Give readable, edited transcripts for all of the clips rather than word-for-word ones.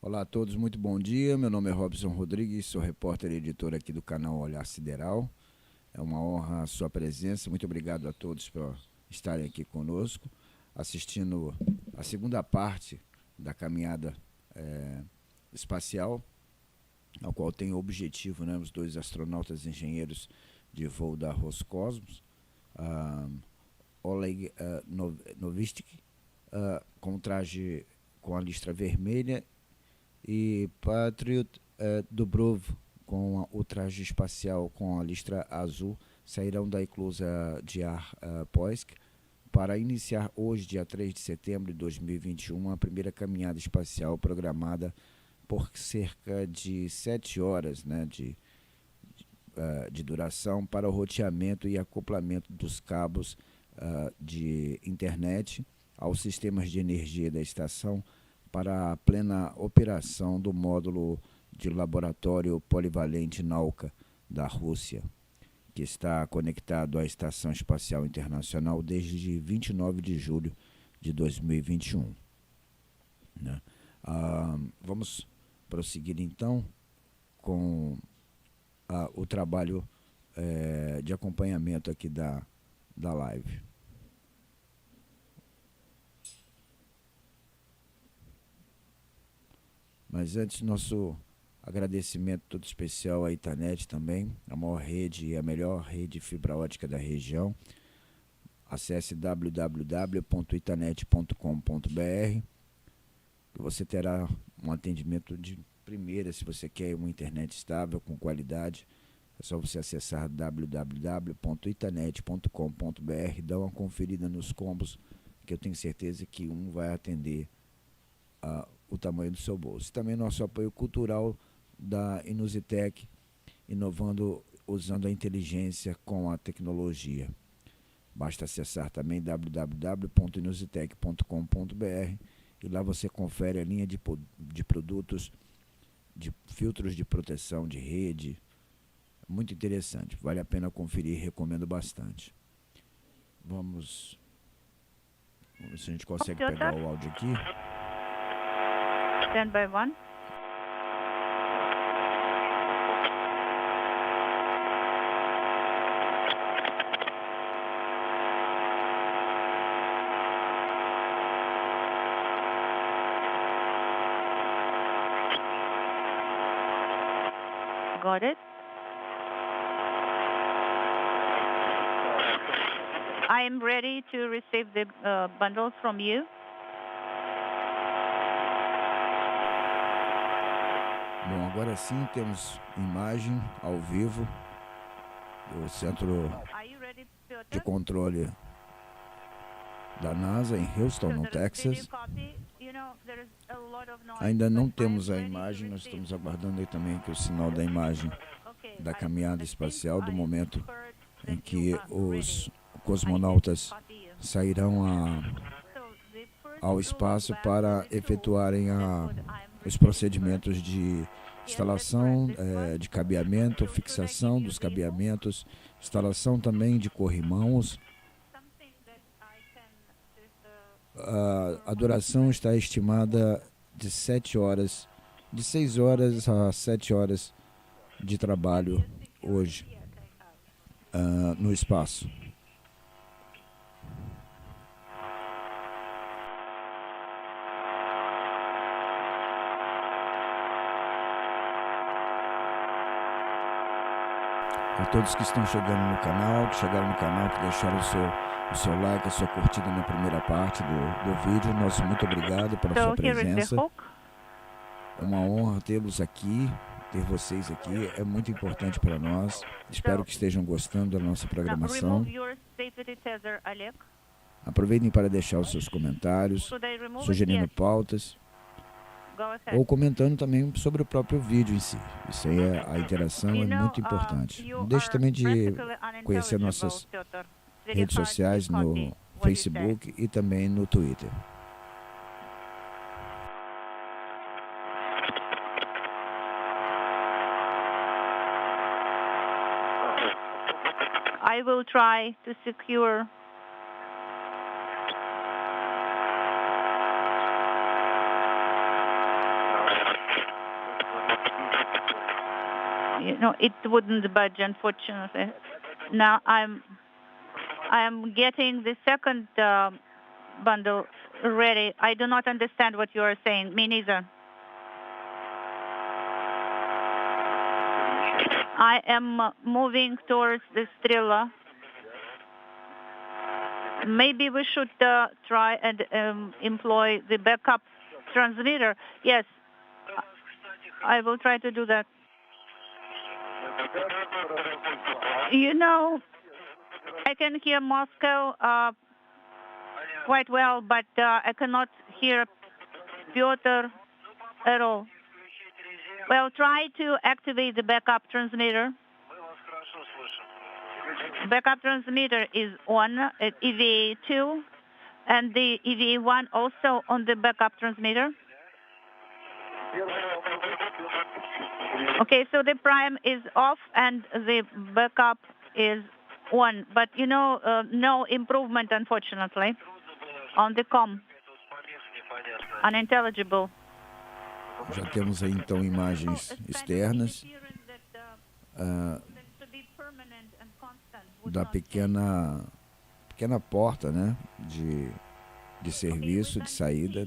Olá a todos, muito bom dia. Meu nome é Robson Rodrigues, sou repórter e editor aqui do canal OLHAR SIDERAL. É uma honra a sua presença. Muito obrigado a todos por estarem aqui conosco, assistindo a segunda parte da Caminhada Espacial, ao qual tem o objetivo, os dois astronautas engenheiros de voo da Roscosmos, Oleg Novitskiy, com traje com a listra vermelha, e Pyotr Dubrov, com o traje espacial com a listra azul, sairão da eclusa de ar Poisk para iniciar hoje, dia 3 de setembro de 2021, a primeira caminhada espacial programada por cerca de 7 horas de duração para o roteamento e acoplamento dos cabos de internet aos sistemas de energia da estação para a plena operação do módulo de laboratório polivalente Nauka da Rússia, que está conectado à Estação Espacial Internacional desde 29 de julho de 2021. Vamos prosseguir então com o trabalho de acompanhamento aqui da live. Mas antes, nosso agradecimento todo especial à Itanet também, a maior rede e a melhor rede fibra ótica da região. Acesse www.itanet.com.br, que você terá um atendimento de primeira. Se você quer uma internet estável, com qualidade, é só você acessar www.itanet.com.br, dar uma conferida nos combos, que eu tenho certeza que um vai atender o tamanho do seu bolso. Também nosso apoio cultural da Inusitec, inovando usando a inteligência com a tecnologia. Basta acessar também www.inusitec.com.br e lá você confere a linha de produtos, de filtros de proteção de rede. Muito interessante, vale a pena conferir, recomendo bastante. Vamos ver se a gente consegue pegar o áudio aqui. Stand by 1. Got it. I am ready to receive the bundles from you. Bom, agora sim temos imagem ao vivo do Centro de Controle da NASA em Houston, no Texas. Ainda não temos a imagem, nós estamos aguardando aí também que o sinal da imagem da caminhada espacial, do momento em que os cosmonautas sairão ao espaço para efetuarem os procedimentos de instalação de cabeamento, fixação dos cabeamentos, instalação também de corrimãos. A duração está estimada de 7 horas, de 6 horas a 7 horas de trabalho hoje no espaço. A todos que estão chegando no canal, que chegaram no canal, que deixaram o seu like, a sua curtida na primeira parte do vídeo, nosso muito obrigado pela sua presença. É uma honra tê-los aqui, ter vocês aqui, é muito importante para nós. Espero que estejam gostando da nossa programação. Aproveitem para deixar os seus comentários, sugerindo pautas, ou comentando também sobre o próprio vídeo em si. Isso aí, a interação é muito importante. Não deixe também de conhecer nossas redes sociais no Facebook e também no Twitter. I will try to secure No, it wouldn't budge, unfortunately. Now I am getting the second bundle ready. I do not understand what you are saying. Me neither. I am moving towards the Strela. Maybe we should try and employ the backup transmitter. Yes, I will try to do that. You know, I can hear Moscow quite well, but I cannot hear Pyotr at all. Well, try to activate the backup transmitter. Backup transmitter is on at EVA2, and the EVA1 also on the backup transmitter. Okay, so the prime is off and the backup is on, but you know, no improvement, unfortunately, on the COM. Unintelligible. Já temos aí então imagens externas da pequena porta, né, de serviço, de saída,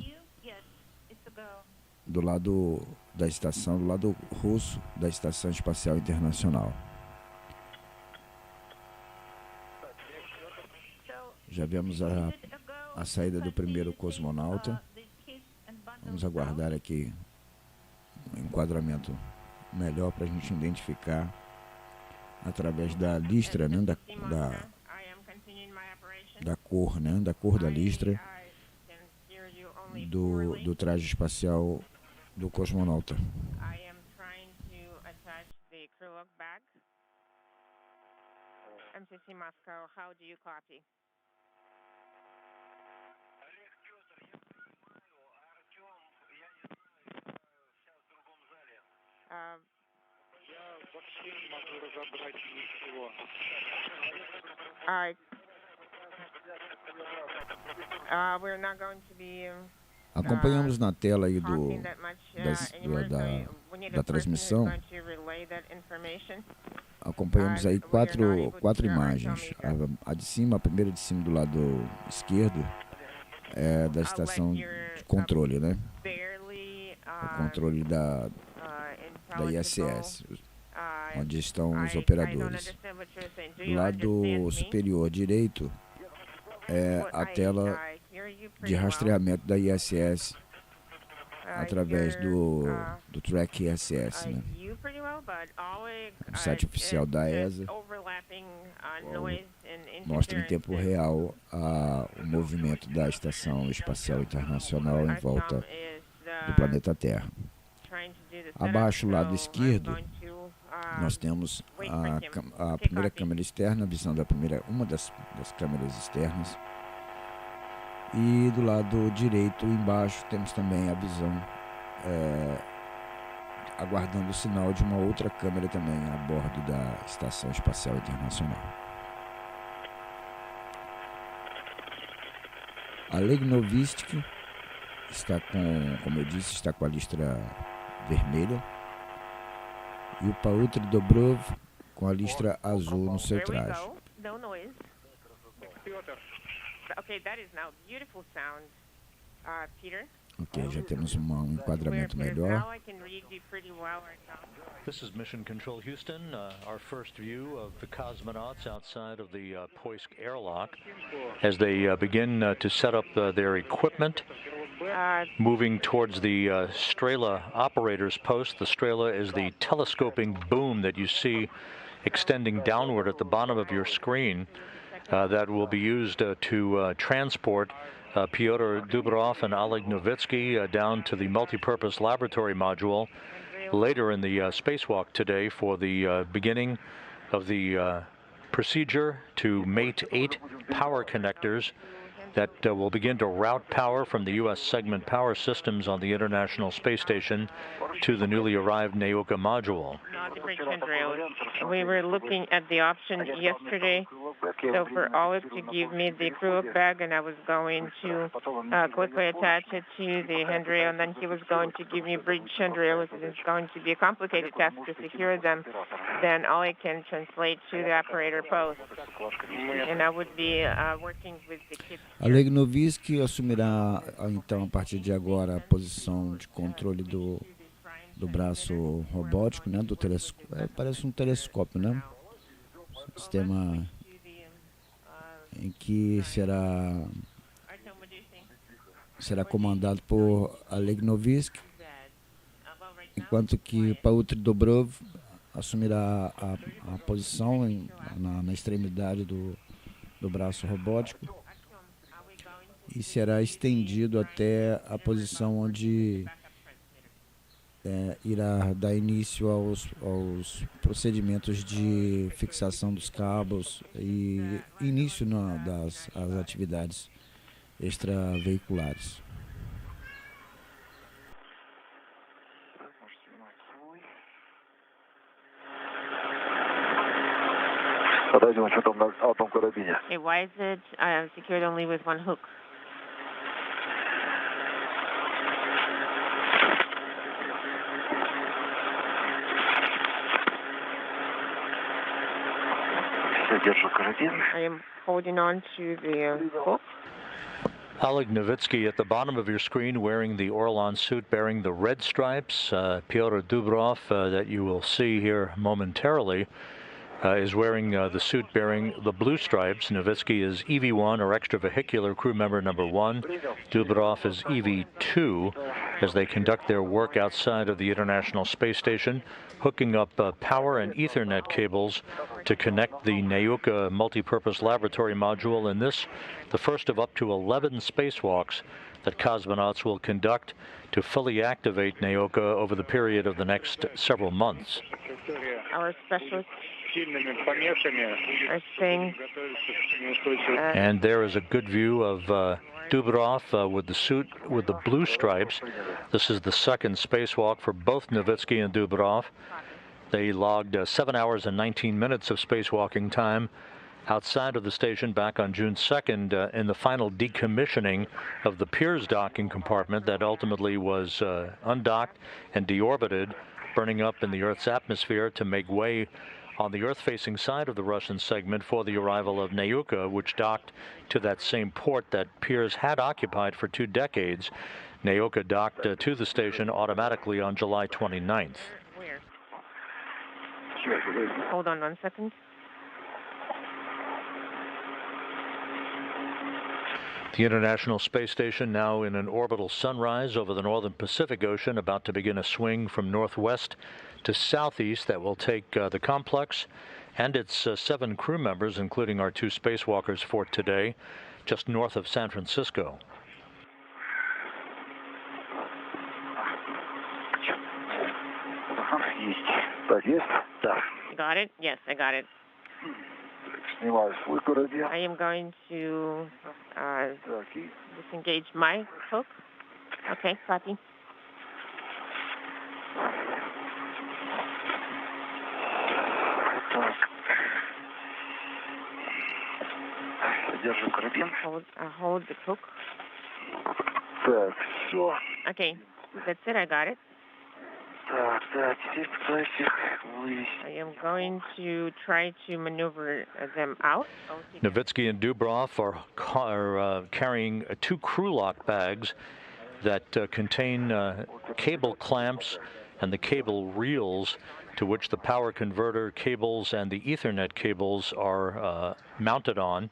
do lado da estação, do lado russo da Estação Espacial Internacional. Já vemos a saída do primeiro cosmonauta. Vamos aguardar aqui um enquadramento melhor para a gente identificar através da listra, né, da cor, né, da cor da listra do traje espacial do cosmonauta. MCC Moscow, how do you copy? All right. We're not going to be Acompanhamos na tela aí da transmissão. Acompanhamos aí quatro imagens. A de cima, a primeira de cima do lado esquerdo, é da estação de controle, né? O controle da ISS, onde estão os operadores. Do lado superior direito é a tela de rastreamento da ISS através do Track ISS, né? O site oficial da ESA mostra em tempo real o movimento da Estação Espacial Internacional em volta do planeta Terra. Abaixo, lado esquerdo, nós temos a primeira câmera externa, a visão da uma das câmeras externas. E do lado direito, embaixo, temos também a visão aguardando o sinal de uma outra câmera também a bordo da Estação Espacial Internacional. Oleg Novitskiy está como eu disse, está com a listra vermelha, e o Pyotr Dubrov com a listra azul no seu traje. Okay, that is now beautiful sound, Peter. Ok, já temos um enquadramento melhor. This is Mission Control Houston, our first view of the cosmonauts outside of the Poisk airlock as they begin to set up their equipment, moving towards the Strela operator's post. The Strela is the telescoping boom that you see extending downward at the bottom of your screen. That will be used to transport Pyotr Dubrov and Oleg Novitskiy down to the multipurpose laboratory module later in the spacewalk today for the beginning of the procedure to mate 8 power connectors that will begin to route power from the U.S. segment power systems on the International Space Station to the newly arrived Nauka module. We were looking at the option yesterday, so for Oleg to give me the acrylic bag, and I was going to quickly attach it to the handrail, and then he was going to give me a bridge handrail. If it is going to be a complicated task to secure them, then Oleg can translate to the operator post, and I would be working with the kids. Oleg Novitskiy assumirá, então, a partir de agora, a posição de controle do braço robótico, né, do telescópio. Parece um telescópio, né? Sistema em que será comandado por Oleg Novitskiy, enquanto que Pyotr Dubrov assumirá a posição na extremidade do braço robótico e será estendido até a posição onde irá dar início aos procedimentos de fixação dos cabos e início das atividades extraveiculares. Okay, why is it secured only with one hook? I am holding on to the hook. Oleg Novitskiy at the bottom of your screen wearing the Orlan suit bearing the red stripes. Pyotr Dubrov that you will see here momentarily is wearing the suit bearing the blue stripes. Novitskiy is EV1 or extravehicular crew member number 1. Dubrov is EV2 as they conduct their work outside of the International Space Station, hooking up power and Ethernet cables to connect the Nauka multipurpose laboratory module in this, the first of up to 11 spacewalks that cosmonauts will conduct to fully activate Nauka over the period of the next several months. Our specialists are saying, and there is a good view of Dubrov with the suit with the blue stripes. This is the second spacewalk for both Novitskiy and Dubrov. They logged 7 hours and 19 minutes of spacewalking time outside of the station back on June 2nd in the final decommissioning of the Pirs docking compartment that ultimately was undocked and deorbited, burning up in the Earth's atmosphere to make way on the Earth-facing side of the Russian segment for the arrival of Nauka, which docked to that same port that Pirs had occupied for 2 decades. Nauka docked to the station automatically on July 29th. Where? Hold on 1 second. The International Space Station now in an orbital sunrise over the northern Pacific Ocean, about to begin a swing from northwest to southeast that will take the complex and its 7 crew members, including our 2 spacewalkers for today, just north of San Francisco. Got it? Yes, I got it. I am going to disengage my hook. Okay, copy. Hold the hook. Okay, that's it, I got it. I am going to try to maneuver them out. Novitskiy and Dubrov are carrying 2 crew lock bags that contain cable clamps and the cable reels to which the power converter cables and the Ethernet cables are mounted on.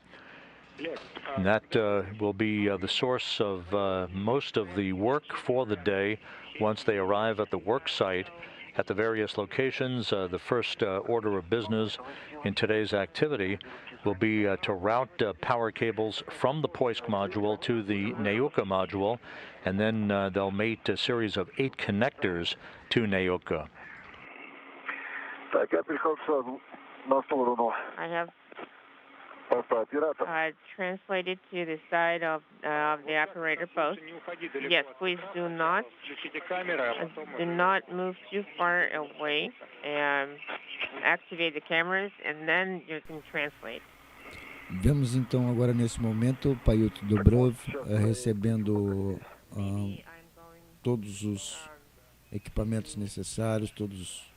And that will be the source of most of the work for the day once they arrive at the work site at the various locations. The first order of business in today's activity will be to route power cables from the Poisk module to the Nauka module, and then they'll mate a series of 8 connectors to Nauka. I have translated to the side of the operator post. Yes, please do not move too far away, and activate the cameras, and then you can translate. Vemos então agora nesse momento o Pyotr Dubrov recebendo todos os equipamentos necessários, todos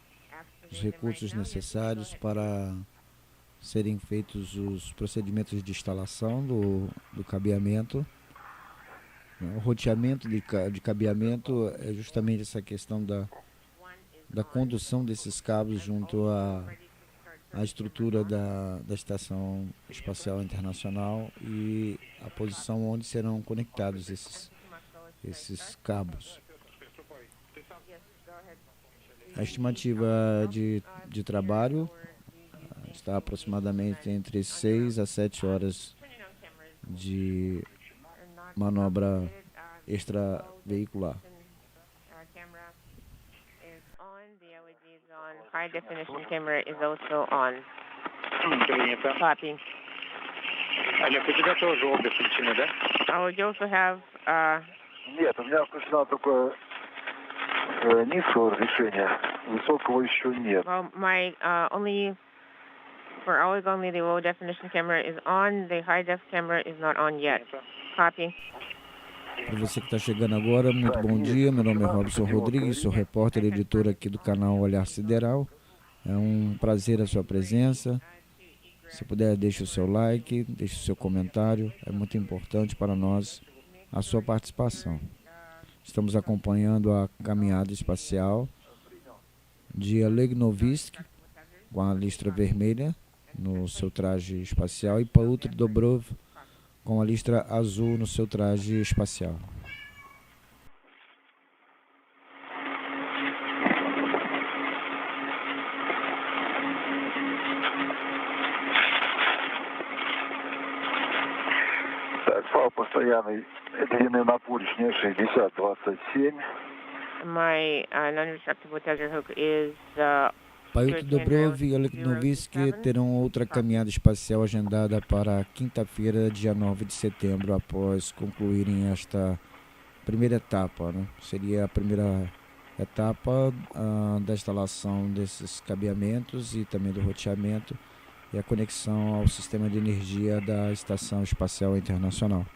os recursos necessários para serem feitos os procedimentos de instalação do cabeamento. O roteamento de cabeamento é justamente essa questão da condução desses cabos junto à estrutura da Estação Espacial Internacional e a posição onde serão conectados esses cabos. A estimativa de trabalho está aproximadamente entre 6 a 7 horas de manobra extraveicular. High definition camera is also on. Copy. Oh, you also have Нет, у меня включена только низкого разрешения, высокого еще нет. Well, my for Oleg only the low definition camera is on. The high def camera is not on yet. Copy. Para você que está chegando agora, muito bom dia. Meu nome é Robson Rodrigues, sou repórter e editor aqui do canal OLHAR SIDERAL. É um prazer a sua presença. Se puder, deixe o seu like, deixe o seu comentário. É muito importante para nós a sua participação. Estamos acompanhando a Caminhada Espacial de Oleg Novitskiy, com a listra vermelha no seu traje espacial, e Pyotr Dubrov, com a listra azul no seu traje espacial. Постоянной длины на поручне 60-27. My non-retractable tether hook is Pyotr Dubrov e Oleg Novitskiy terão outra caminhada espacial agendada para quinta-feira, dia 9 de setembro, após concluírem esta primeira etapa, né? Seria a primeira etapa da instalação desses cabeamentos e também do roteamento e a conexão ao sistema de energia da Estação Espacial Internacional.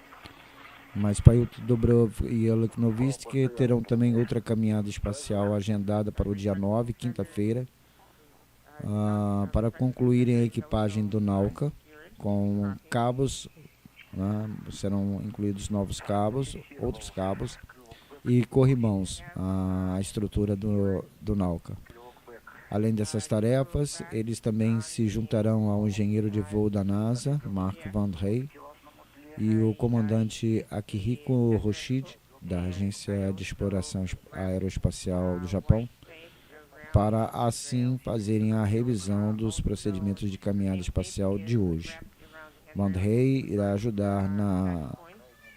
Mas Pyotr Dubrov e Oleg Novitskiy terão também outra caminhada espacial agendada para o dia 9, quinta-feira, para concluírem a equipagem do Nauka, com cabos, né, serão incluídos novos cabos, outros cabos, e corrimãos, a estrutura do Nauka. Além dessas tarefas, eles também se juntarão ao engenheiro de voo da NASA, Mark Van Rey, e o comandante Akihiko Hoshide, da Agência de Exploração Aeroespacial do Japão, para assim fazerem a revisão dos procedimentos de caminhada espacial de hoje. Van Rey irá ajudar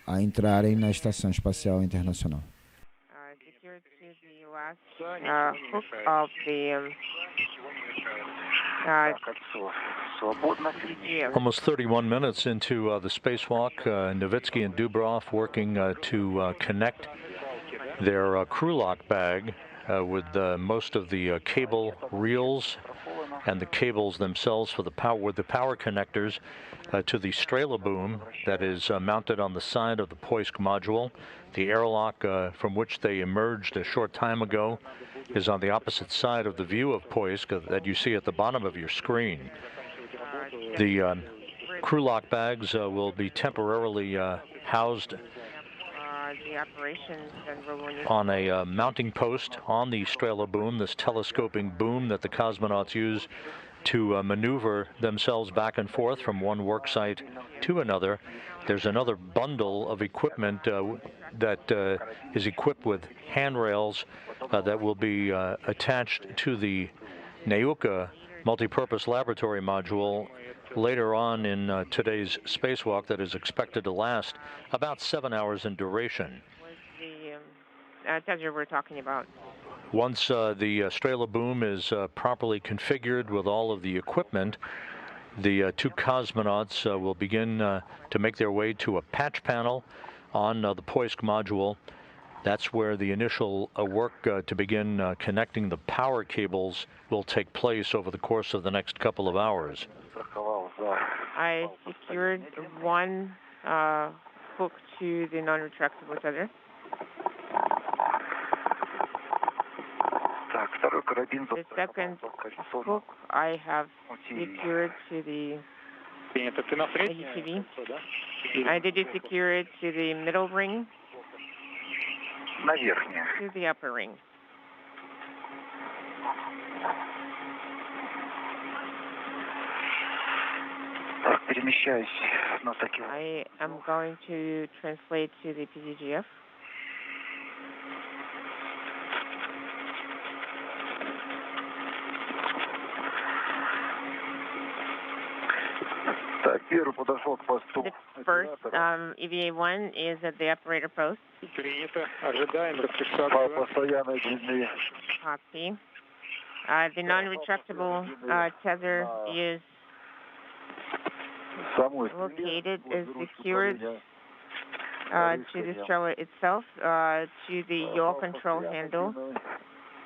a entrarem na Estação Espacial Internacional. Almost 31 minutes into the spacewalk, Novitskiy and Dubrov working to connect their crew lock bag with most of the cable reels and the cables themselves for the power connectors to the Strela boom that is mounted on the side of the Poisk module. The airlock from which they emerged a short time ago is on the opposite side of the view of Poisk that you see at the bottom of your screen. The crew lock bags will be temporarily housed on a mounting post on the Strela boom, this telescoping boom that the cosmonauts use to maneuver themselves back and forth from one work site to another. There's another bundle of equipment that is equipped with handrails that will be attached to the Nauka multipurpose laboratory module later on in today's spacewalk that is expected to last about 7 hours in duration. The tether we're talking about. Once the Strela boom is properly configured with all of the equipment, the two cosmonauts will begin to make their way to a patch panel on the Poisk module. That's where the initial work to begin connecting the power cables will take place over the course of the next couple of hours. I secured one hook to the non-retractable tether. The second hook I have secured to the UTV. Did you secure it to the middle ring? To the upper ring. I am going to translate to the PZGF. The first EVA-1 is at the operator post. Copy. The non-retractable tether is located, is secured to the stroller itself, to the yaw control handle.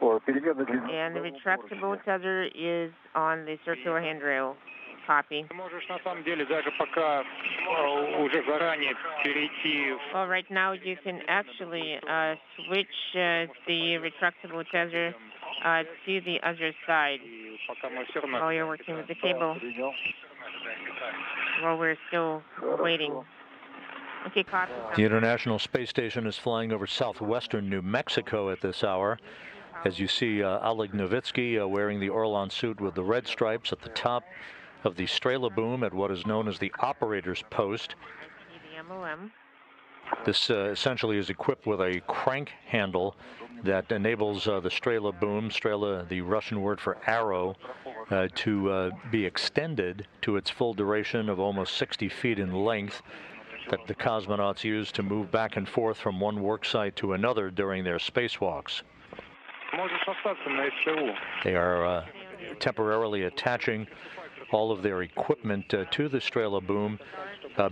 And the retractable tether is on the circular handrail. Copy. Well, right now you can actually switch the retractable tether to the other side while you're working with the cable. While we're still waiting. Okay, copy. The International Space Station is flying over southwestern New Mexico at this hour. As you see, Oleg Novitskiy wearing the Orlan suit with the red stripes at the top of the Strela boom at what is known as the operator's post. This essentially is equipped with a crank handle that enables the Strela boom, Strela, the Russian word for arrow, to be extended to its full duration of almost 60 feet in length, that the cosmonauts use to move back and forth from one work site to another during their spacewalks. They are temporarily attaching all of their equipment to the Strela boom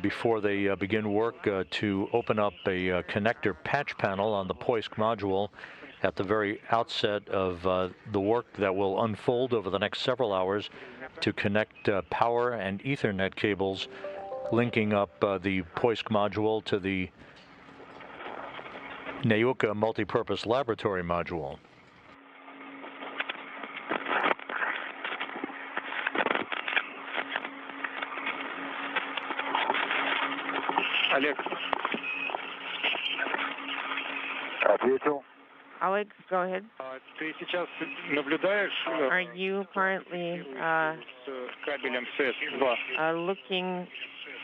before they begin work to open up a connector patch panel on the Poisk module at the very outset of the work that will unfold over the next several hours to connect power and Ethernet cables linking up the Poisk module to the Nauka multipurpose laboratory module. Oleg, go ahead. Are you currently looking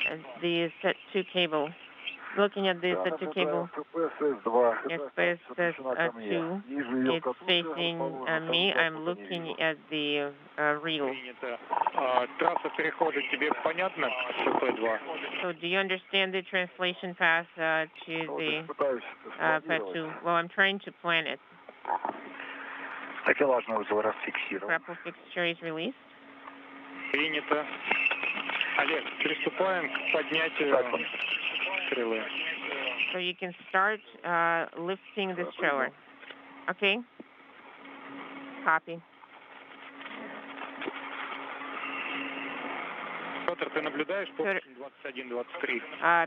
at the set 2 cable? Looking at the set 2 cable, SPS 2, it's facing me. I'm looking at the reel. So do you understand the translation path to the PAT2? Well, I'm trying to plan it. Grapple fixture is released. So you can start lifting the stroller. Okay? Copy.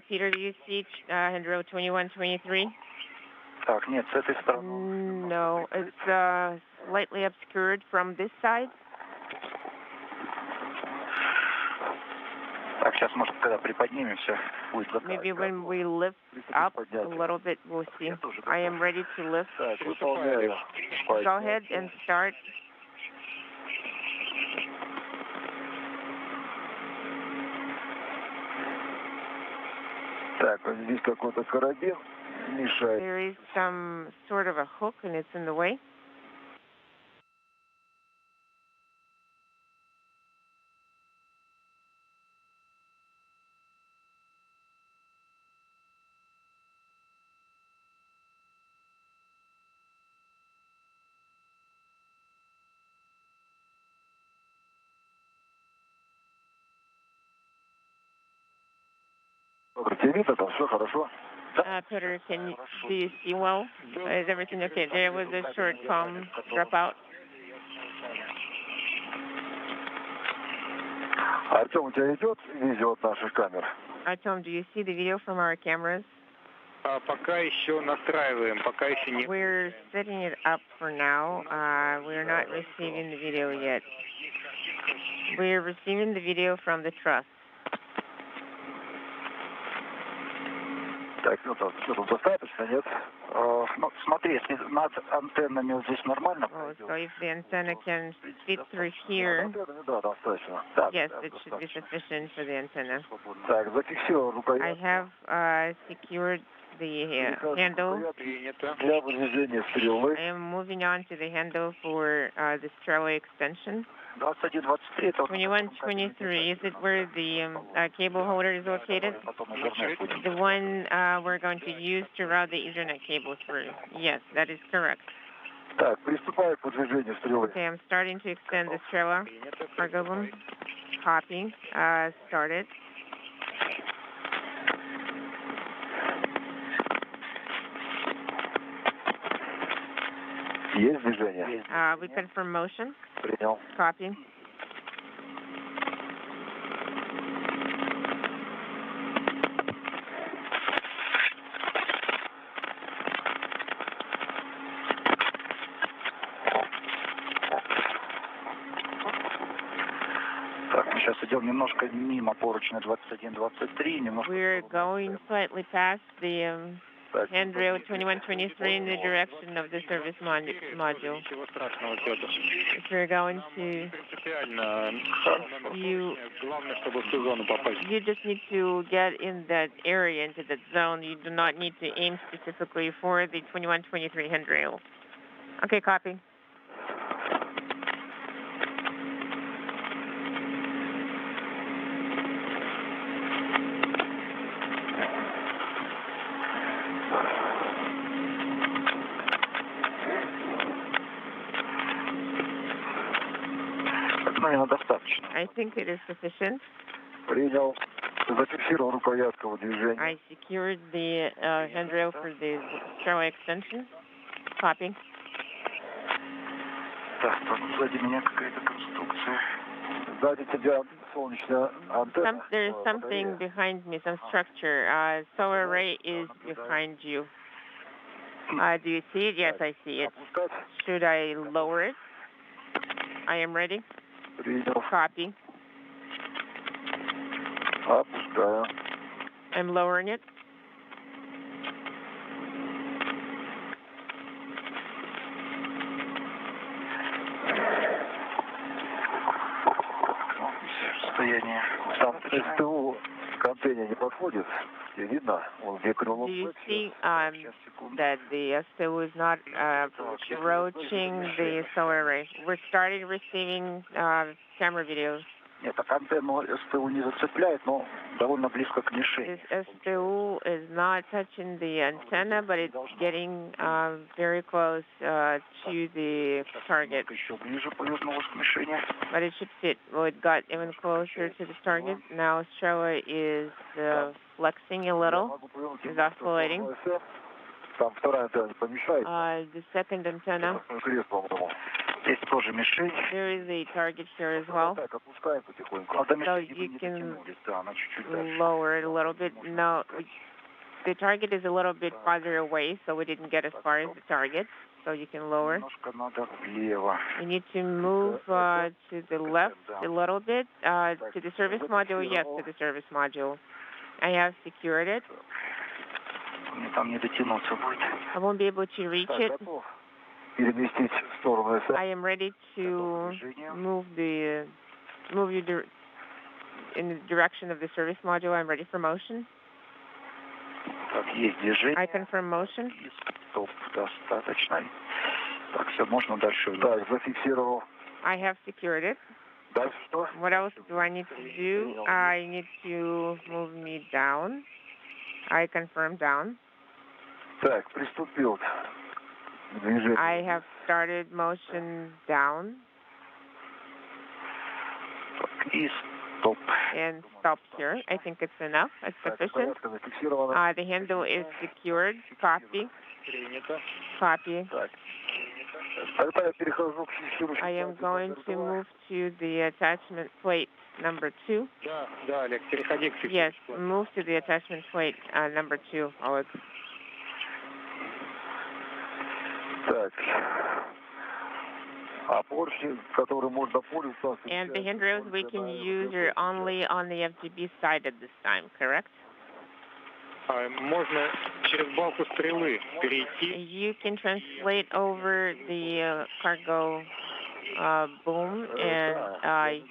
Peter, do you see handrail 2123? No, it's slightly obscured from this side. Maybe when we lift up a little bit, we'll see. I am ready to lift. Go ahead and start. There is some sort of a hook and it's in the way. Pyotr, do you see well? Is everything okay? There was a short palm dropout. Артем, у тебя идет видео от наших камер? Artem, do you see the video from our cameras? Пока еще настраиваем, пока еще не... We're setting it up for now. We're not receiving the video yet. We're receiving the video from the truss. Так, ну тут достаточно, нет? Ну, смотри, если над антеннами вот здесь нормально So if the antenna can fit through here, да, достаточно. yes, it should be sufficient for the antenna. Так, зафиксировал рукоять. I have secured the handle. Для выдвижения стрелы. I am moving on to the handle for the straddle extension. 2123, is it where the cable holder is located? The one we're going to use to route the Ethernet cable through. Yes, that is correct. Так, приступаю к выдвижению стрелы. Okay, I'm starting to extend the sтрела. Argobum. Copy. Started. Есть движение? We confirm motion. Принял. Copy. Так, мы сейчас идем немножко мимо поручня 21-23, немножко... We're going slightly past the handrail 2123 in the direction of the service module. If we're going to, you just need to get in that area, into that zone. You do not need to aim specifically for the 2123 handrail. Okay, copy. I think it is sufficient. Принял. Зафиксировал рукоятку выдвижения. I secured the handrail for the straddle extension. Copy. Так, сзади меня какая-то конструкция. Сзади тебя солнечная антенна. There's something behind me, some structure. Solar array is behind you. Do you see it? Yes, I see it. Should I lower it? I am ready. Copy. Опускаю. I'm lowering it. Состояние. Там СТУ к антенне не подходит. Видно, он где крыло. Do you see that the STU is not approaching the solar array? We're starting receiving camera videos. Нет, так антенну СТУ не зацепляет, но довольно близко к мишени. This STU is not touching the antenna, but it's getting very close to the target. Еще ближе повернулось к мишени. But it should fit. Well, it got even closer to the target. Now Strela is flexing a little, is oscillating. Там вторая антенна помешает. The second antenna. Крест, по-моему. Здесь тоже мишень. There is a target here as well. Так, опускаем потихоньку. So you can lower it a little bit. No, the target is a little bit farther away, so we didn't get as far as the target. So you can lower. You need to move to the left a little bit. To the service module, yes, to the service module. I have secured it. I won't be able to reach it. I am ready to move you in the direction of the service module. I'm ready for motion. I confirm motion. I have secured it. What else do I need to do? I need to move me down. I confirm down. I have started motion down. and stop here. I think it's enough. It's sufficient. The handle is secured. Copy. Copy. I am going to move to the attachment plate number 2. Yes, move to the attachment plate number 2, Oleg. And the handrails we can use are only on the FGB side at this time, correct? You can translate over the cargo boom and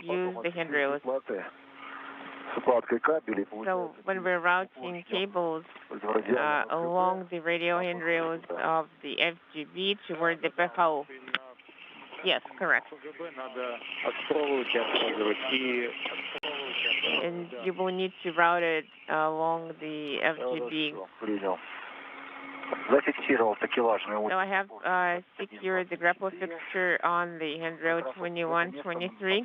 use the handrails. So when we're routing cables along the radio handrails of the FGB toward the PHO. Yes, correct. And you will need to route it along the FGB. So I have secured the grapple fixture on the handrail 2123.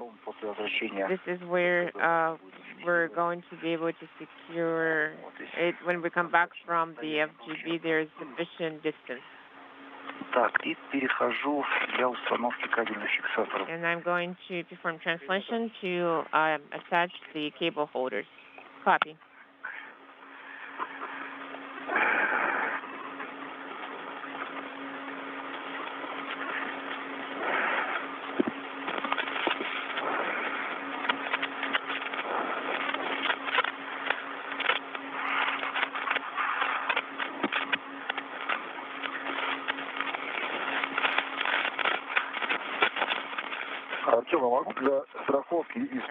This is where we're going to be able to secure it. When we come back from the FGB, there is sufficient distance. And I'm going to perform translation to attach the cable holders. Copy.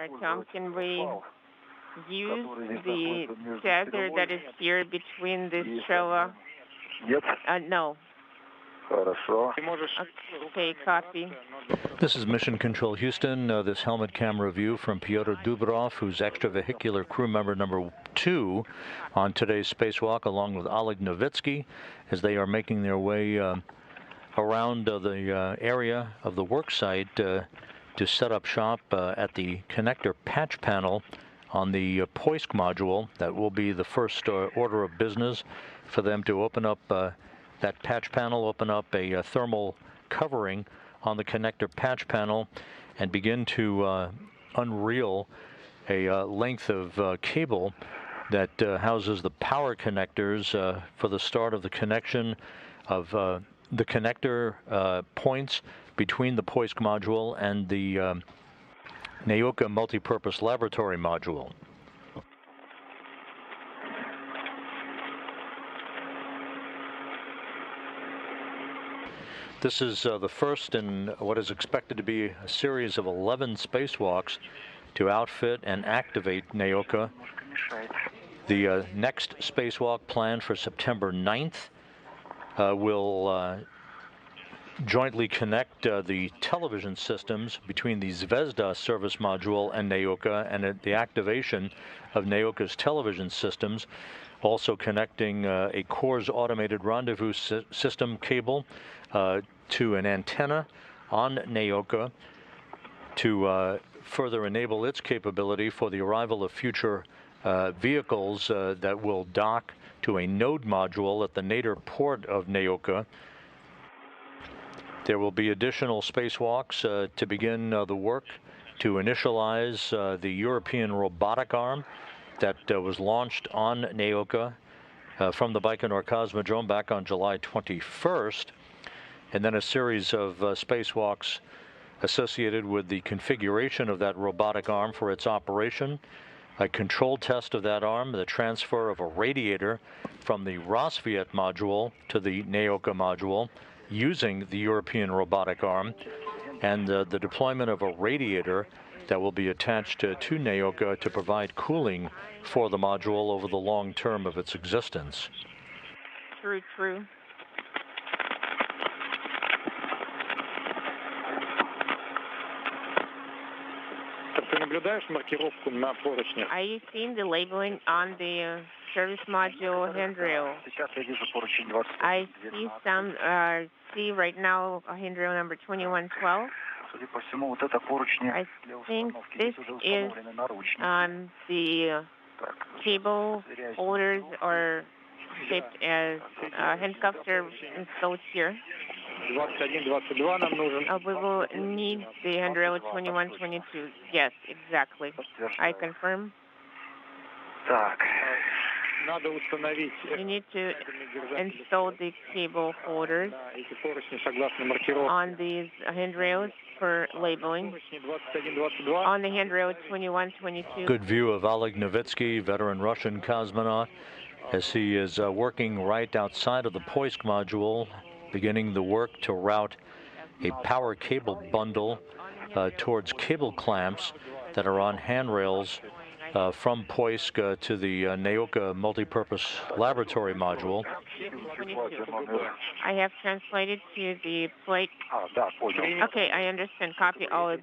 Artyom, can we use the tether that is here between this trailer? No. Okay, copy. This is Mission Control Houston. This helmet camera view from Pyotr Dubrov, who's extravehicular crew member number 2 on today's spacewalk, along with Oleg Novitskiy, as they are making their way around the area of the work site to set up shop at the connector patch panel on the Poisk module. That will be the first order of business for them to open up that patch panel, open up a thermal covering on the connector patch panel, and begin to unreel a length of cable that houses the power connectors for the start of the connection of the connector points between the Poisk module and the Nauka multipurpose laboratory module. This is the first in what is expected to be a series of 11 spacewalks to outfit and activate Nauka. The next spacewalk planned for September 9th will jointly connect the television systems between the Zvezda service module and Nauka, and the activation of Nauka's television systems, also connecting a Kors automated rendezvous system cable to an antenna on Nauka to further enable its capability for the arrival of future vehicles that will dock to a node module at the nadir port of Nauka. There will be additional spacewalks to begin the work to initialize the European robotic arm that was launched on Nauka from the Baikonur Cosmodrome back on July 21st, and then a series of spacewalks associated with the configuration of that robotic arm for its operation, a control test of that arm, the transfer of a radiator from the Rosviet module to the Nauka module using the European robotic arm, and the deployment of a radiator that will be attached to Nauka to provide cooling for the module over the long term of its existence. True. Are you seeing the labeling on the service module handrail? I see some, see right now handrail number 2112. I think this is the cable holders are shaped as handcuffs are installed here. We will need the handrail 2122. Yes, exactly. I confirm. You need to install the cable holders on these handrails for labeling. On the handrail 2122. Good view of Oleg Novitskiy, veteran Russian cosmonaut, as he is working right outside of the Poisk module, beginning the work to route a power cable bundle towards cable clamps that are on handrails from Poisk to the Nauka multipurpose laboratory module. I have translated to the plate. Okay, I understand. Copy all of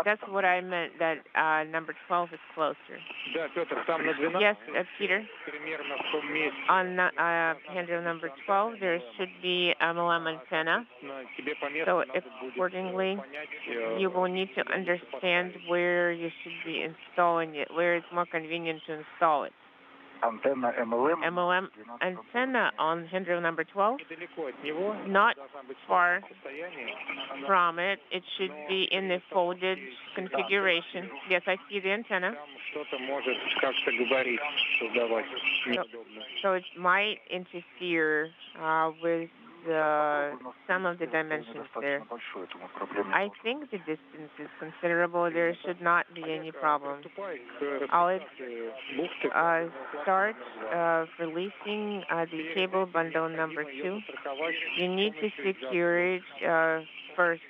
that's what I meant, that number 12 is closer. Yes, Peter. On handle number 12, there should be MLM antenna. So accordingly, you will need to understand where you should be installing it, where it's more convenient to install it. MLM antenna on handle number 12, not far from it. It should be in the folded configuration. Yes, I see the antenna. So it might interfere with some of the dimensions there. I think the distance is considerable. There should not be any problem. I'll start releasing the cable bundle number 2. You need to secure it first.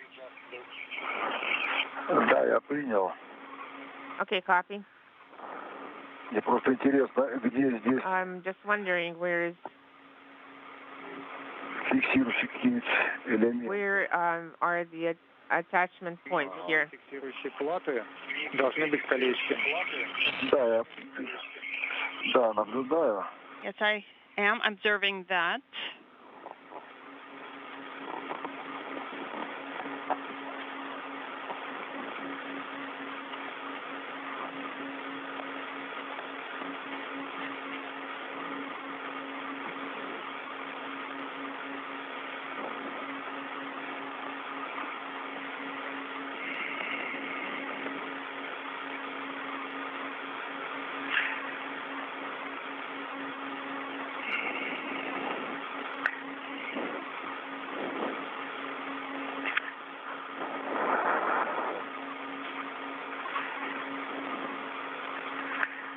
Да, я принял. Okay, copy. Мне просто интересно, где здесь I'm just wondering where is фиксирующие какие-нибудь элементы. where are the attachment points here? Фиксирующие платы должны быть колечки. Да, я наблюдаю. Yes, I am observing that.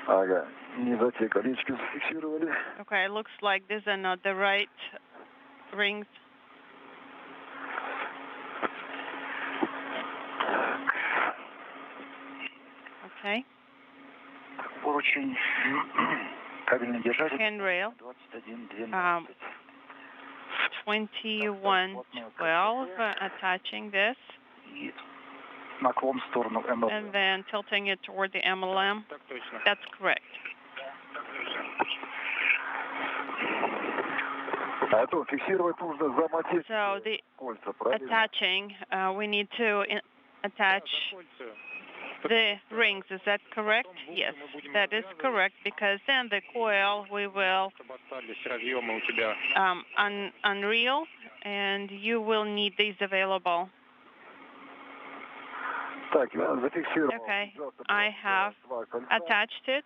Ага, не за те колечки зафиксировали. Okay, looks like these are not the right rings. Okay. Поручень кабельный держатель. Handrail 21-12. 2112, attaching this. Наклон в сторону МЛМ. And then tilting it toward the MLM. That's correct. А это фиксировать нужно за мотив So the кольца, правильно? attaching, we need to attach the rings. Is that correct? Yes, that is correct, because then the coil we will unreel, and you will need these available. Так, я зафиксировал. Okay, I have attached it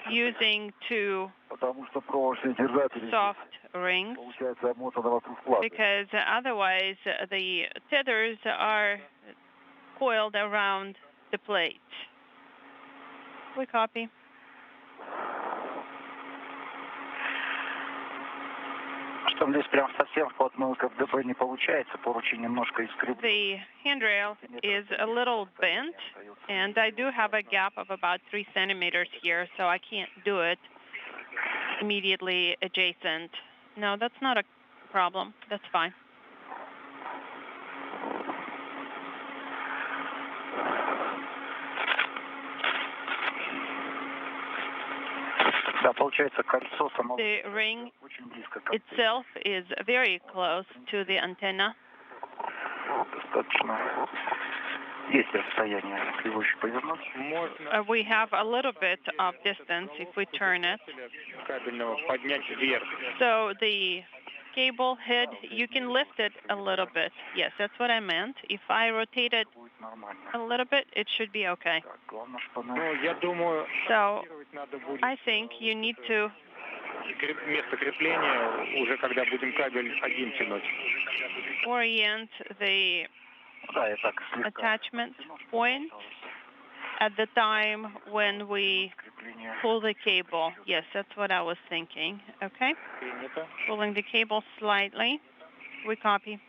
using two Потому что проволочные держатели soft rings, получается обмотаны вокруг платы. because otherwise the tethers are coiled around the plate. We copy. Что здесь прям совсем вплотную к ДБ не получается, поручень немножко искривлен. The handrail is a little bent, and I do have a gap of about 3 centimeters here, so I can't do it immediately adjacent. No, that's not a problem. That's fine. Да, получается, кольцо само The ring очень близко к itself is very close to the antenna. достаточно We have a little bit of distance if we turn it. So the cable head, you can lift it a little bit. Yes, that's what I meant. If I rotate it a little bit, it should be okay. So I think you need to orient the attachment point at the time when we pull the cable. Yes, that's what I was thinking. Okay. Pulling the cable slightly. We copy.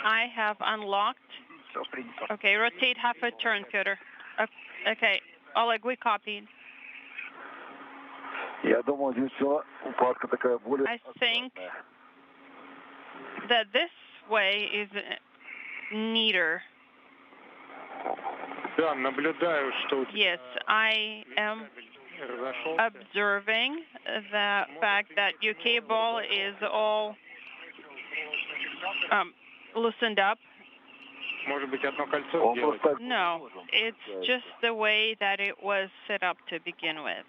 I have unlocked. Okay, rotate half a turn, Pyotr. Okay, Oleg, we copied. I think that this way is neater. Yes, I am observing the fact that your cable is all loosened up. No, it's just the way that it was set up to begin with.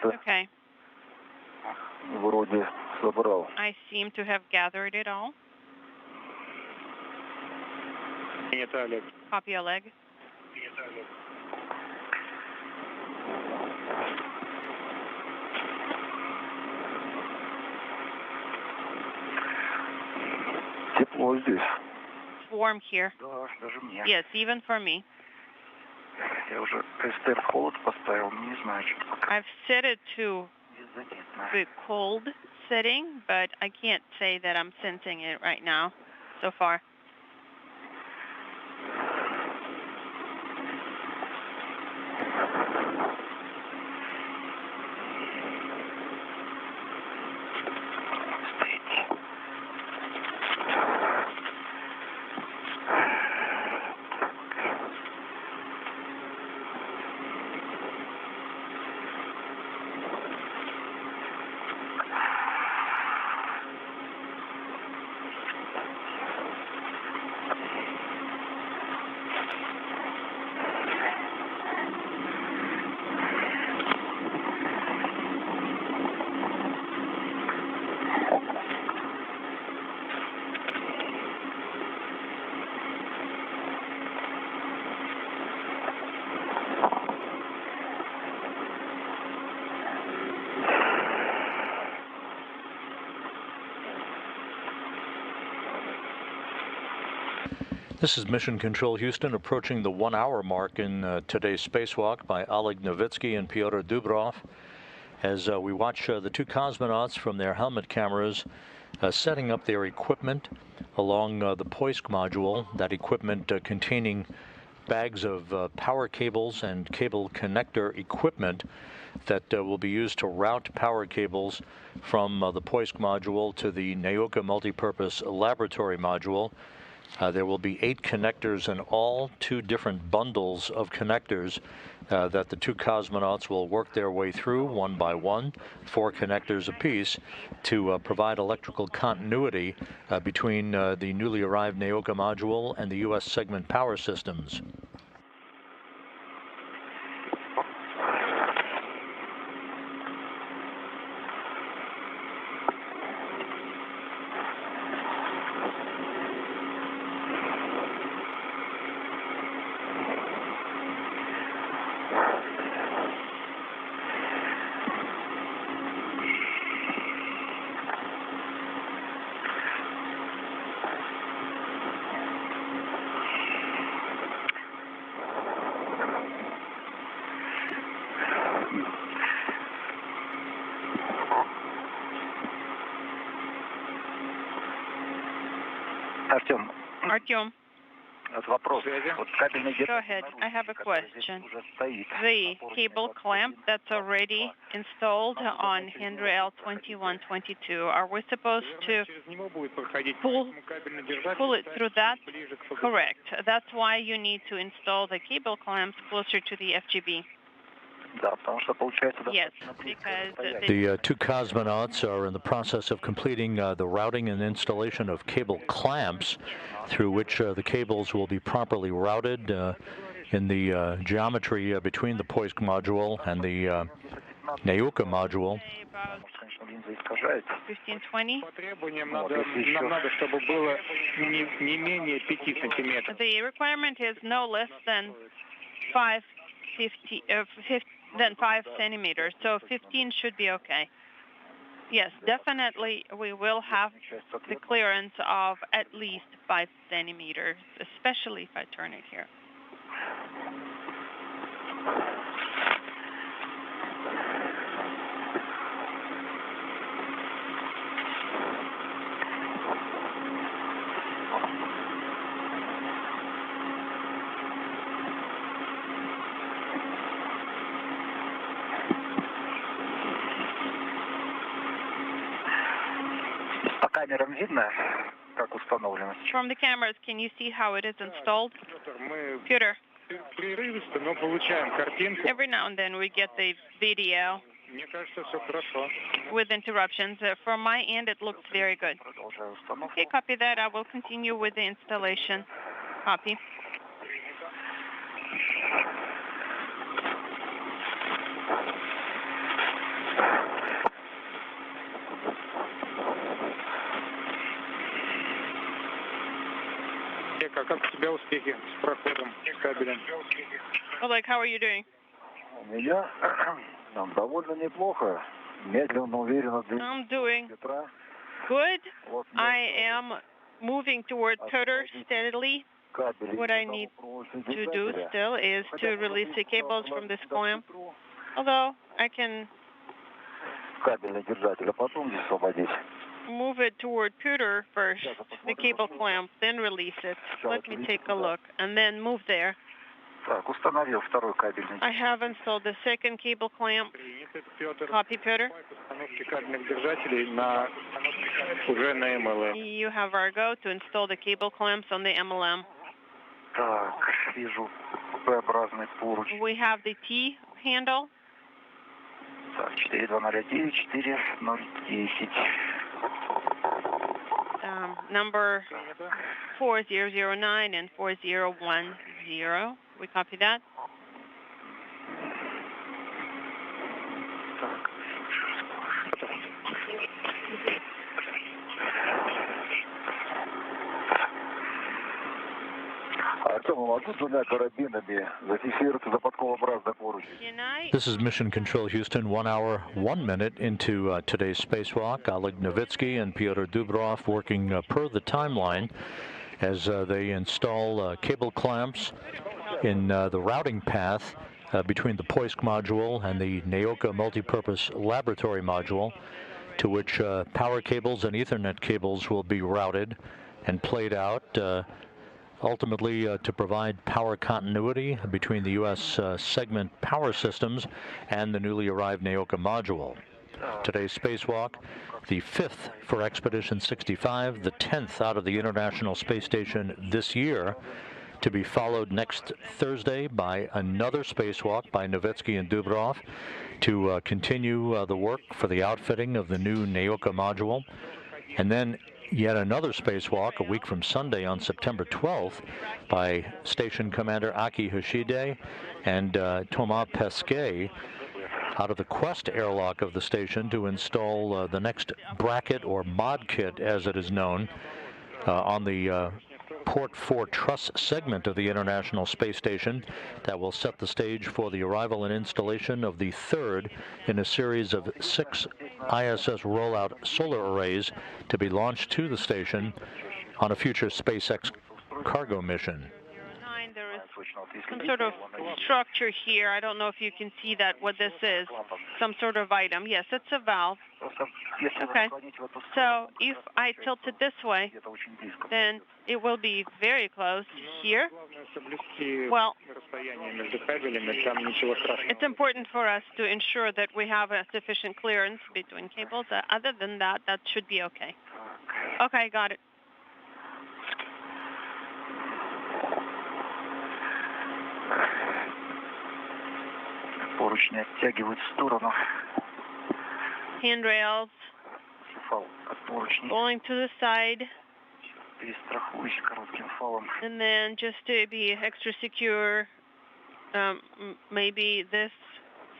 Okay. I seem to have gathered it all. Copy, Oleg. It's warm here. Yes, even for me. I've set it to the cold setting, but I can't say that I'm sensing it right now so far. This is Mission Control Houston, approaching the 1 hour mark in today's spacewalk by Oleg Novitskiy and Pyotr Dubrov, as we watch the two cosmonauts from their helmet cameras setting up their equipment along the Poisk module, that equipment containing bags of power cables and cable connector equipment that will be used to route power cables from the Poisk module to the Nauka multipurpose laboratory module. There will be 8 connectors in all, 2 different bundles of connectors that the 2 cosmonauts will work their way through one by one, 4 connectors apiece, to provide electrical continuity between the newly arrived Nauka module and the U.S. segment power systems. Artyom, go ahead. I have a question. The cable clamp that's already installed on handrail 2122, are we supposed to pull it through that? Correct. That's why you need to install the cable clamps closer to the FGB. Yes, because the 2 cosmonauts are in the process of completing the routing and installation of cable clamps through which the cables will be properly routed in the geometry between the Poisk module and the Nauka module. 1520. The requirement is no less than 5 centimeters, so 15 should be okay. Yes, definitely we will have the clearance of at least 5 centimeters, especially if I turn it here. From the cameras, can you see how it is installed? Pyotr, every now and then we get the video with interruptions. From my end, it looks very good. Okay, copy that. I will continue with the installation. Copy. Oleg, how are you doing? I'm doing good. I am moving toward Pyotr steadily. What I need to do still is to release the cables from this clamp. Although I can move it toward Pyotr first, the cable clamp, then release it. Let me take a look, and then move there. I have installed the second cable clamp. Copy, Pyotr. You have our go to install the cable clamps on the MLM. We have the T handle. Number 4009 and 4010. We copy that. This is Mission Control Houston, 1 hour, 1 minute into today's spacewalk. Oleg Novitskiy and Pyotr Dubrov working per the timeline as they install cable clamps in the routing path between the Poisk module and the Nauka multipurpose laboratory module, to which power cables and Ethernet cables will be routed and played out, ultimately to provide power continuity between the U.S. segment power systems and the newly arrived Nauka module. today's spacewalk, the 5th for Expedition 65, the 10th out of the International Space Station this year, to be followed next Thursday by another spacewalk by Novitskiy and Dubrov to continue the work for the outfitting of the new Nauka module. And then yet another spacewalk a week from Sunday on September 12th by Station Commander Aki Hoshide and Thomas Pesquet out of the Quest airlock of the station to install the next bracket or mod kit, as it is known, on the Port 4 truss segment of the International Space Station that will set the stage for the arrival and installation of the third in a series of 6 ISS rollout solar arrays to be launched to the station on a future SpaceX cargo mission. There is some sort of structure here. I don't know if you can see that, what this is. Some sort of item. Yes, it's a valve. Okay. So if I tilt it this way, then it will be very close here. Well, it's important for us to ensure that we have a sufficient clearance between cables. Other than that, that should be okay. Okay, got it. Поручни оттягивают в сторону. Handrails going to the side. Перестрахуюсь коротким фалом. And then just to be extra secure, maybe this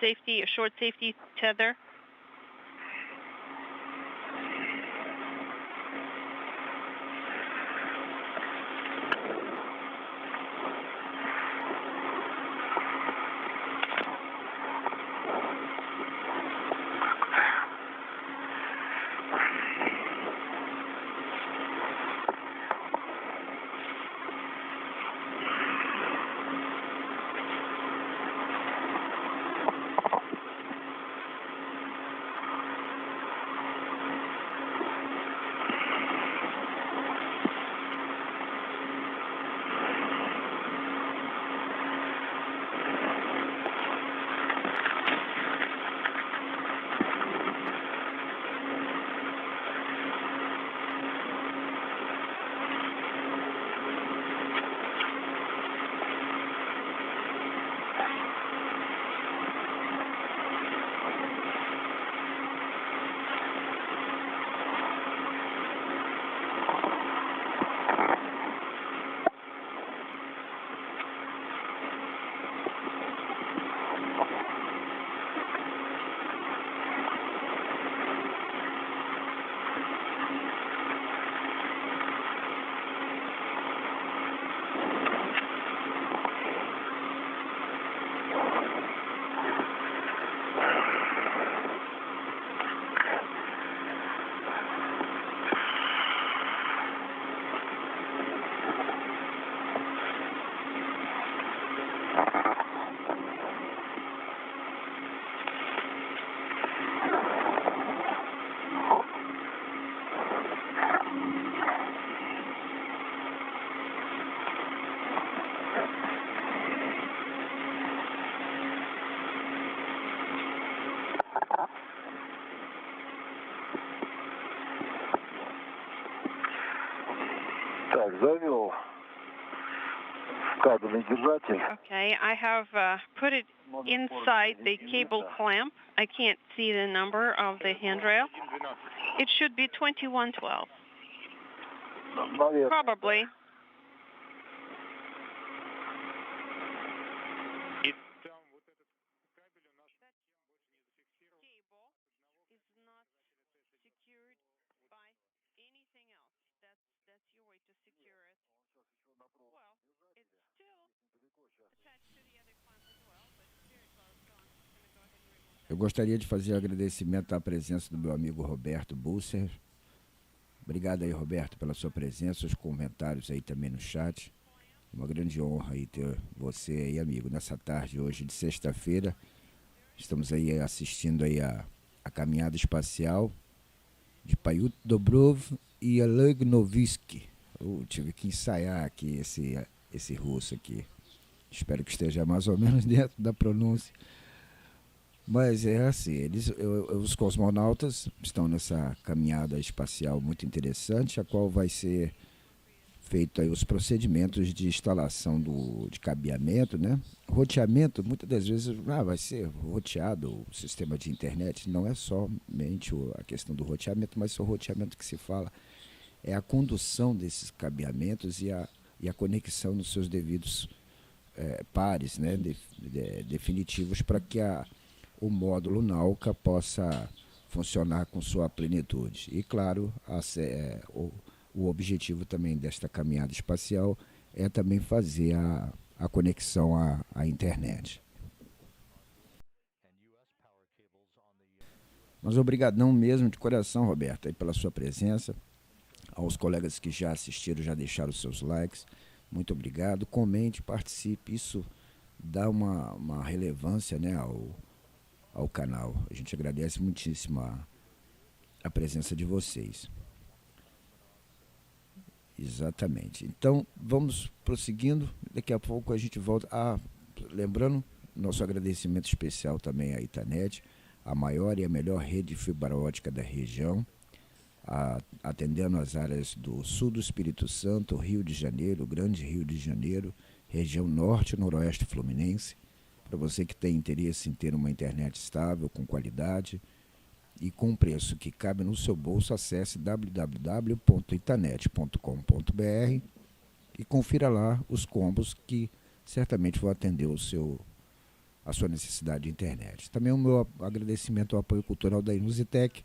safety, a short safety tether. Так, завел вкладывный держатель. Okay, I have put it inside the cable clamp. I can't see the number of the handrail. It should be 2112. Probably. Eu gostaria de fazer agradecimento à presença do meu amigo Roberto Busser. Obrigado aí, Roberto, pela sua presença, seus comentários aí também no chat. Uma grande honra aí ter você aí, amigo, nessa tarde hoje de sexta-feira. Estamos aí assistindo aí a Caminhada Espacial de Pyotr Dubrov e Oleg Novitskiy. Tive que ensaiar aqui esse russo aqui. Espero que esteja mais ou menos dentro da pronúncia. Mas é assim, os cosmonautas estão nessa caminhada espacial muito interessante, a qual vai ser feito aí os procedimentos de instalação de cabeamento, né? Roteamento, muitas das vezes vai ser roteado o sistema de internet. Não é somente a questão do roteamento, mas o roteamento que se fala é a condução desses cabeamentos e a conexão nos seus devidos pares, né? Definitivos, para que o módulo Nauka possa funcionar com sua plenitude. E, claro, o objetivo também desta caminhada espacial é também fazer a conexão à internet. Mas obrigadão mesmo, de coração, Roberto, aí pela sua presença. Aos colegas que já assistiram, já deixaram os seus likes, muito obrigado. Comente, participe, isso dá uma relevância, né, ao canal. A gente agradece muitíssimo a presença de vocês. Exatamente. Então, vamos prosseguindo. Daqui a pouco a gente volta. Lembrando, nosso agradecimento especial também à Itanet, a maior e a melhor rede de fibra ótica da região, atendendo as áreas do sul do Espírito Santo, Rio de Janeiro, Grande Rio de Janeiro, região norte e noroeste fluminense. Para você que tem interesse em ter uma internet estável, com qualidade e com preço que cabe no seu bolso, acesse www.itanet.com.br e confira lá os combos que certamente vão atender a sua necessidade de internet. Também o meu agradecimento ao apoio cultural da Inusitec,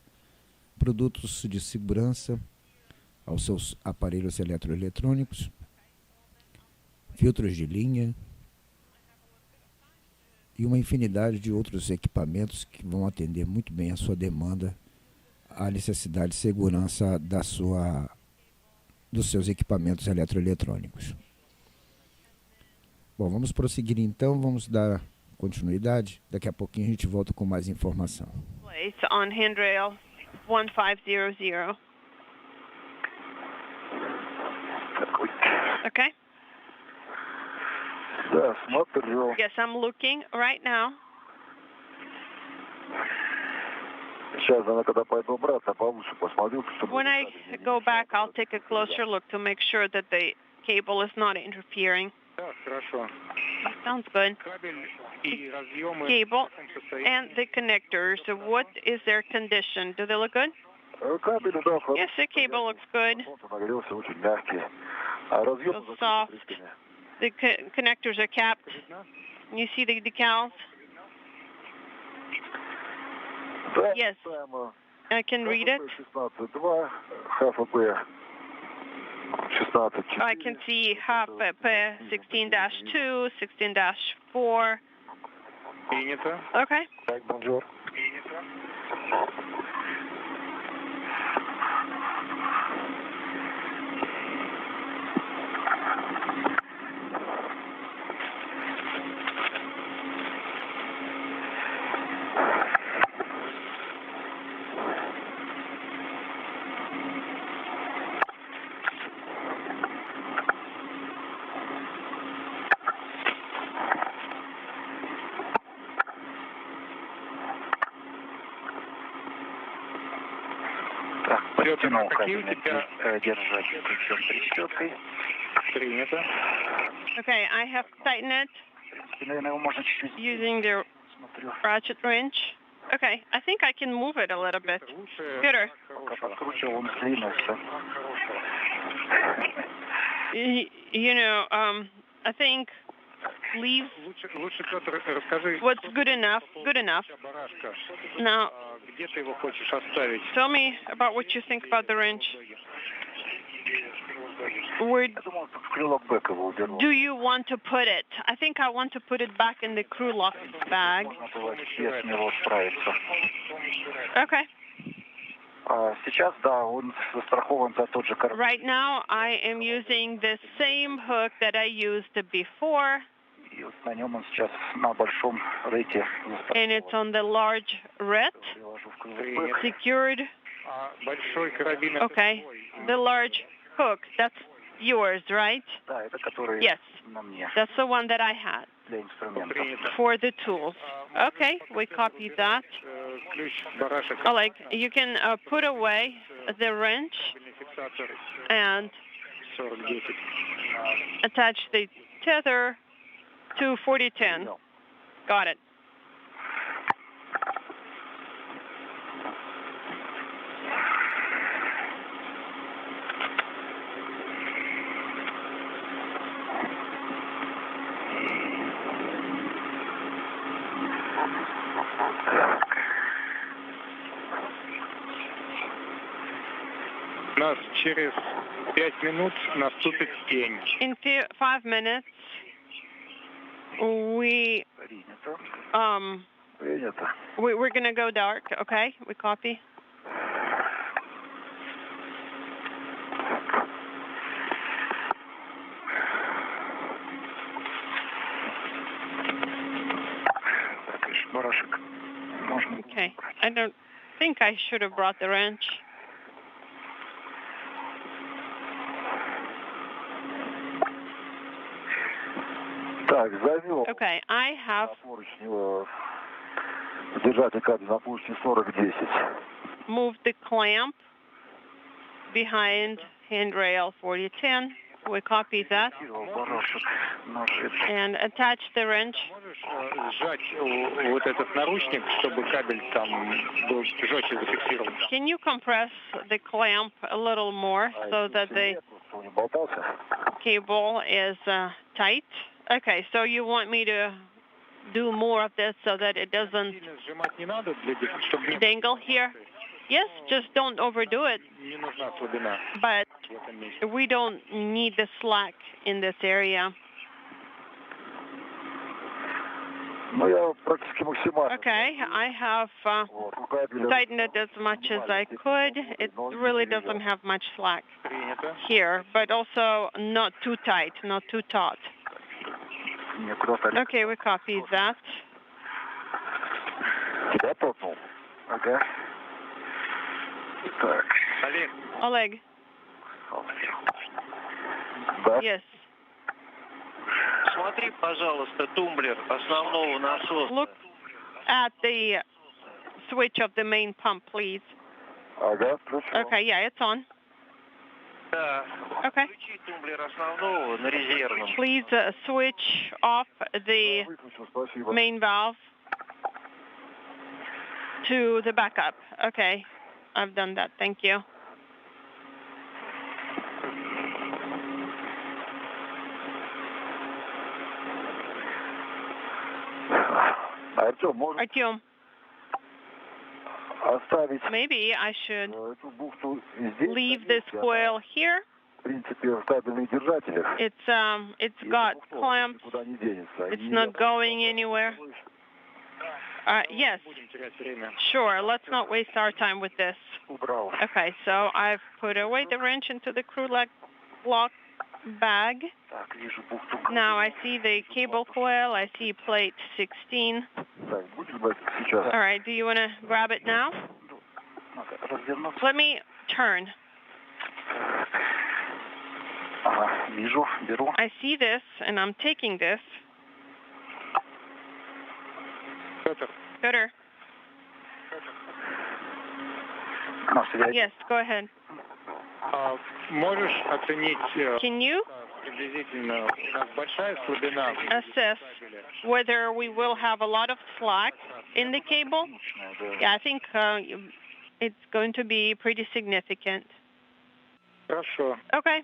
produtos de segurança aos seus aparelhos eletroeletrônicos, filtros de linha e uma infinidade de outros equipamentos que vão atender muito bem a sua demanda, a necessidade de segurança dos seus equipamentos eletroeletrônicos. Bom, vamos prosseguir então, vamos dar continuidade. Daqui a pouquinho a gente volta com mais informação. On handrail 1500. Okay. Yes, I'm looking right now. When I go back, I'll take a closer look to make sure that the cable is not interfering. Sounds good. Cable and the connectors, what is their condition? Do they look good? Yes, the cable looks good. Feels soft. The connectors are capped. You see the decals? Yes. I can read it. I can see half 16-2, 16-4. Okay. Какие у тебя держать ключом 3/4? Принято. Okay, I have tightened it using the ratchet wrench. Okay, I think I can move it a little bit. Better. You know, I think leave what's good enough. Now, tell me about what you think about the wrench. Where do you want to put it? I think I want to put it back in the crew lock bag. Okay. Right now, I am using the same hook that I used before, and it's on the large red, secured. Okay, the large hook, that's yours, right? Yes, that's the one that I had. for the tools. Okay, we copy that. Oleg, you can put away the wrench and attach the tether to 4010. Got it. У нас через 5 минут наступит тень. In 5 minutes, we're gonna go dark. Okay, we copy. Okay, I don't think I should have brought the wrench. Okay, I have moved the clamp behind handrail 4010. We copy that and attach the wrench. Can you compress the clamp a little more so that the cable is tight? Okay, so you want me to do more of this so that it doesn't dangle here? Yes, just don't overdo it. But we don't need the slack in this area. Okay, I have tightened it as much as I could. It really doesn't have much slack here, but also not too tight, not too taut. Okay, we copy that. Okay. Oleg. Yes. Смотри, пожалуйста, тумблер основного насоса. Look at the switch of the main pump, please. Okay, yeah, it's on. Да. Okay. Включи тумблер основного на резервном. Please switch off the main valve to the backup. Okay, I've done that. Thank you. Artyom, maybe I should leave this coil here. It's got clamps. It's not going anywhere. Yes. Sure. Let's not waste our time with this. Okay. So I've put away the wrench into the crew lock bag. Now I see the cable coil. I see plate 16. All right. Do you want to grab it now? Let me turn. I see this, and I'm taking this. Pyotr. Yes, go ahead. Can you assess whether we will have a lot of slack in the cable? Yeah, I think it's going to be pretty significant. Okay.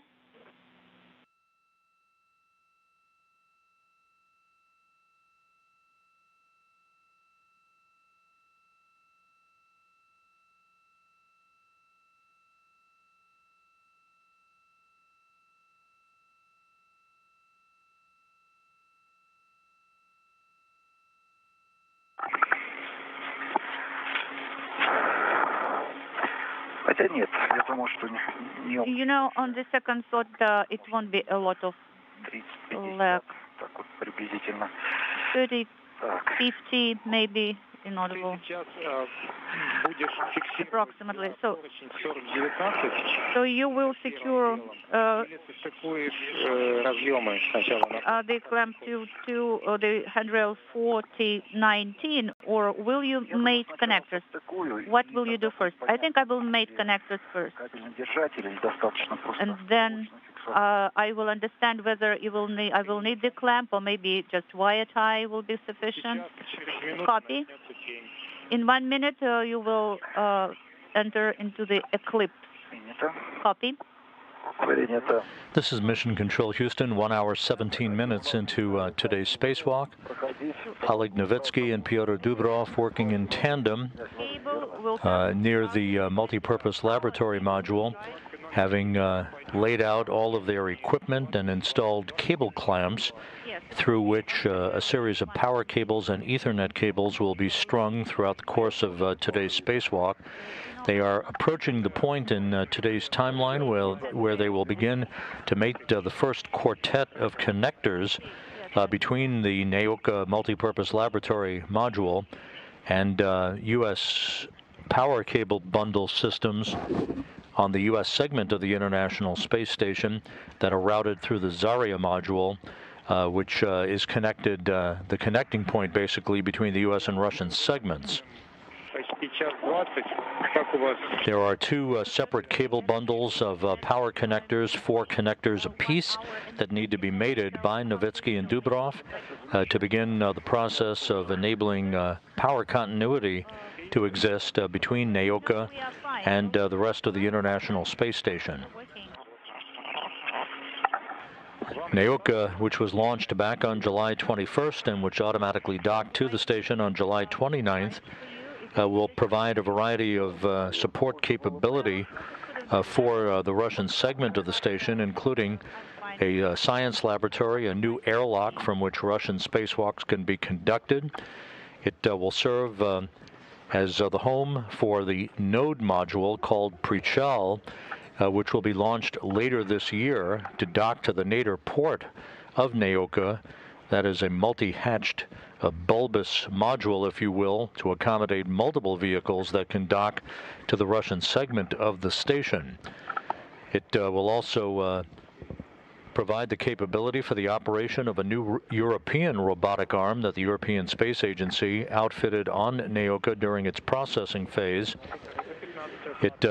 You know, on the second thought, it won't be a lot of slack. 30, 50, maybe inaudible. Approximately. So you will secure the clamp to the handrail 4019, or will you mate connectors? What will you do first? I think I will mate connectors first, and then I will understand whether I will need the clamp, or maybe just wire tie will be sufficient. Copy. In 1 minute, you will enter into the eclipse. Copy. This is Mission Control Houston, 1 hour, 17 minutes into today's spacewalk. Oleg Novitskiy and Pyotr Dubrov working in tandem near the multipurpose laboratory module, having laid out all of their equipment and installed cable clamps through which a series of power cables and Ethernet cables will be strung throughout the course of today's spacewalk. They are approaching the point in today's timeline where they will begin to mate the first quartet of connectors between the Nauka multipurpose laboratory module and U.S. power cable bundle systems on the U.S. segment of the International Space Station that are routed through the Zarya module, which is connected, the connecting point basically between the U.S. and Russian segments. There are two separate cable bundles of power connectors, 4 connectors apiece, that need to be mated by Novitskiy and Dubrov to begin the process of enabling power continuity to exist between Nauka and the rest of the International Space Station. Nauka, which was launched back on July 21st and which automatically docked to the station on July 29th, will provide a variety of support capability for the Russian segment of the station, including a science laboratory, a new airlock from which Russian spacewalks can be conducted. It will serve as the home for the node module called Prichal, which will be launched later this year to dock to the nadir port of Nauka. That is a multi-hatched, bulbous module, if you will, to accommodate multiple vehicles that can dock to the Russian segment of the station. It will also provide the capability for the operation of a new European robotic arm that the European Space Agency outfitted on Nauka during its processing phase. It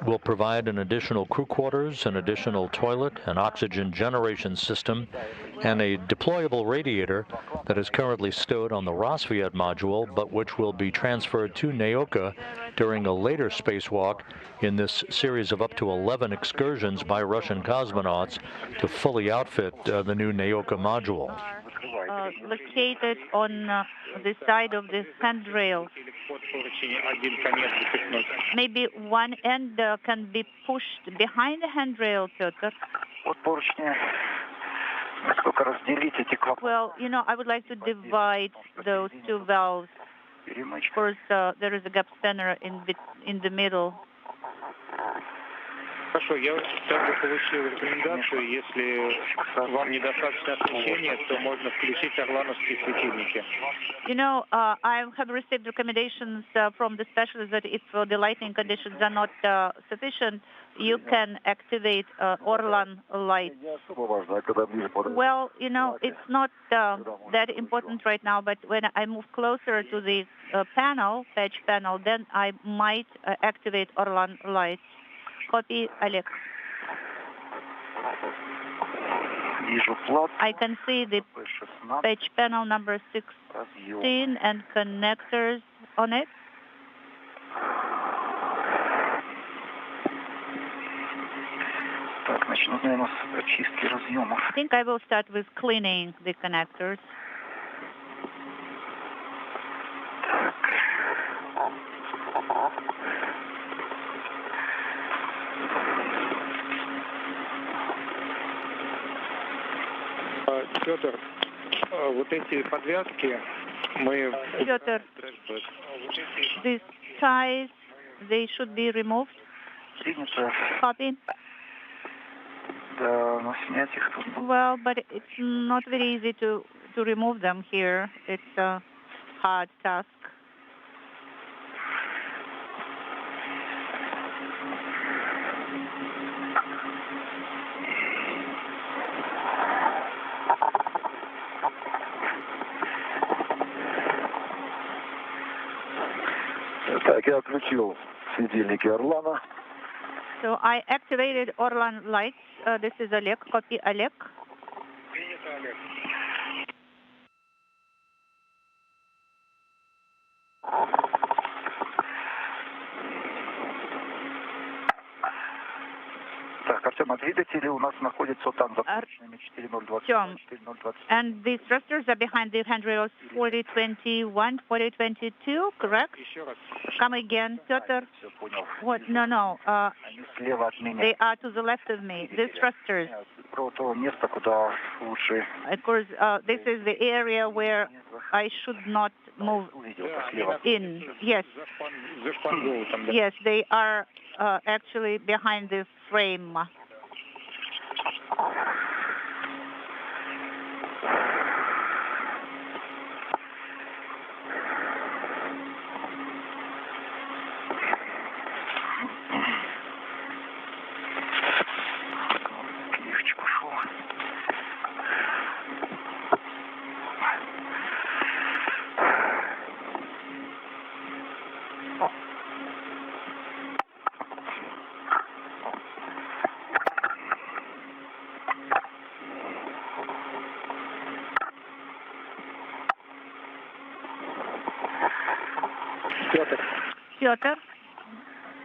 will provide an additional crew quarters, an additional toilet, an oxygen generation system, and a deployable radiator that is currently stowed on the Rosviet module, but which will be transferred to Nauka during a later spacewalk in this series of up to 11 excursions by Russian cosmonauts to fully outfit the new Nauka module. Located on the side of the handrail. Maybe one end can be pushed behind the handrail, Pyotr. Well, you know, I would like to divide those two valves. First, there is a gap spanner in the middle. Хорошо, я также получил рекомендацию, если вам недостаточно освещения, то можно включить орлановские светильники. You know, I have received recommendations from the specialists that if the lighting conditions are not sufficient, you can activate Orlan lights. Well, you know, it's not that important right now, but when I move closer to the panel, patch panel, then I might activate Orlan lights. Copy, Oleg. I can see the patch panel number 16 and connectors on it. I think I will start with cleaning the connectors. Pyotr, вот эти подвязки мы... Pyotr, these ties, they should be removed. Copy. Well, but it's not very easy to remove them here. It's a hard task. Так, я отключил светильники Орлана. So I activated Orlan lights. This is Oleg. Copy, Oleg. Так, Артем, а двигатели у нас находятся вот там за точными 4020, 4020. And these thrusters are behind the handrails 4021, 4022, correct? Come again, Pyotr. What? No. Они слева от меня. They are to the left of me. These thrusters. Про то место, куда лучше. Of course, this is the area where I should not move in. Yes. Yes, they are actually behind the frame. Pyotr,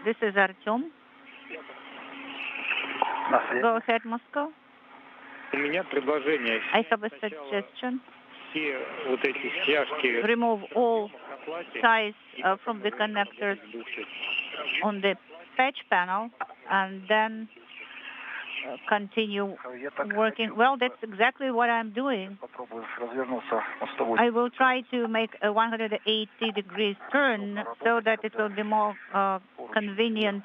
this is Artyom. Go ahead, Moscow. У меня предложение. I have a suggestion. Все вот эти стяжки. Remove all ties from the connectors on the patch panel and then continue working. Well, that's exactly what I'm doing. I will try to make a 180 degrees turn so that it will be more convenient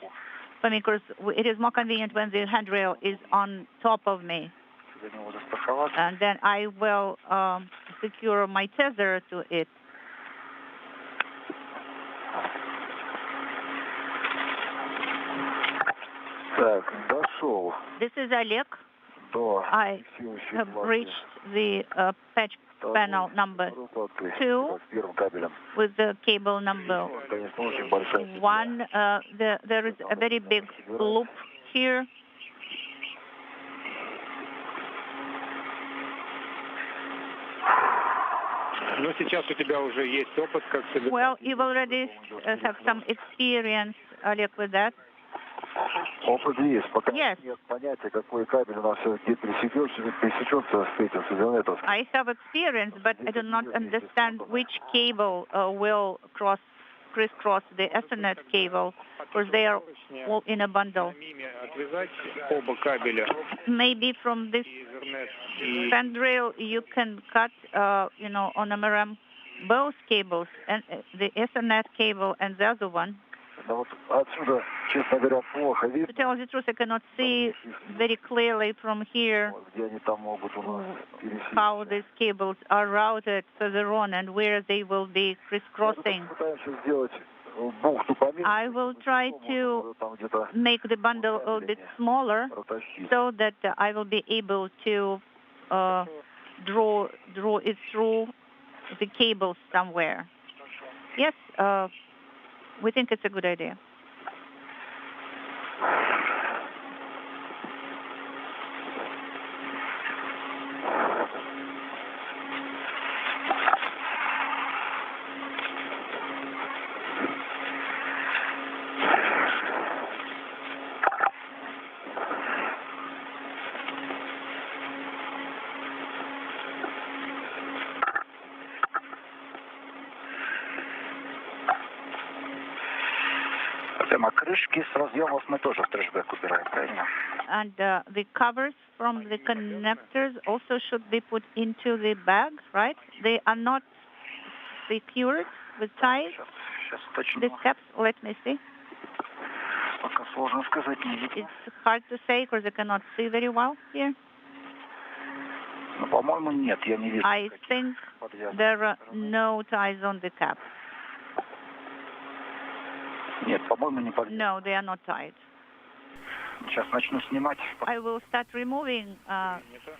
for me, because it is more convenient when the handrail is on top of me. And then I will secure my tether to it. Так, дошел. This is Oleg. I have reached the patch panel number 2 with the cable number 1. There is a very big loop here. Но сейчас у тебя уже есть опыт, как себе. Well, you've already have some experience, Oleg, with that. Опыт есть, пока Yes. нет понятия, какой кабель у нас где пересечется с этим, с интернетом. I have experience, but I do not understand which cable will crisscross the Ethernet cable, because they are all in a bundle. Отвязать оба кабеля. Maybe from this handrail you can cut, on a MRM both cables, and the Ethernet cable and the other one. Да вот отсюда, честно говоря, плохо видно. To tell the truth, I cannot see very clearly from here Где они там могут у нас пересечься. how these cables are routed further on and where they will be crisscrossing. Пытаемся сделать бухту поменьше. I will try to Там где-то make the bundle a little bit smaller протащить. so that I will be able to draw it through the cables somewhere. Yes, we think it's a good idea. Крышки с разъемов мы тоже в трэшбэк убираем, правильно? And the covers from the connectors also should be put into the bag, right? They are not secured with ties. Сейчас точно. The caps, let me see. Пока сложно сказать, не видно. It's hard to say because I cannot see very well here. Ну, по-моему, нет, я не вижу. I think there are no ties on the cap. Нет, по-моему, не подвязаны. No, they are not tied. Сейчас начну снимать. I will start removing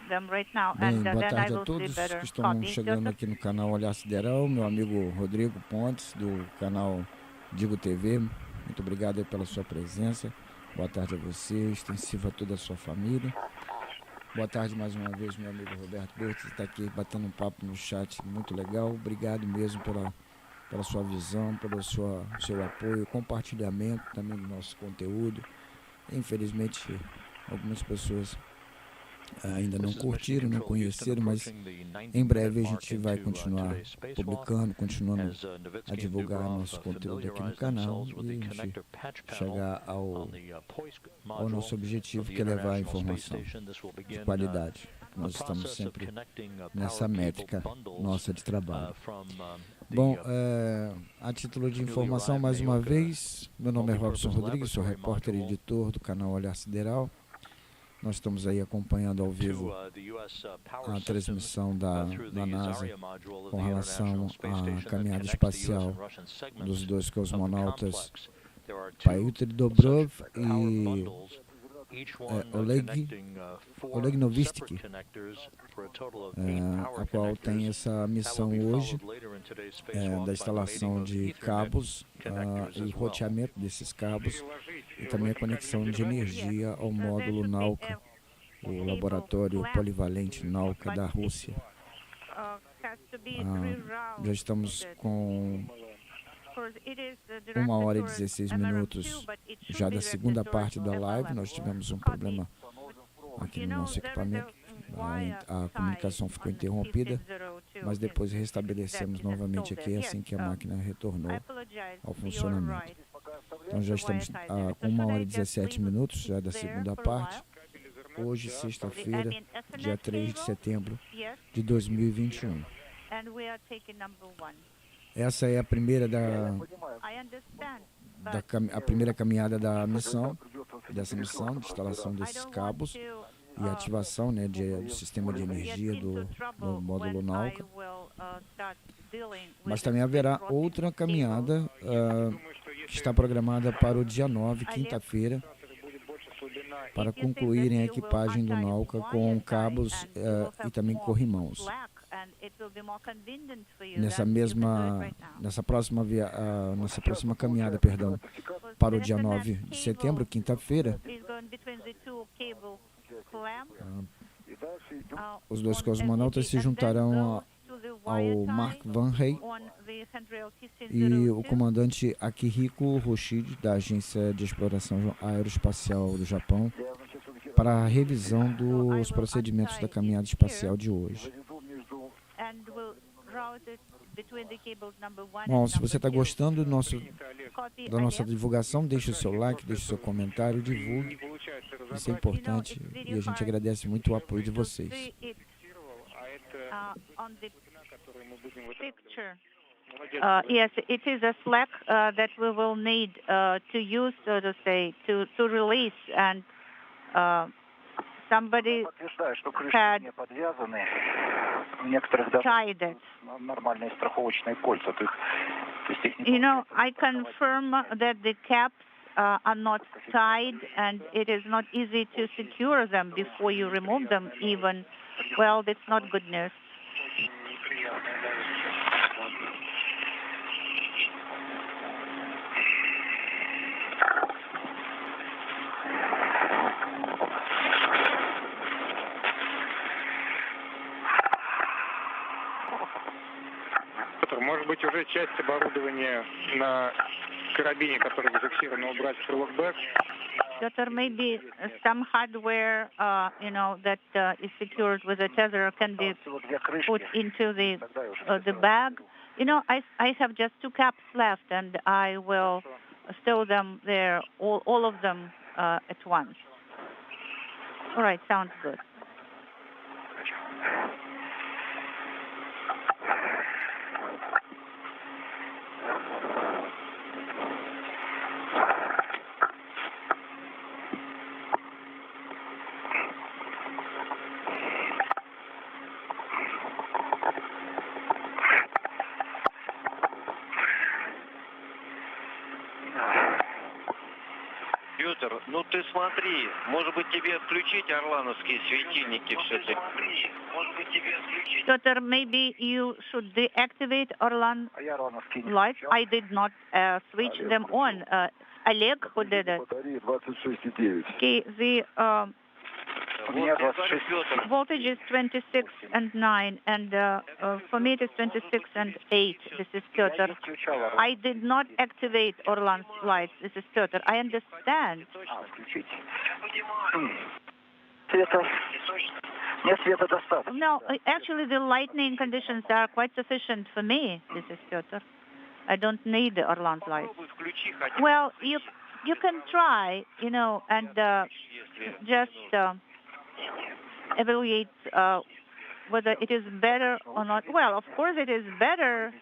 them right now, and Boa then I tarde a will see todos better. que estão Copy. chegando aqui no canal OLHAR SIDERAL, meu amigo Rodrigo Pontes, do canal Digo TV, muito obrigado aí pela sua presença. Boa tarde a você, extensiva a toda a sua família. Boa tarde mais uma vez, meu amigo Roberto Bertz, está aqui batendo um papo no chat, muito legal. Obrigado mesmo pela sua visão, pelo seu apoio, compartilhamento também do nosso conteúdo. Infelizmente, algumas pessoas ainda não curtiram, não conheceram, mas em breve a gente vai continuar publicando, continuando a divulgar nosso conteúdo aqui no canal e a gente chegar ao nosso objetivo, que é levar a informação de qualidade. Nós estamos sempre nessa métrica nossa de trabalho. Bom, a título de informação, mais uma vez, meu nome é Robson Rodrigues, sou repórter e editor do canal OLHAR SIDERAL. Nós estamos aí acompanhando ao vivo a transmissão da NASA com relação à caminhada espacial dos dois cosmonautas Pyotr Dubrov e Oleg Novitskiy, a qual tem essa missão hoje da instalação de cabos e roteamento desses cabos e também a conexão de energia ao módulo Nauka, o laboratório polivalente Nauka da Rússia. Já estamos com 1h16 já da segunda parte da live. Nós tivemos um problema aqui no nosso equipamento, a comunicação ficou interrompida, mas depois restabelecemos novamente aqui assim que a máquina retornou ao funcionamento. Então já estamos com 1h17 já da segunda parte, hoje sexta-feira, dia 3 de setembro de 2021. Essa é a primeira a primeira caminhada da missão, dessa missão de instalação desses cabos e ativação, né, do sistema de energia do módulo Nauka. Mas também haverá outra caminhada que está programada para o dia 9, quinta-feira, para concluírem a equipagem do Nauka com cabos e também corrimãos. Nessa próxima caminhada, para o dia 9 de setembro, quinta-feira, os dois cosmonautas se juntarão ao Mark Van Hey e o comandante Akihiko Hoshide, da Agência de Exploração Aeroespacial do Japão, para a revisão dos procedimentos da caminhada espacial de hoje. Bom, se você está gostando da nossa divulgação, deixe o seu like, deixe o seu comentário, divulgue. Isso é importante e a gente agradece muito o apoio de vocês. Yes, it is a Slack that we will need to use, so to say, to release, and somebody had tied it. You know, I confirm that the caps are not tied, and it is not easy to secure them before you remove them even. Well, that's not good news. Может быть, уже часть оборудования на карабине, который зафиксирован, убрать в крылок-бэк? Piotr, maybe some hardware, that is secured with a tether can be put into the bag. You know, I have just 2 caps left, and I will stow them there, all of them at once. All right, sounds good. Петр, ну ты смотри, может быть тебе отключить орлановские светильники все-таки? Peter, maybe you should deactivate Orlan lights. I did not switch them on. Oleg, who did it? Okay, the voltage is 26.9, and for me it is 26.8. This is Peter. I did not activate Orlan's lights. This is Peter. I understand. No, actually the lightning conditions are quite sufficient for me. This is Peter. I don't need the Orlan's lights. Well, you can try, and just evaluate whether it is better or not. Well, of course it is better.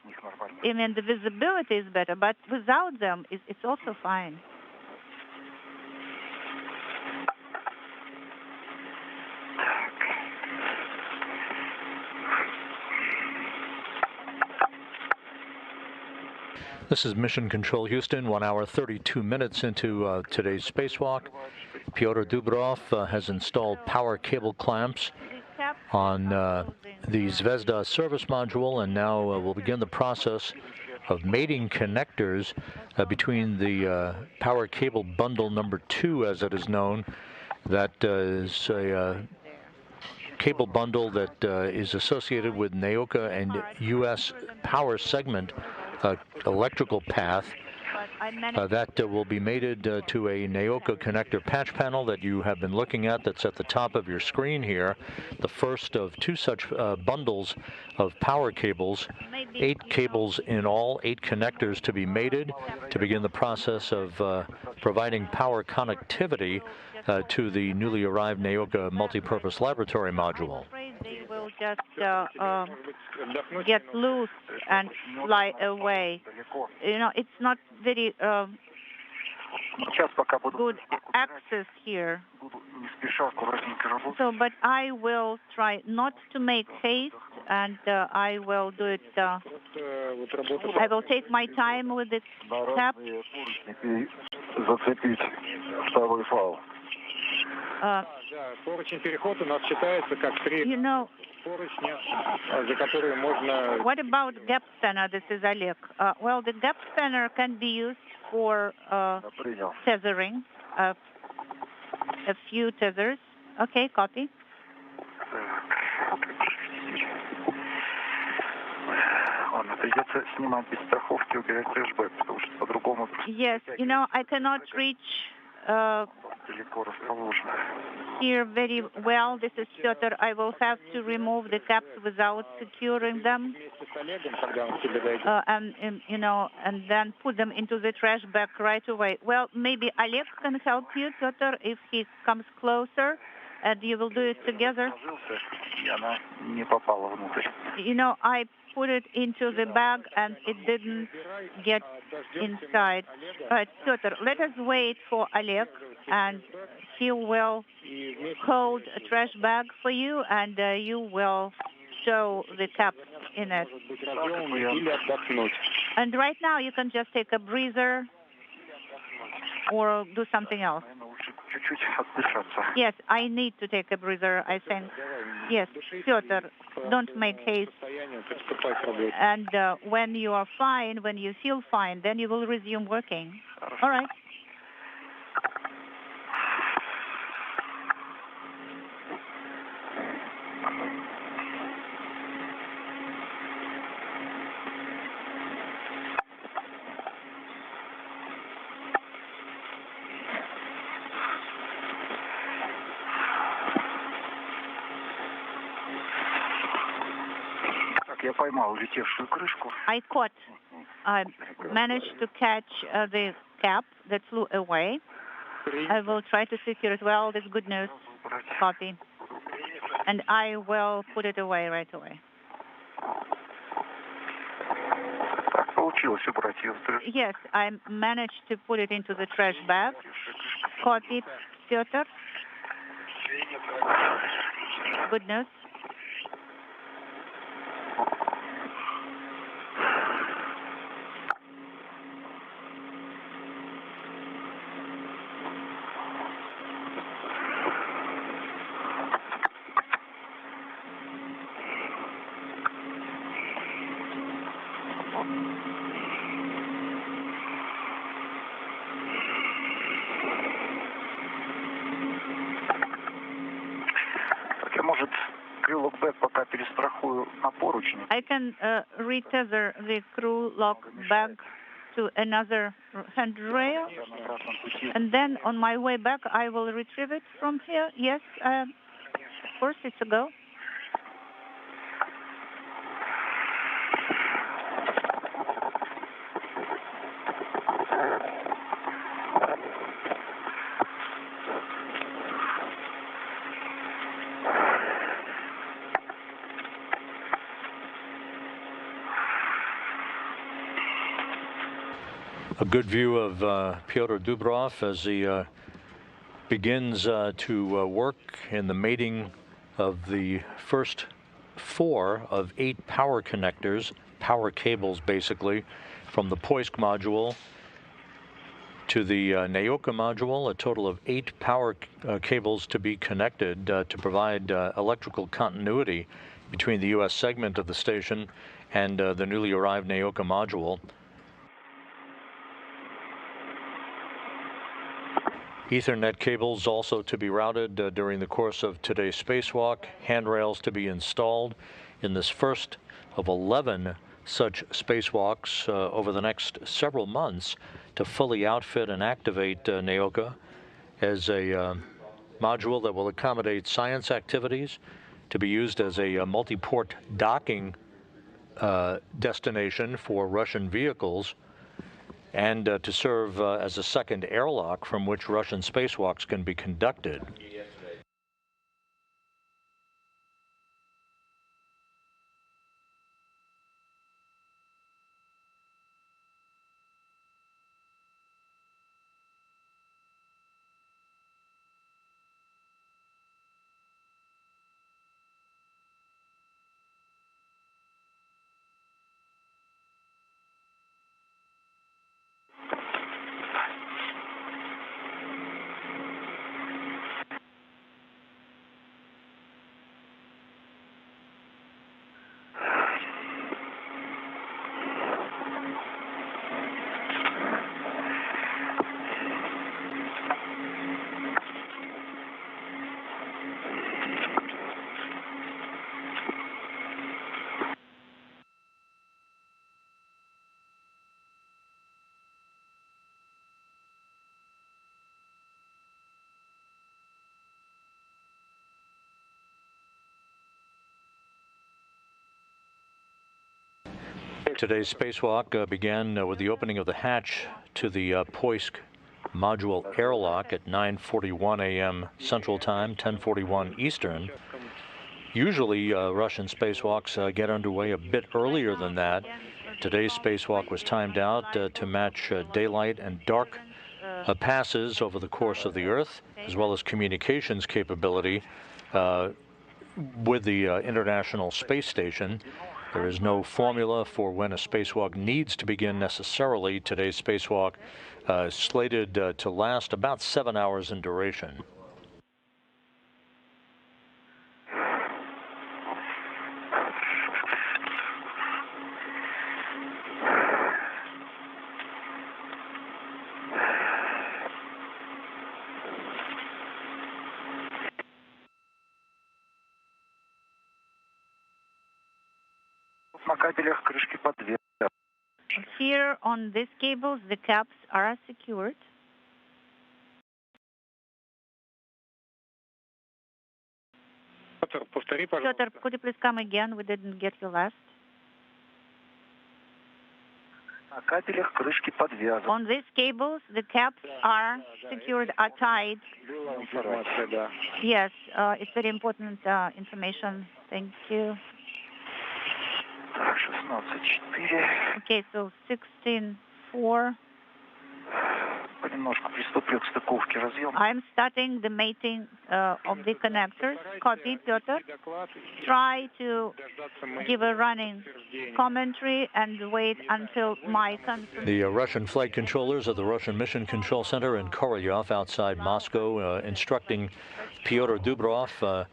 I mean, the visibility is better, but without them, it's also fine. This is Mission Control Houston, 1 hour 32 minutes into today's spacewalk. Pyotr Dubrov has installed power cable clamps on the Zvezda service module, and now we'll begin the process of mating connectors between the power cable bundle number 2, as it is known. That is a cable bundle that is associated with Nauka and U.S. power segment electrical path that will be mated to a Nauka connector patch panel that you have been looking at, that's at the top of your screen here. The first of 2 such bundles of power cables, 8 cables in all, 8 connectors to be mated to begin the process of providing power connectivity to the newly arrived Nauka multipurpose laboratory module. They will just get loose and fly away. It's not very good access here. So, but I will try not to make haste, and I will do it. I will take my time with the cap. What about gap spanner? This is Oleg. Well, the gap spanner can be used for tethering, a few tethers. Okay, copy. Yes, I cannot reach here very well. This is Pyotr. I will have to remove the caps without securing them, and then put them into the trash bag right away. Well, maybe Oleg can help you, Pyotr, if he comes closer, and you will do it together. I put it into the bag and it didn't get inside. But Pyotr, let us wait for Oleg, and he will hold a trash bag for you, and you will show the caps in it. And right now you can just take a breather or do something else. Yes, I need to take a breather, I think. Yes, Pyotr, don't make haste. And when you are fine, when you feel fine, then you will resume working. All right. I managed to catch the cap that flew away. I will try to secure it well. That's good news. Copy. And I will put it away right away. Yes, I managed to put it into the trash bag. Copy, Pyotr. Good news. I can retether the crew lock bag to another handrail, and then on my way back I will retrieve it from here. Yes, of course, it's a go. A good view of Pyotr Dubrov as he begins to work in the mating of the first 4 of 8 power connectors, power cables basically, from the Poisk module to the Nauka module, a total of 8 power cables to be connected to provide electrical continuity between the U.S. segment of the station and the newly arrived Nauka module. Ethernet cables also to be routed during the course of today's spacewalk, handrails to be installed in this first of 11 such spacewalks over the next several months to fully outfit and activate Nauka as a module that will accommodate science activities, to be used as a multi-port docking destination for Russian vehicles, and to serve as a second airlock from which Russian spacewalks can be conducted. Today's spacewalk began with the opening of the hatch to the Poisk module airlock at 9:41 a.m. Central Time, 10:41 Eastern. Usually Russian spacewalks get underway a bit earlier than that. Today's spacewalk was timed out to match daylight and dark passes over the course of the Earth, as well as communications capability with the International Space Station. There is no formula for when a spacewalk needs to begin necessarily. Today's spacewalk is slated to last about 7 hours in duration. Here on these cables, the caps are secured. Pyotr, could you please come again? We didn't get you last. On these cables, the caps are secured, are tied. Yes, it's very important information. Thank you. Okay, so 16:4. I'm starting the mating of the connectors. Copy, Pyotr. Try to give a running commentary and wait until my confirmation. The Russian flight controllers of the Russian Mission Control Center in Korolyov outside Moscow instructing Pyotr Dubrov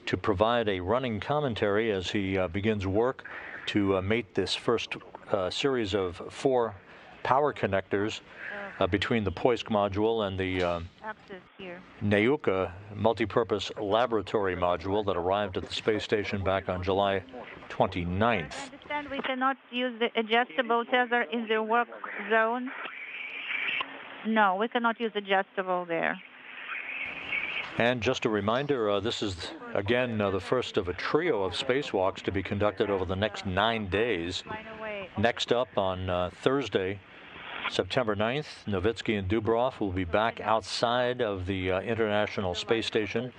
to provide a running commentary as he begins work to mate this first series of 4 power connectors between the Poisk module and the Nauka multipurpose laboratory module that arrived at the space station back on July 29th. I understand we cannot use the adjustable tether in the work zone. No, we cannot use adjustable there. And just a reminder, this is, again, the first of a trio of spacewalks to be conducted over the next 9 days. Next up on Thursday, September 9th, Novitskiy and Dubrov will be back outside of the International Space Station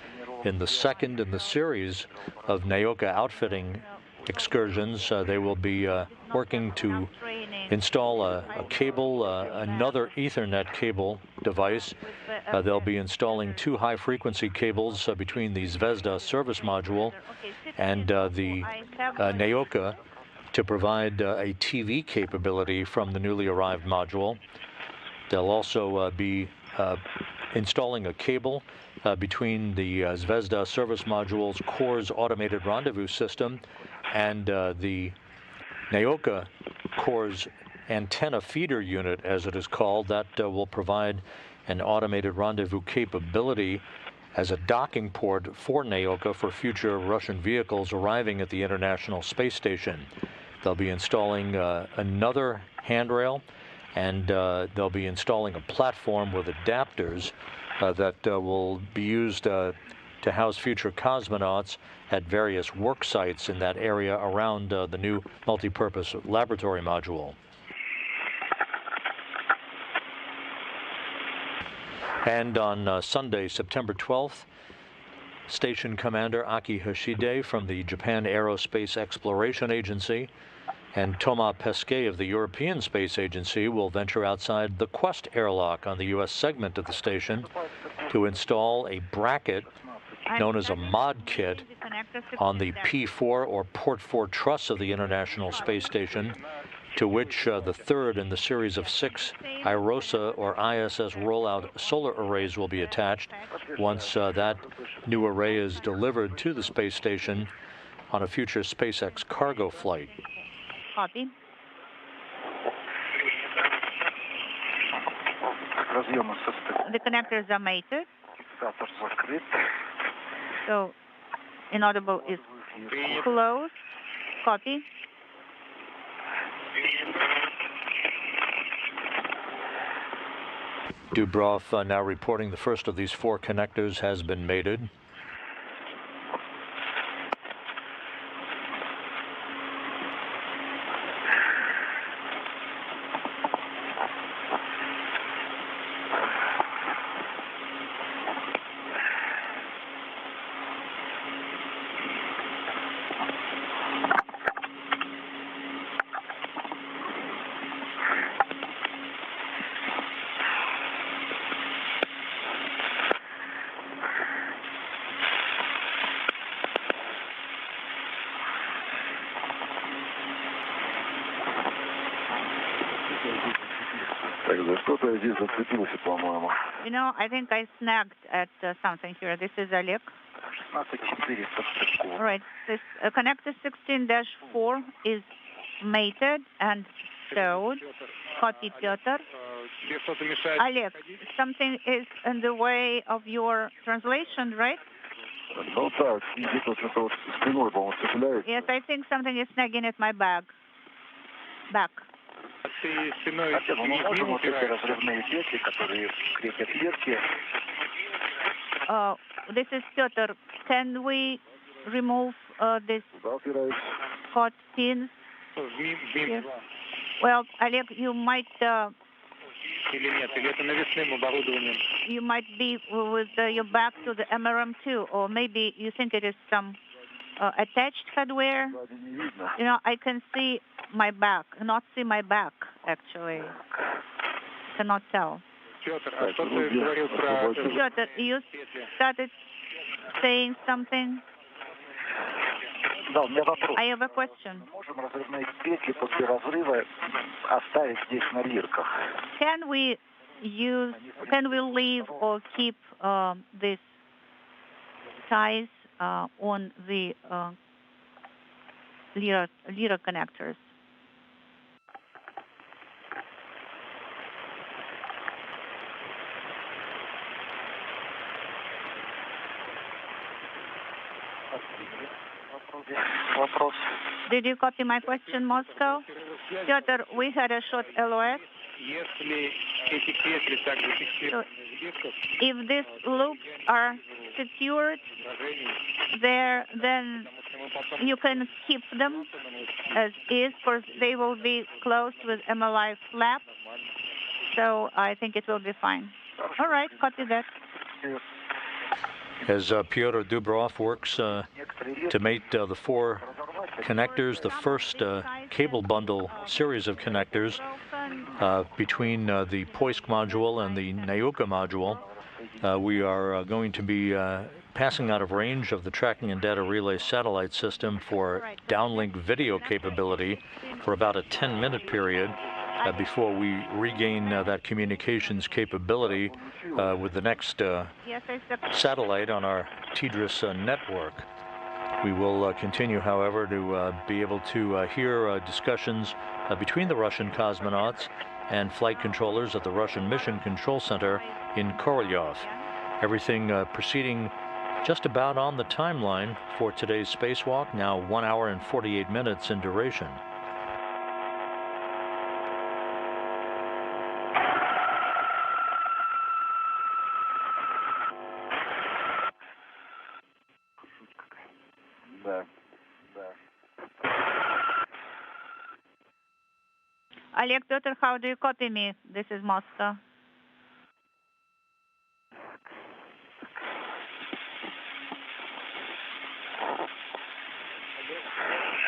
in the second in the series of Nauka outfitting excursions. They will be working to install a cable, another Ethernet cable device. They'll be installing 2 high-frequency cables between the Zvezda service module and the Nauka to provide a TV capability from the newly arrived module. They'll also be installing a cable between the Zvezda service module's core's automated rendezvous system and the Nauka core's antenna feeder unit, as it is called, that will provide an automated rendezvous capability as a docking port for Nauka for future Russian vehicles arriving at the International Space Station. They'll be installing another handrail, and they'll be installing a platform with adapters that will be used to house future cosmonauts at various work sites in that area around the new multipurpose laboratory module. And on Sunday, September 12th, Station Commander Aki Hoshide from the Japan Aerospace Exploration Agency and Thomas Pesquet of the European Space Agency will venture outside the Quest airlock on the U.S. segment of the station to install a bracket known as a mod kit on the P4 or Port 4 truss of the International Space Station, to which the third in the series of 6 IROSA or ISS rollout solar arrays will be attached once that new array is delivered to the space station on a future SpaceX cargo flight. Copy. The connectors are mated. So, inaudible is closed. Copy. Dubrov now reporting the first of these 4 connectors has been mated. You know, I think I snagged at something here. This is Oleg. All right. This connector 16-4 is mated and sewed. Copy, Pyotr. Oleg, something is in the way of your translation, right? Yes, I think something is snagging at my back. This is Pyotr. Can we remove this hot pins? Here? Well, Oleg, you might be with your back to the MRM2, or maybe you think it is some attached hardware. You know, I can see my back, not see my back, actually. Cannot tell. Pyotr, you started saying something? I have a question. Can we leave or keep these ties on the LIRA connectors? Did you copy my question, Moscow? Pyotr, we had a short LOS. So if these loops are secured there, then you can keep them as is, because they will be closed with MLI flap. So I think it will be fine. All right, copy that. As Pyotr Dubrov works to mate the four connectors, the first cable bundle series of connectors between the Poisk module and the Nauka module, we are going to be passing out of range of the tracking and data relay satellite system for downlink video capability for about a 10-minute period before we regain that communications capability with the next satellite on our TDRS network. We will continue, however, to be able to hear discussions between the Russian cosmonauts and flight controllers at the Russian Mission Control Center in Korolyov. Everything proceeding just about on the timeline for today's spacewalk, now 1 hour and 48 minutes in duration. Oleg, Pyotr, how do you copy me? This is Moscow.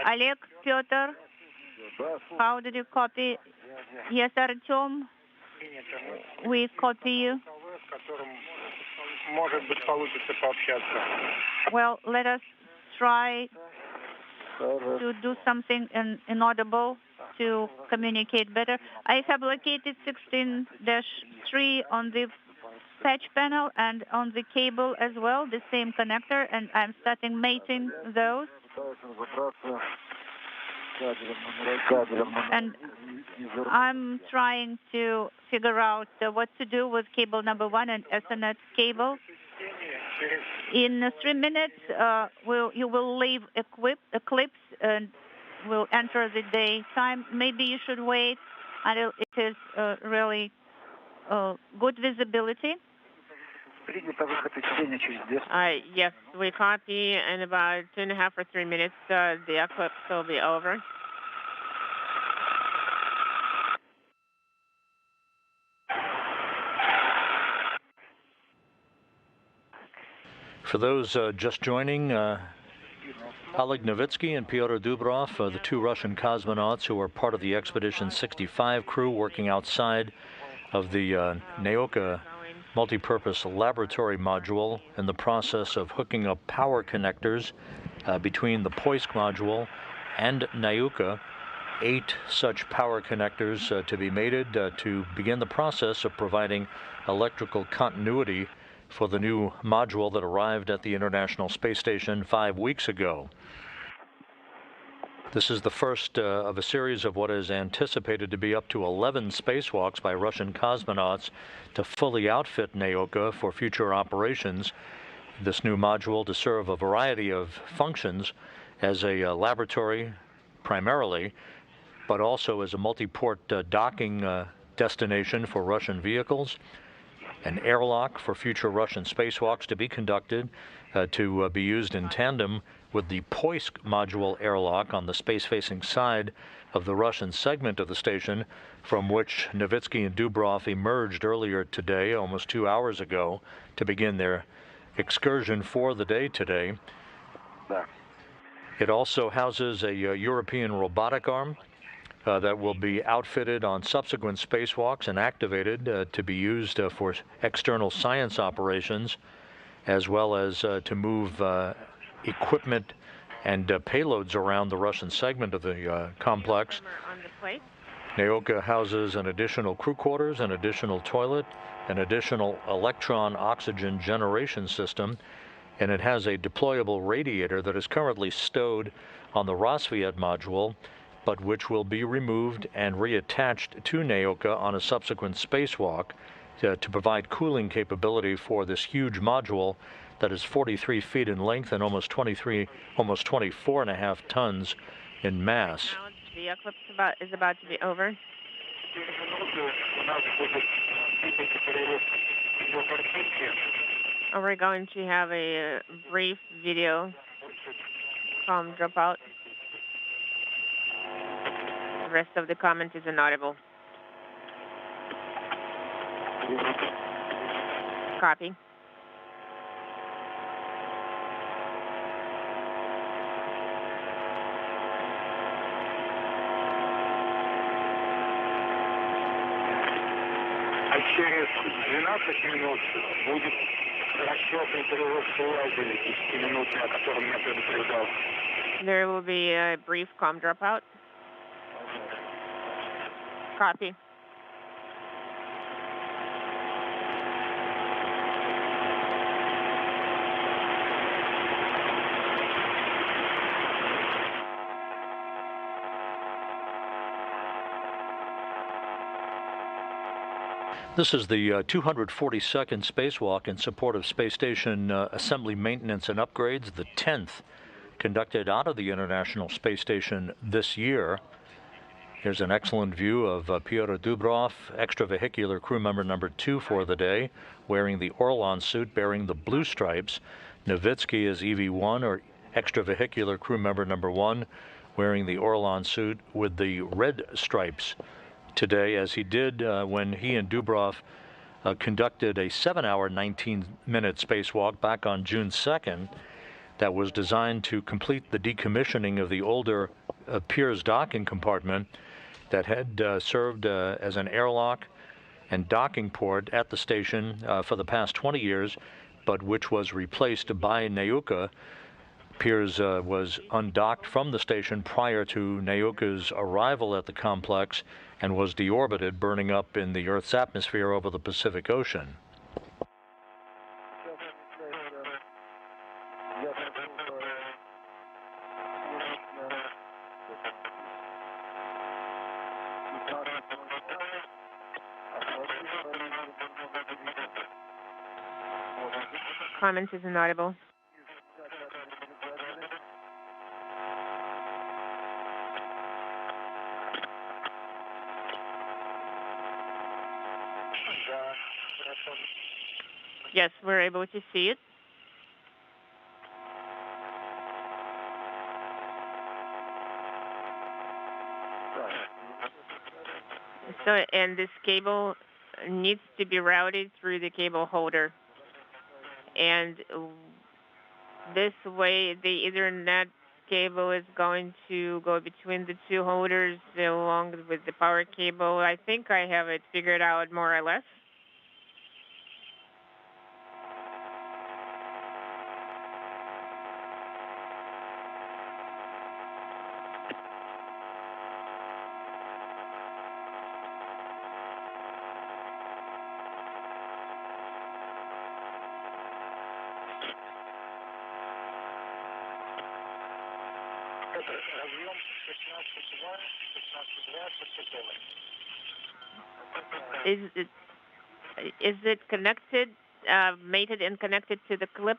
Oleg, Pyotr, how did you copy? Yes, Artyom, we copy you. Well, let us try to do something inaudible to communicate better. I have located 16-3 on the patch panel and on the cable as well, the same connector, and I'm starting mating those. And I'm trying to figure out what to do with cable number 1 and Ethernet cable. In 3 minutes, you will leave Eclipse and will enter the daytime. Maybe you should wait until it is really good visibility. Yes, we copy. In about 2.5 or 3 minutes, the eclipse will be over. For those just joining, Oleg Novitskiy and Pyotr Dubrov, the two Russian cosmonauts who are part of the Expedition 65 crew working outside of the Nauka multipurpose laboratory module in the process of hooking up power connectors between the Poisk module and Nauka. 8 such power connectors to be mated to begin the process of providing electrical continuity for the new module that arrived at the International Space Station 5 weeks ago. This is the first of a series of what is anticipated to be up to 11 spacewalks by Russian cosmonauts to fully outfit Nauka for future operations. This new module to serve a variety of functions as a laboratory primarily, but also as a multi-port docking destination for Russian vehicles, an airlock for future Russian spacewalks to be conducted to be used in tandem with the Poisk module airlock on the space-facing side of the Russian segment of the station from which Novitskiy and Dubrov emerged earlier today, almost 2 hours ago, to begin their excursion for the day today. It also houses a European robotic arm that will be outfitted on subsequent spacewalks and activated to be used for external science operations, as well as to move equipment and payloads around the Russian segment of the complex. Nauka houses an additional crew quarters, an additional toilet, an additional electron oxygen generation system, and it has a deployable radiator that is currently stowed on the Rosviet module, but which will be removed and reattached to Nauka on a subsequent spacewalk to provide cooling capability for this huge module that is 43 feet in length and almost 24.5 tons in mass. Now the eclipse is about to be over. We're going to have a brief video dropout. The rest of the comment is inaudible. Copy. А через 12 минут будет расчетный перерыв связи 10-минутный, о котором я предупреждал. There will be a brief comm dropout. Copy. This is the 242nd spacewalk in support of space station assembly maintenance and upgrades, the 10th conducted out of the International Space Station this year. Here's an excellent view of Pyotr Dubrov, extravehicular crew member number 2 for the day, wearing the Orlan suit bearing the blue stripes. Novitskiy is EV1, or extravehicular crew member number 1, wearing the Orlan suit with the red stripes today, as he did when he and Dubrov conducted a 7-hour, 19-minute spacewalk back on June 2nd that was designed to complete the decommissioning of the older Pirs docking compartment that had served as an airlock and docking port at the station for the past 20 years, but which was replaced by Nauka. Pirs was undocked from the station prior to Nauka's arrival at the complex and was deorbited, burning up in the Earth's atmosphere over the Pacific Ocean. Comment is inaudible. Yes, we're able to see it. So, and this cable needs to be routed through the cable holder. And this way, the Ethernet cable is going to go between the two holders along with the power cable. I think I have it figured out more or less. Is it connected, mated and connected to the clip?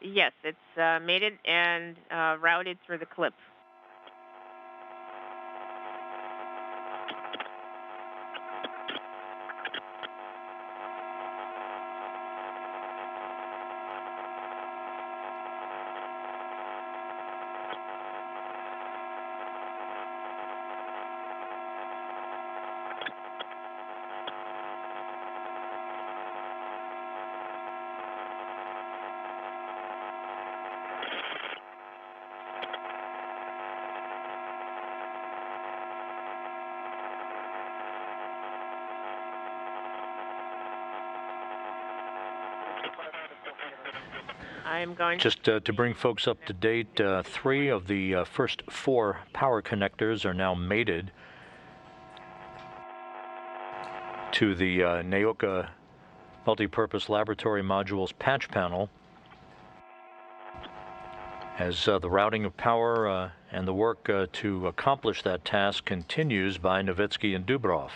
Yes, it's mated and routed through the clip. Just to bring folks up to date, 3 of the first 4 power connectors are now mated to the Nauka multipurpose laboratory module's patch panel, as the routing of power and the work to accomplish that task continues by Novitskiy and Dubrov.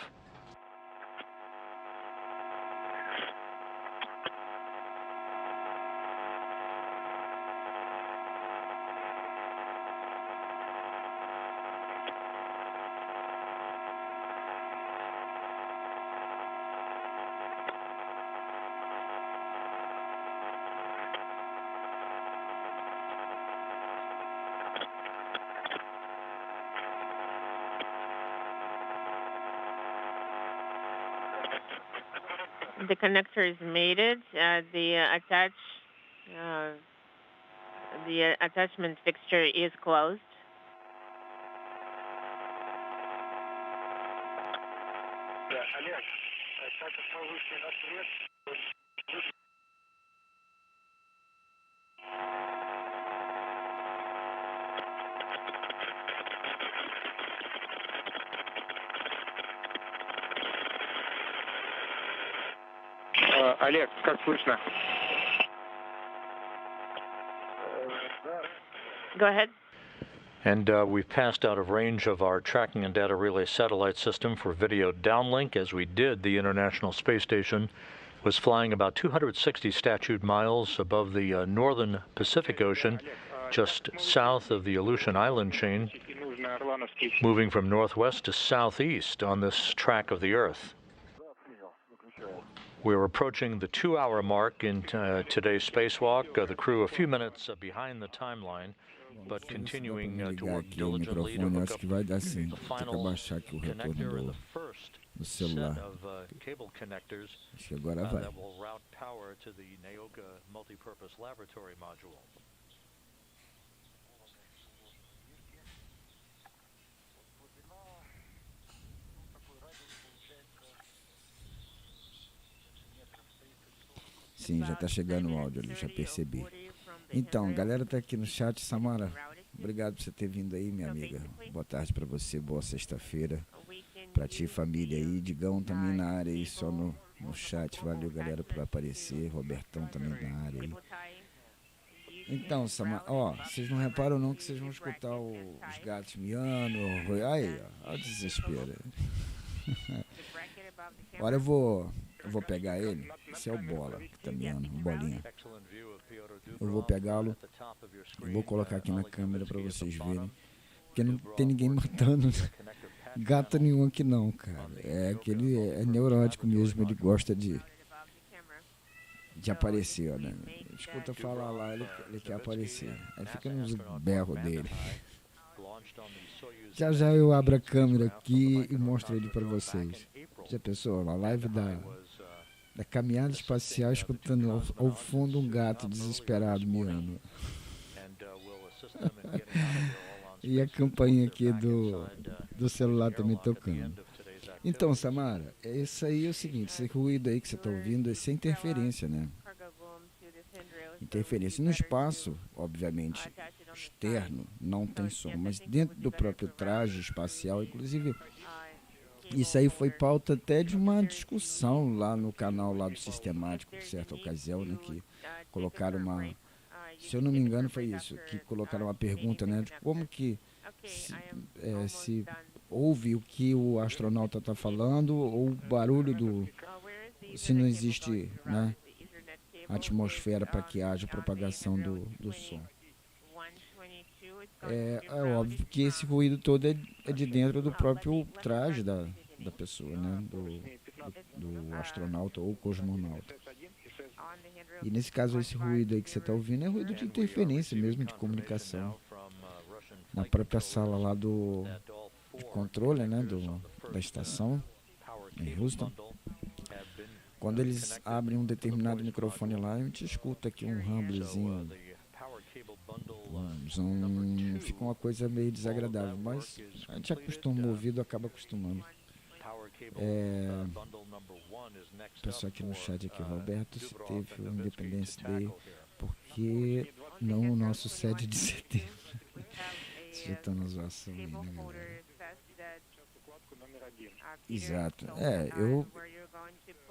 The connector is mated. The attachment fixture is closed. Олег, как слышно? Go ahead. And we've passed out of range of our tracking and data relay satellite system for video downlink. As we did, the International Space Station was flying about 260 statute miles above the northern Pacific Ocean, just south of the Aleutian Island chain, moving from northwest to southeast on this track of the Earth. We're approaching the 2-hour mark in today's spacewalk. The crew a few minutes behind the timeline, but continuing to work diligently to hook up the final connector and the first set of cable connectors that will route power to the Nauka multipurpose laboratory module. Sim, já está chegando o áudio ali, já percebi. Então, a galera tá aqui no chat. Samara, obrigado por você ter vindo aí, minha amiga. Boa tarde para você, boa sexta-feira. Para ti, família aí. Digão também na área aí, só no chat. Valeu, galera, por aparecer. Robertão também na área aí. Então, Samara, ó, vocês não reparam não que vocês vão escutar os gatos miando. Aí, ó, o desespero. Agora eu vou pegar ele. Esse é o Bola, que tá miando, o Bolinha. Eu vou pegá-lo e vou colocar aqui na câmera para vocês verem. Porque não tem ninguém matando gato nenhum aqui não, cara. É neurótico mesmo, ele gosta de aparecer, ó, né? Escuta falar lá, ele quer aparecer. Aí fica nos berros dele. Já já eu abro a câmera aqui e mostro ele para vocês. Já pensou? A live da Caminhada Espacial, escutando ao fundo um gato desesperado miando. E a campainha aqui do celular também tocando. Então, Samara, isso aí é o seguinte, esse ruído aí que você está ouvindo, isso é interferência, né? Interferência no espaço, obviamente, externo, não tem som, mas dentro do próprio traje espacial, inclusive, isso aí foi pauta até de uma discussão lá no canal lá do Sistemático, em certa ocasião, né, que colocaram se eu não me engano foi isso, que colocaram uma pergunta, né, de como que se ouve o que o astronauta está falando ou o barulho se não existe, né, atmosfera para que haja propagação do som. É óbvio que esse ruído todo é de dentro do próprio traje da pessoa, né? Do astronauta ou cosmonauta. E nesse caso, esse ruído aí que você está ouvindo é ruído de interferência mesmo, de comunicação. Na própria sala lá de controle, né? Da estação, em Houston. Quando eles abrem um determinado microfone lá, a gente escuta aqui um rumblezinho. Fica uma coisa meio desagradável, mas a gente acostuma, o ouvido acaba acostumando. O pessoal aqui no chat, aqui, Roberto, se teve o Independence Day, porque não o nosso 7 de setembro. Vocês já estão na zoação aí, né, galera? Exato.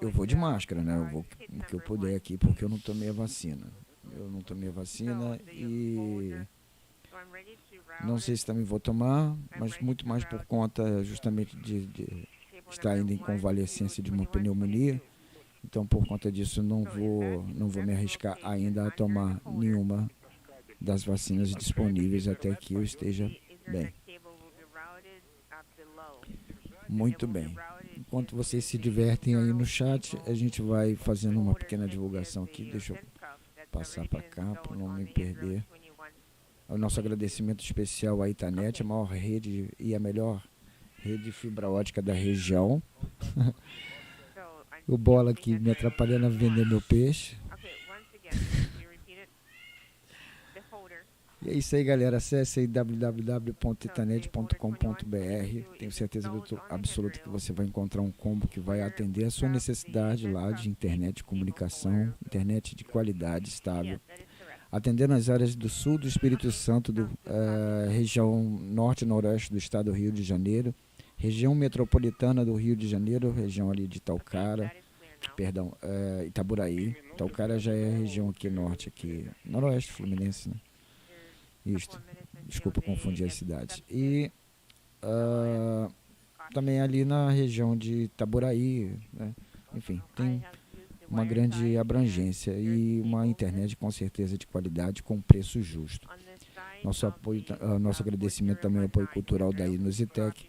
Eu vou de máscara, né? Eu vou o que eu puder aqui, porque eu não tomei a vacina. E não sei se também vou tomar, mas muito mais por conta justamente de estar ainda em convalescência de uma pneumonia. Então, por conta disso, não vou me arriscar ainda a tomar nenhuma das vacinas disponíveis até que eu esteja bem. Muito bem. Enquanto vocês se divertem aí no chat, a gente vai fazendo uma pequena divulgação aqui. Deixa eu passar para cá para não me perder. O nosso agradecimento especial à Itanet, a maior rede e a melhor rede fibra ótica da região. O Bola aqui me atrapalhando a vender meu peixe. E é isso aí, galera. Acesse aí www.itanet.com.br. Tenho certeza absoluta que você vai encontrar um combo que vai atender a sua necessidade lá de internet de comunicação, internet de qualidade estável, atendendo as áreas do sul do Espírito Santo, região norte e noroeste do estado do Rio de Janeiro, região metropolitana do Rio de Janeiro, região ali de Itaucara, Itaburaí. Itaucara já é a região aqui norte, aqui noroeste fluminense, né? Isto, desculpa confundir as cidades. E também ali na região de Itaburaí, né? Enfim, tem uma grande abrangência e uma internet com certeza de qualidade, com preço justo. Nosso apoio, nosso agradecimento também ao apoio cultural da Inusitec,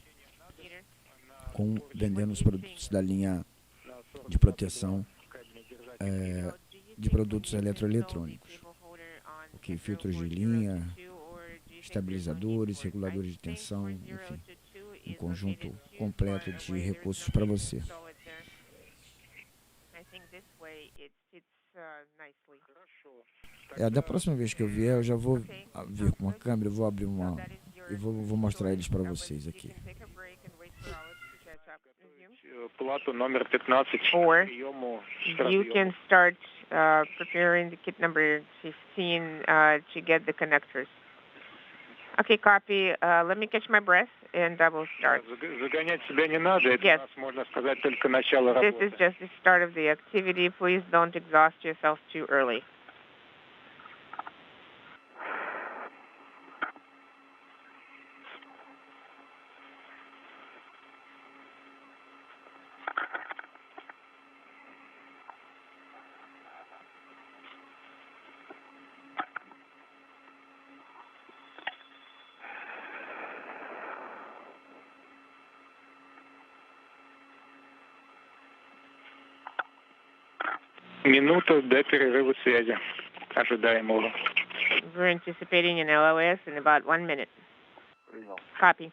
vendendo os produtos da linha de proteção de produtos eletroeletrônicos. Okay, filtros de linha, estabilizadores, reguladores de tensão, enfim, um conjunto completo de recursos para você. Da próxima vez que eu vier, eu já vou vir com uma câmera, eu vou abrir uma e vou mostrar eles para vocês aqui. Or you can start preparing the kit number 15 to get the connectors. Okay, copy. Let me catch my breath and I will start. Yes. This is just the start of the activity. Please don't exhaust yourself too early. Минута до перерыва связи. Ожидаемого. We're anticipating an LOS in about 1 minute. Copy.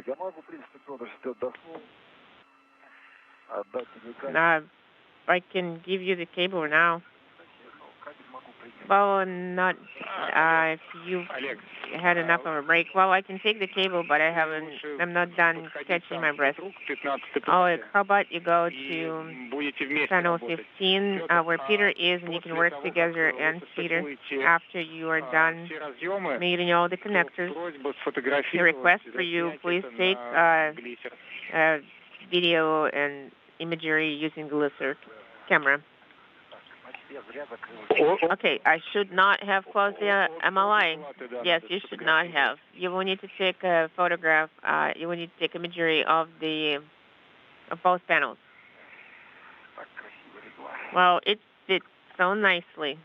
Я могу, в принципе, Петр, если ты отдохнул, отдать тебе кабель. I can give you the cable now. Well, not if you had enough of a break. Well, I can take the cable, but I'm not done catching my breath. Oh, how about you go to channel 15, where Peter is, and you can work together and Peter after you are done meeting all the connectors. The request for you, please take video and imagery using the laser camera. Okay, I should not have closed the MLI. Yes, you should not have. You will need to take a photograph. You will need to take imagery of both panels. Well, it did so nicely.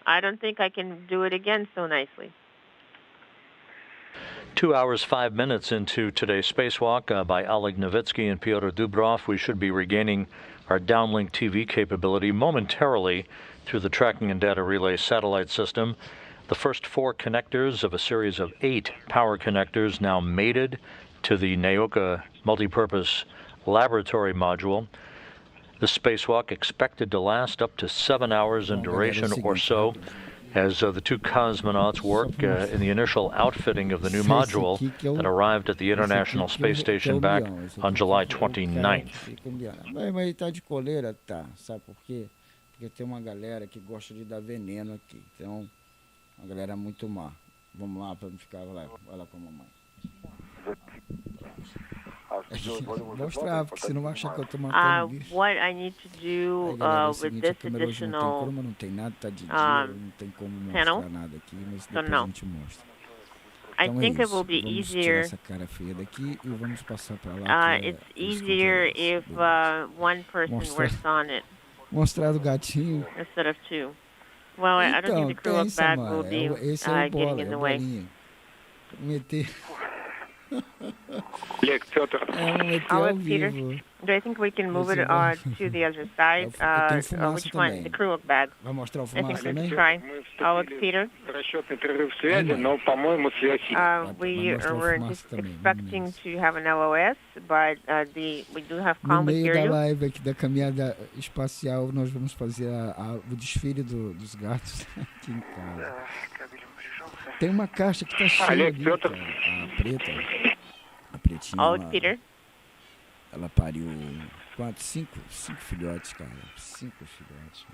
I don't think I can do it again so nicely. 2 hours, 5 minutes into today's spacewalk by Oleg Novitskiy and Pyotr Dubrov. We should be regaining our downlink TV capability momentarily through the tracking and data relay satellite system. The first 4 connectors of a series of 8 power connectors now mated to the Nauka multipurpose laboratory module. The spacewalk expected to last up to 7 hours in duration or so, as the 2 cosmonauts work in the initial outfitting of the new module that arrived at the International Space Station back on July 29th. Mas tá de coleira, tá. Sabe por quê? Porque tem uma galera que gosta de dar veneno aqui. Então, uma galera muito má. Vamos lá para não ficar lá com a mamãe. Mostrar, porque você não vai achar que eu tô matando bicho. What I need to do with this additional não tem nada, tá de dia, não tem como mostrar nada aqui, mas depois a gente mostra. I think it will be easier. Essa cara feia daqui e vamos passar para lá. It's easier if one person works on it. Mostrar do gatinho. Instead of 2. Well, I don't think the crew of bag will be getting in the way. Meter. Oleg, Pyotr. Oleg, Peter. Do I think we can move it to the other side? Which one? The crew bag. Vai mostrar o I think fumaça we também? can try. Oleg, Peter. Расчетный прерыв связи, но, по-моему, связь есть. We were just expecting to have an LOS, but we do have No calm. We meio hear da you. live aqui da caminhada espacial, nós vamos fazer o desfile dos gatos aqui em casa. Tem uma caixa que tá cheia Oleg, ali, Pyotr. cara. A preta, a pretinha, Oleg, Peter. ela pariu 5 filhotes, cara. 5 filhotes.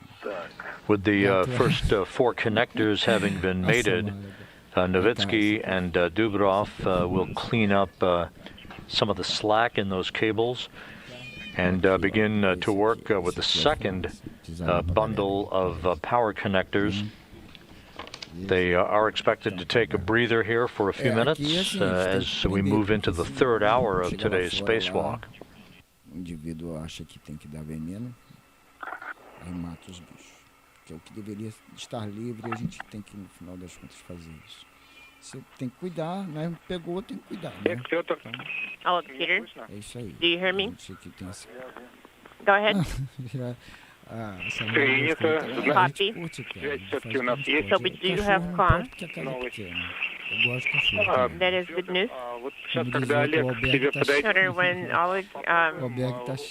With the first 4 connectors having been mated, Novitskiy and Dubrov will clean up some of the slack in those cables and begin to work with the second bundle of power connectors. They are expected to take a breather here for a few minutes as we move into the 3rd hour of today's spacewalk. O indivíduo acha que tem que dar veneno, aí mata os bichos. Que é o que deveria estar livre e a gente tem que, no final das contas, fazer isso. Você tem que cuidar, né? Pegou, tem que cuidar, né? Então, Oleg, Peter. é isso aí. Do you hear me? A gente que tem essa... Go ahead. essa Copy. So we do have calm. Eu gosto de cachorro. That is good news. Вот сейчас, когда Олег к тебе подойдет, Sure, when Oleg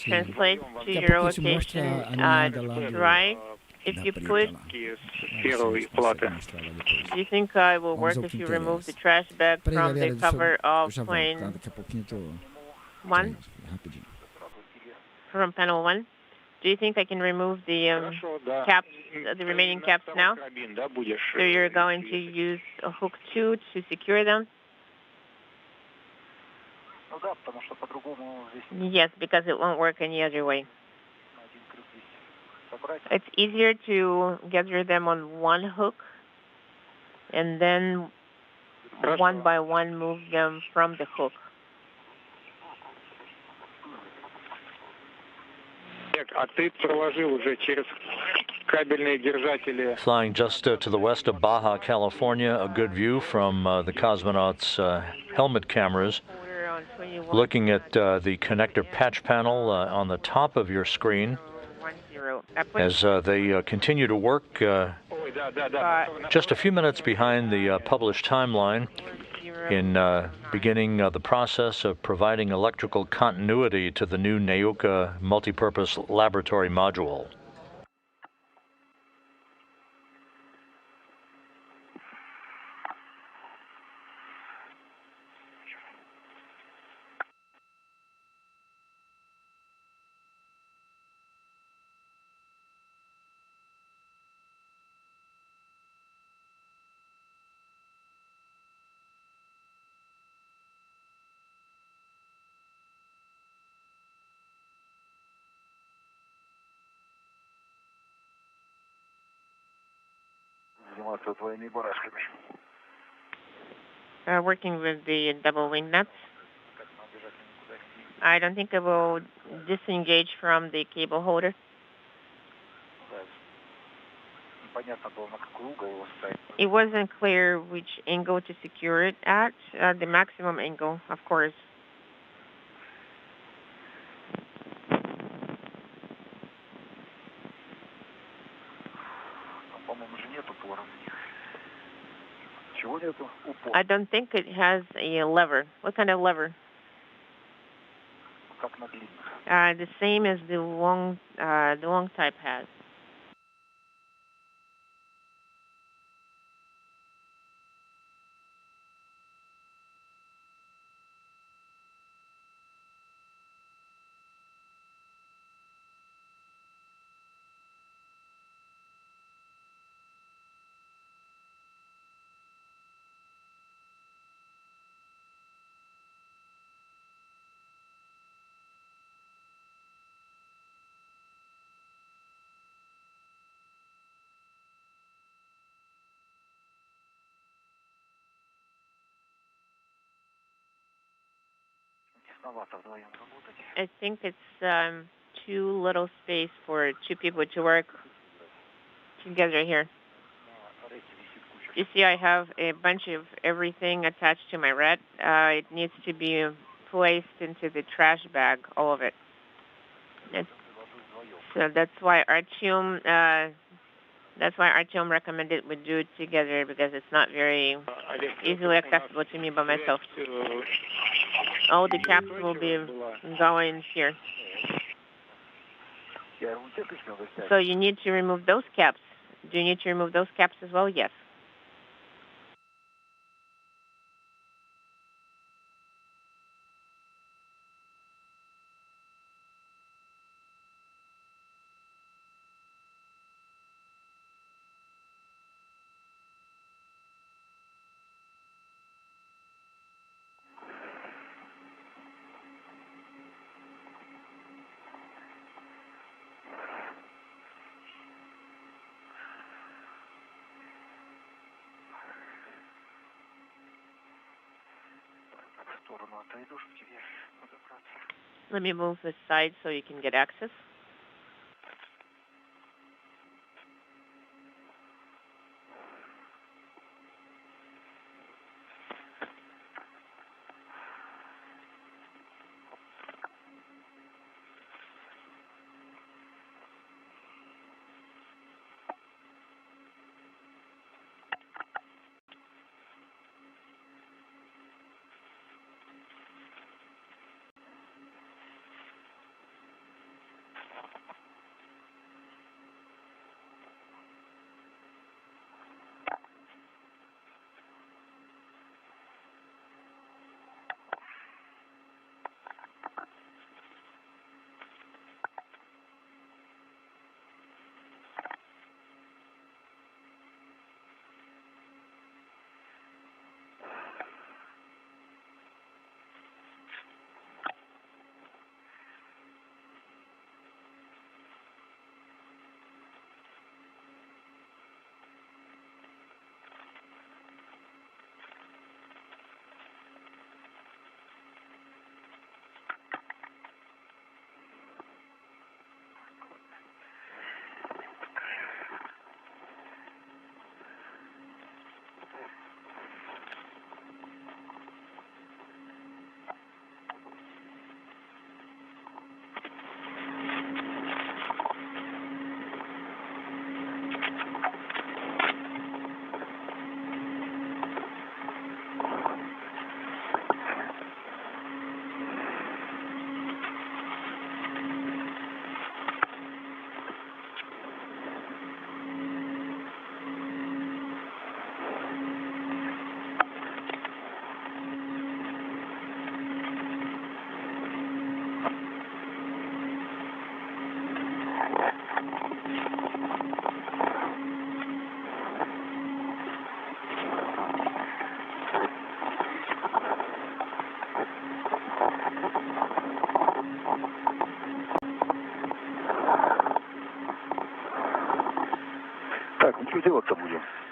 translates to your location to right, if you put, с первой платы. do you think it will work if you remove the trash bag from the cover of plane Daqui a pouquinho eu tô... 1, Rapidinho. from panel 1? Do you think I can remove the caps, the remaining caps now? So you're going to use a hook 2 to secure them? Yes, because it won't work any other way. It's easier to gather them on one hook and then one by one move them from the hook. А ты проложил уже через кабельные держатели. Flying just to the west of Baja, California, a good view from the cosmonauts' helmet cameras. Looking at the connector patch panel on the top of your screen as they continue to work just a few minutes behind the published timeline in beginning the process of providing electrical continuity to the new Nauka multipurpose laboratory module. Working with the double wing nuts. I don't think I will disengage from the cable holder. It wasn't clear which angle to secure it at, the maximum angle, of course. I don't think it has a lever. What kind of lever? The same as the long type has. I think it's too little space for 2 people to work together here. You see, I have a bunch of everything attached to my red. It needs to be placed into the trash bag, all of it. So that's why Artyom recommended we do it together, because it's not very easily accessible to me by myself. All the caps will be going here. So you need to remove those caps. Do you need to remove those caps as well? Yes. Let me move this side so you can get access.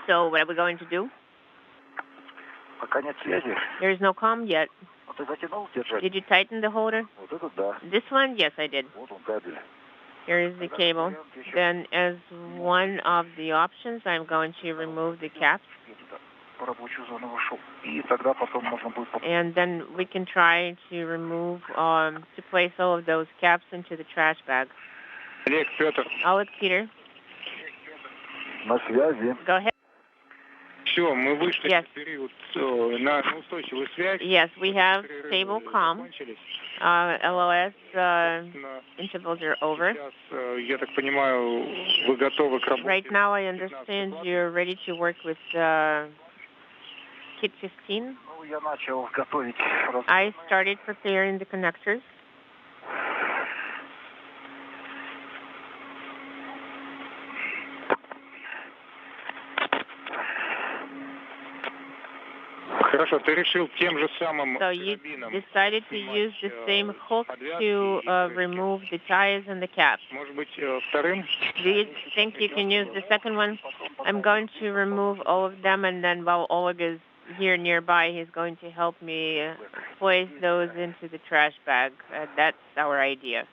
So what are we going to do? There is no comm yet. Did you tighten the holder? This one? Yes, I did. Here is the cable. Then as one of the options, I'm going to remove the caps. And then we can try to remove, to place all of those caps into the trash bag. Oleg, Pyotr. Oleg, Peter. Go ahead. Все, мы вышли Yes. в период на устойчивую связь. Yes, we have stable comm. LOS intervals are over. Сейчас, я так понимаю, вы готовы к работе. Right now, I understand you're ready to work with Kit 15. I started preparing the connectors. Хорошо, ты решил тем же самым So you decided to use the same hook to remove the ties and the caps. Может быть, вторым? Do you think you can use the second one? I'm going to remove all of them, and then while Oleg is here nearby, he's going to help me place those into the trash bag. That's our idea.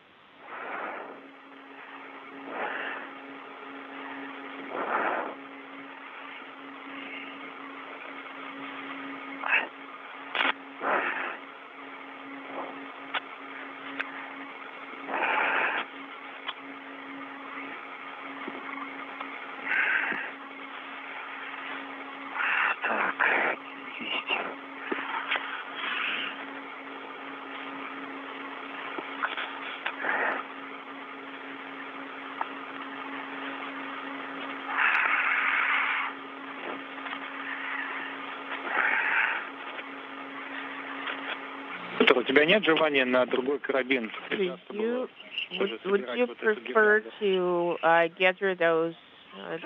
Петр, у тебя нет желания на другой карабин? Would you prefer to get rid of those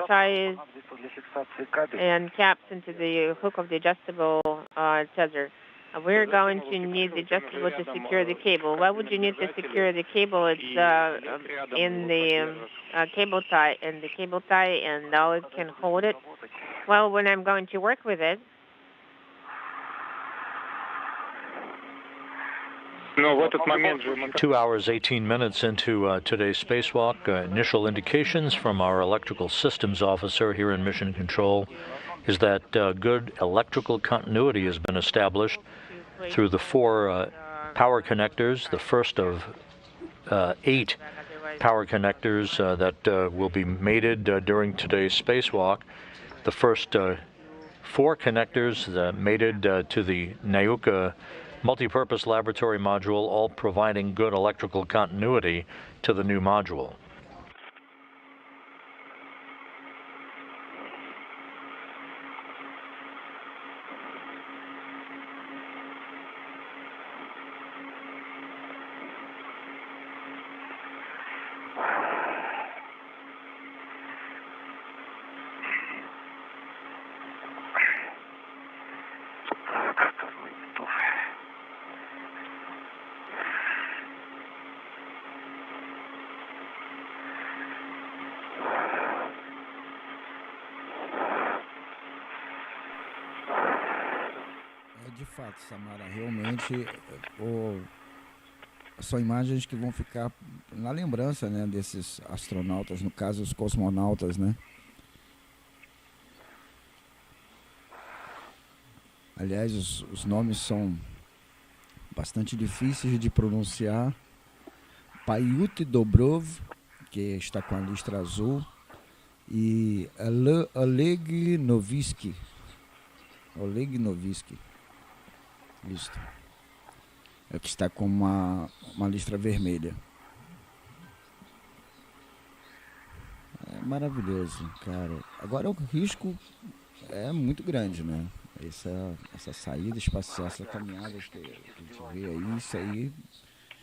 ties and caps into the hook of the adjustable tether? We're going to need the adjustable to secure the cable. What would you need to secure the cable? It's in the cable tie, and now it can hold it. Well, when I'm going to work with it, 2 hours, 18 minutes into today's spacewalk, initial indications from our electrical systems officer here in Mission Control is that good electrical continuity has been established through the 4 power connectors, the first of 8 power connectors that will be mated during today's spacewalk. The first 4 connectors mated to the Nauka multi-purpose laboratory module, all providing good electrical continuity to the new module. De fato, Samara, realmente são imagens que vão ficar na lembrança, né, desses astronautas, no caso os cosmonautas, né? Aliás, os nomes são bastante difíceis de pronunciar. Pyotr Dubrov, que está com a listra azul, e Oleg Novitskiy. Isto. É que está com uma listra vermelha. É maravilhoso, cara. Agora o risco é muito grande, né? Essa saída espacial, essa caminhada que a gente vê aí, isso aí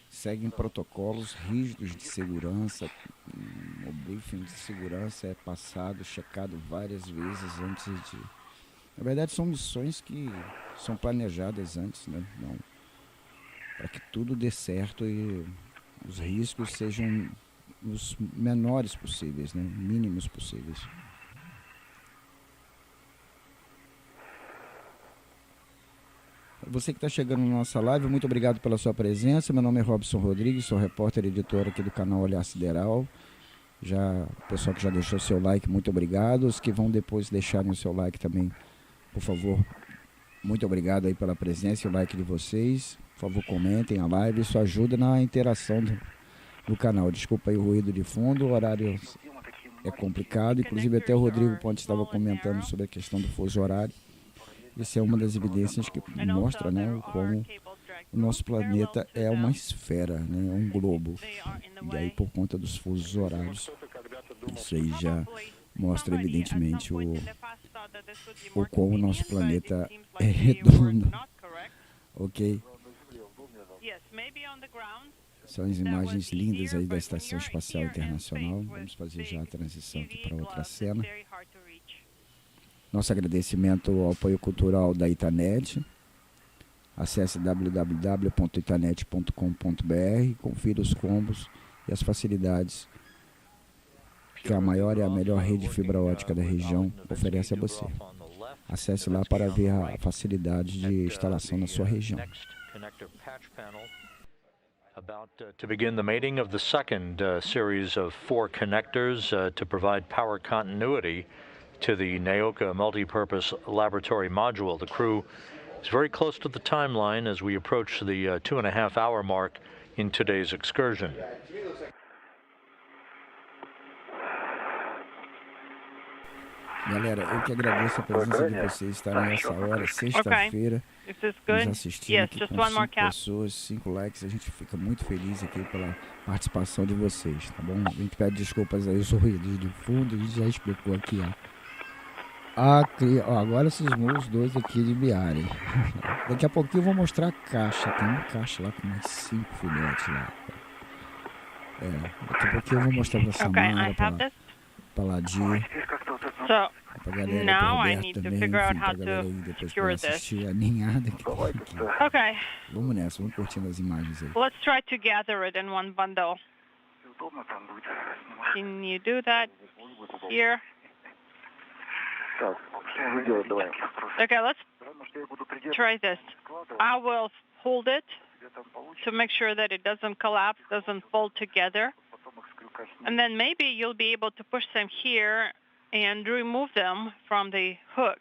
seguem protocolos rígidos de segurança. O briefing de segurança é passado, checado várias vezes antes de... Na verdade, são missões que são planejadas antes, né? Para que tudo dê certo e os riscos sejam os menores possíveis, né? Mínimos possíveis. Você que está chegando na nossa live, muito obrigado pela sua presença. Meu nome é Robson Rodrigues, sou repórter e editor aqui do canal OLHAR SIDERAL. O pessoal que já deixou seu like, muito obrigado. Os que vão depois deixarem o seu like também, por favor, muito obrigado aí pela presença e o like de vocês. Por favor, comentem a live, isso ajuda na interação do canal. Desculpa aí o ruído de fundo, o horário é complicado. Inclusive até o Rodrigo Ponte estava comentando sobre a questão do fuso horário. Isso é uma das evidências que mostra, né, como o nosso planeta é uma esfera, né, um globo. E aí, por conta dos fusos horários, isso aí já mostra evidentemente o como o nosso planeta é redondo. Ok? São as imagens lindas aí da Estação Espacial Internacional. Vamos fazer já a transição aqui para outra cena. Nosso agradecimento ao apoio cultural da Itanet. Acesse www.itanet.com.br, confira os combos e as facilidades que a maior e a melhor rede de fibra ótica da região oferece a você. Acesse lá para ver a facilidade de instalação na sua região. About to begin the mating of the second series of 4 connectors to provide power continuity to the Nauka multi-purpose laboratory module. The crew is very close to the timeline as we approach the 2.5-hour mark in today's excursion. Galera, eu que agradeço a presença de vocês estarem nessa hora, sexta-feira, nos assistindo aqui com 5 pessoas, 5 likes. A gente fica muito feliz aqui pela participação de vocês, tá bom? A gente pede desculpas aí os ruídos de fundo, a gente já explicou aqui Agora cismou os dois aqui de biarem. Daqui a pouquinho eu vou mostrar a caixa. Tem uma caixa lá com mais 5 filhotes lá. Daqui a pouquinho eu vou mostrar pra Samara, pra Ladir, So pra galera, now pra I Roberto need to também, figure out enfim, how pra galera to aí depois que cure vai this. assistir a ninhada que tem aqui. Okay, Vamos nessa, vamos curtindo as imagens aí. let's try to gather it in one bundle. Can you do that here? Okay, let's try this. I will hold it to make sure that it doesn't collapse, doesn't fold together. And then maybe you'll be able to push them here and remove them from the hook.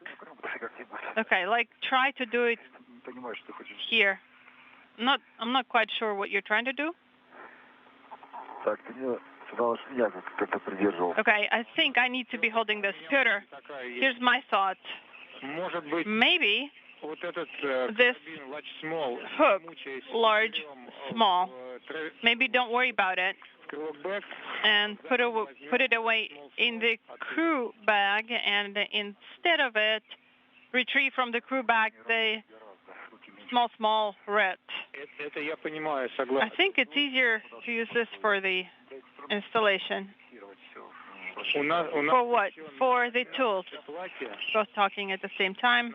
Okay, like try to do it here. I'm not quite sure what you're trying to do. Okay, I think I need to be holding this. Pyotr, here's my thought. Maybe this hook, large, small, maybe don't worry about it and put it away in the crew bag, and instead of it, retrieve from the crew bag the small red. I think it's easier to use this for the installation. For what? For the tools. Both talking at the same time.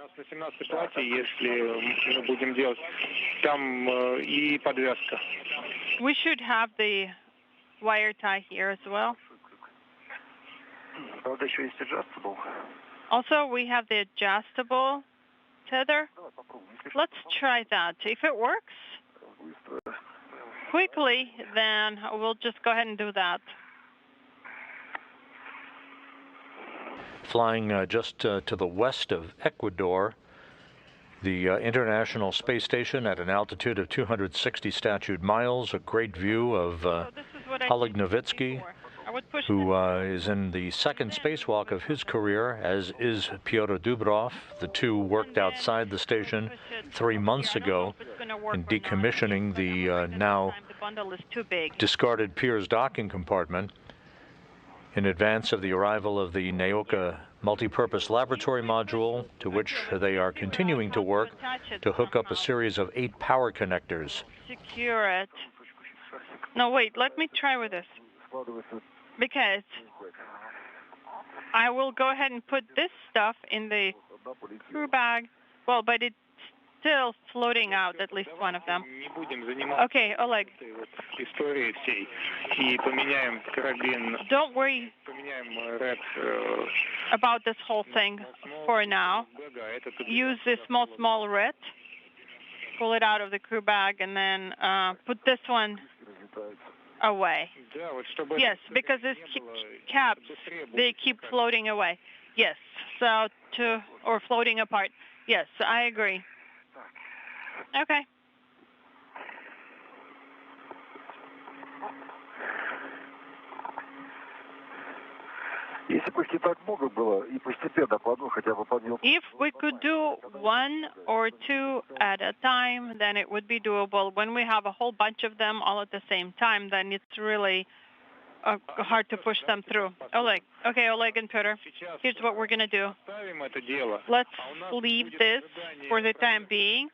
We should have the wire tie here as well. Also, we have the adjustable tether. Let's try that. If it works quickly, then we'll just go ahead and do that. Flying just to the west of Ecuador, the International Space Station at an altitude of 260 statute miles, a great view of Oleg Novitskiy, who is in the second spacewalk of his career, as is Pyotr Dubrov. The two worked outside the station 3 months ago in decommissioning the now discarded Pirs docking compartment in advance of the arrival of the Nauka multipurpose laboratory module, to which they are continuing to work to hook up a series of 8 power connectors. Secure it. No, wait, let me try with this. Because I will go ahead and put this stuff in the crew bag. Well, but it's still floating out, at least one of them. Okay, Oleg. Don't worry about this whole thing for now. Use this small red. Pull it out of the crew bag and then put this one away. Yes, because these caps, they keep floating away. Yes, or floating apart. Yes, I agree. Okay. If we could do 1 or 2 at a time, then it would be doable. When we have a whole bunch of them all at the same time, then it's really hard to push them through. Oleg. Okay, Oleg and Pyotr, here's what we're going to do. Let's leave this for the time being.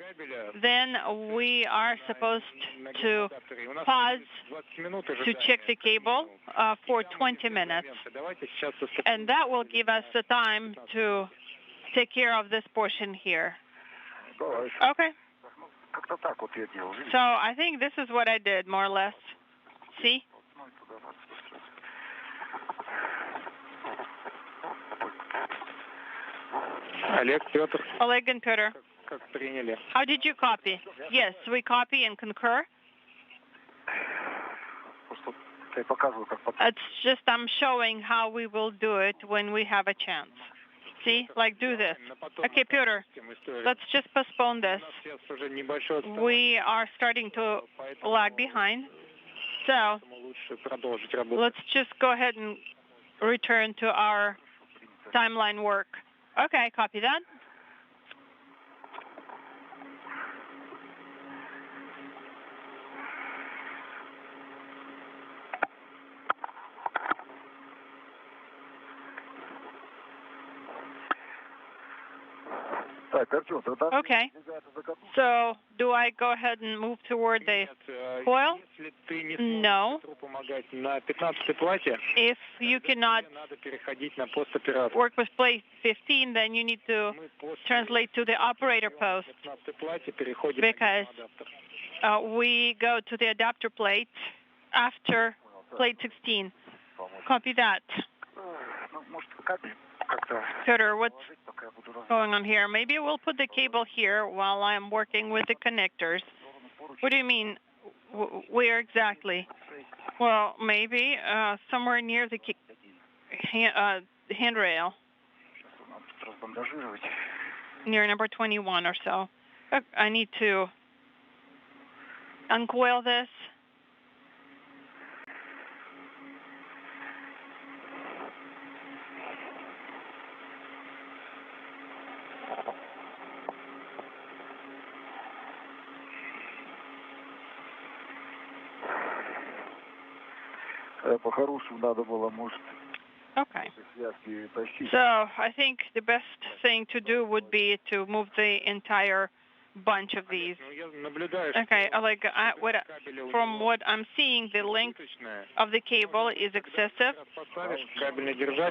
Then we are supposed to pause to check the cable for 20 minutes. And that will give us the time to take care of this portion here. Okay. So I think this is what I did, more or less. See? Oleg and Pyotr, how did you copy? Yes, we copy and concur. It's just I'm showing how we will do it when we have a chance. See, like do this. Okay, Pyotr, let's just postpone this. We are starting to lag behind. So let's just go ahead and return to our timeline work. Okay, copy that. Okay. So do I go ahead and move toward the coil? No. If you cannot work with plate 15, then you need to translate to the operator post, because we go to the adapter plate after plate 16. Copy that. Pyotr, what's going on here? Maybe we'll put the cable here while I'm working with the connectors. What do you mean? Where exactly? Well, maybe somewhere near the handrail, near number 21 or so. I need to uncoil this. Okay. So I think the best thing to do would be to move the entire bunch of these. Okay, Oleg, from what I'm seeing, the length of the cable is excessive.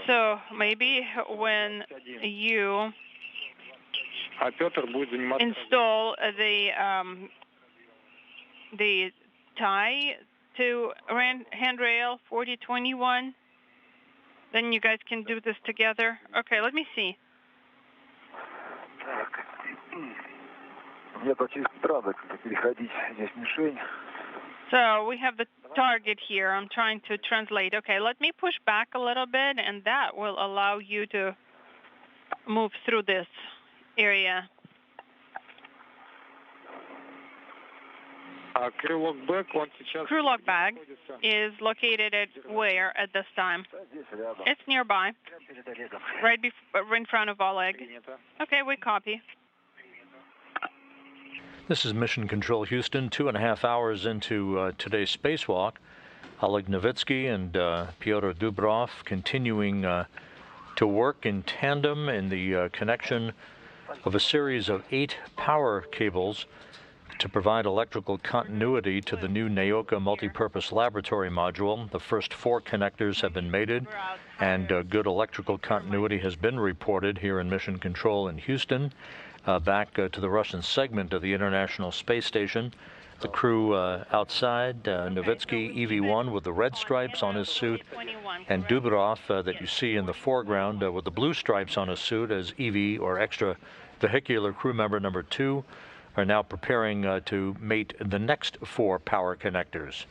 So maybe when you install the tie to handrail 4021, then you guys can do this together. Okay, let me see. So we have the target here. I'm trying to translate. Okay, let me push back a little bit, and that will allow you to move through this area. Crew lock bag is located at where at this time? It's nearby, right in front of Oleg. Okay, we copy. This is Mission Control Houston, 2.5 hours into today's spacewalk. Oleg Novitskiy and Pyotr Dubrov continuing to work in tandem in the connection of a series of 8 power cables to provide electrical continuity to the new Nauka multipurpose laboratory module. The first 4 connectors have been mated, and good electrical continuity has been reported here in Mission Control in Houston. Back to the Russian segment of the International Space Station. The crew outside, Novitskiy, EV-1 with the red stripes on his suit, and Dubrov that you see in the foreground with the blue stripes on his suit as EV or extra vehicular crew member number 2, are now preparing to mate the next 4 power connectors.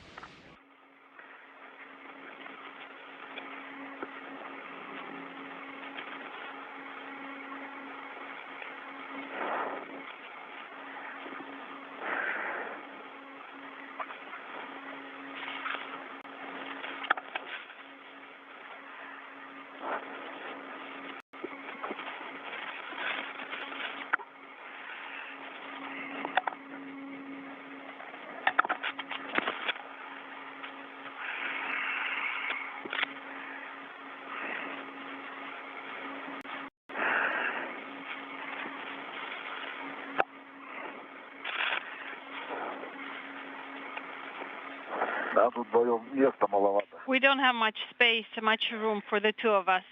We don't have much space, much room for the 2 of us.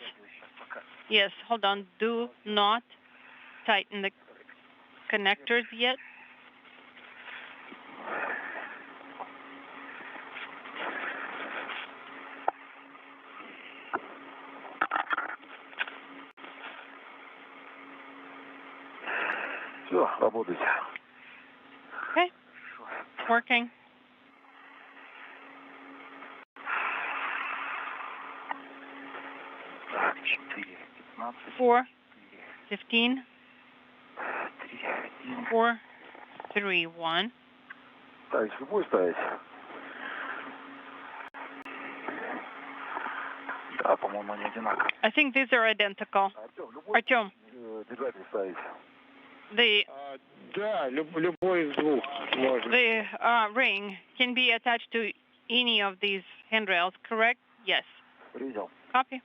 Yes, hold on. Do not tighten the connectors yet. Okay, working. 4, 15, 4, 3, 1. I think these are identical. Artyom, the ring can be attached to any of these handrails, correct? Yes. Copy.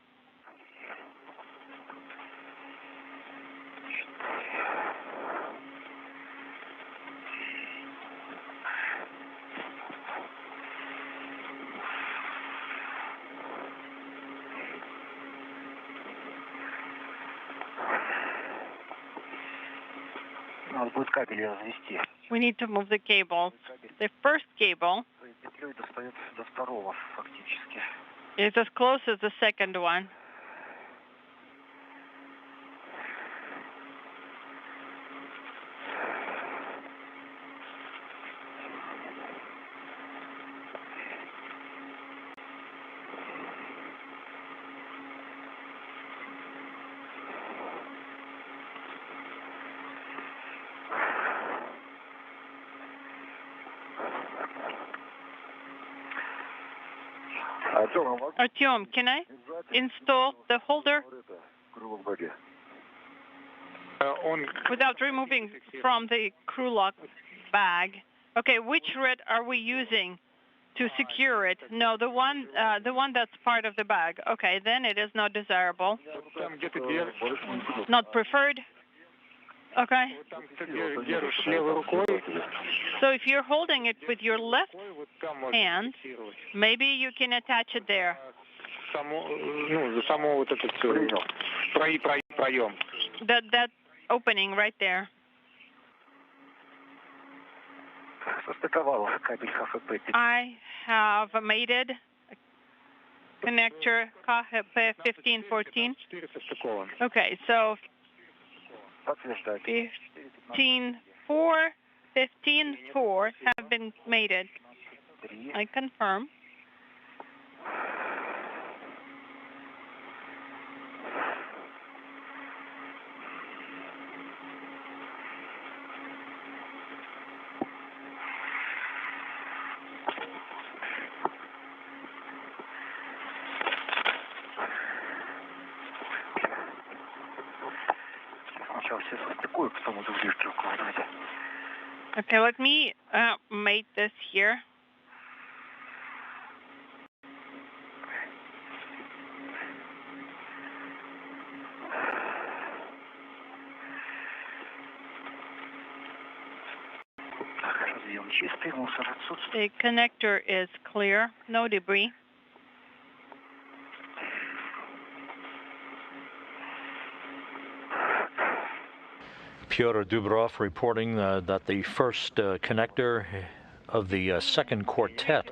We need to move the cables. The first cable is as close as the second one. Artyom, can I install the holder without removing from the crew lock bag? Okay, which red are we using to secure it? No, the one that's part of the bag. Okay, then it is not desirable. Not preferred. Okay. So if you're holding it with your left hand, maybe you can attach it there. That opening right there. I have mated connector KHP 1514. Okay, so 15.4 have been mated. I confirm. Okay, let me mate this here. The connector is clear, no debris. Pyotr Dubrov reporting that the first connector of the second quartet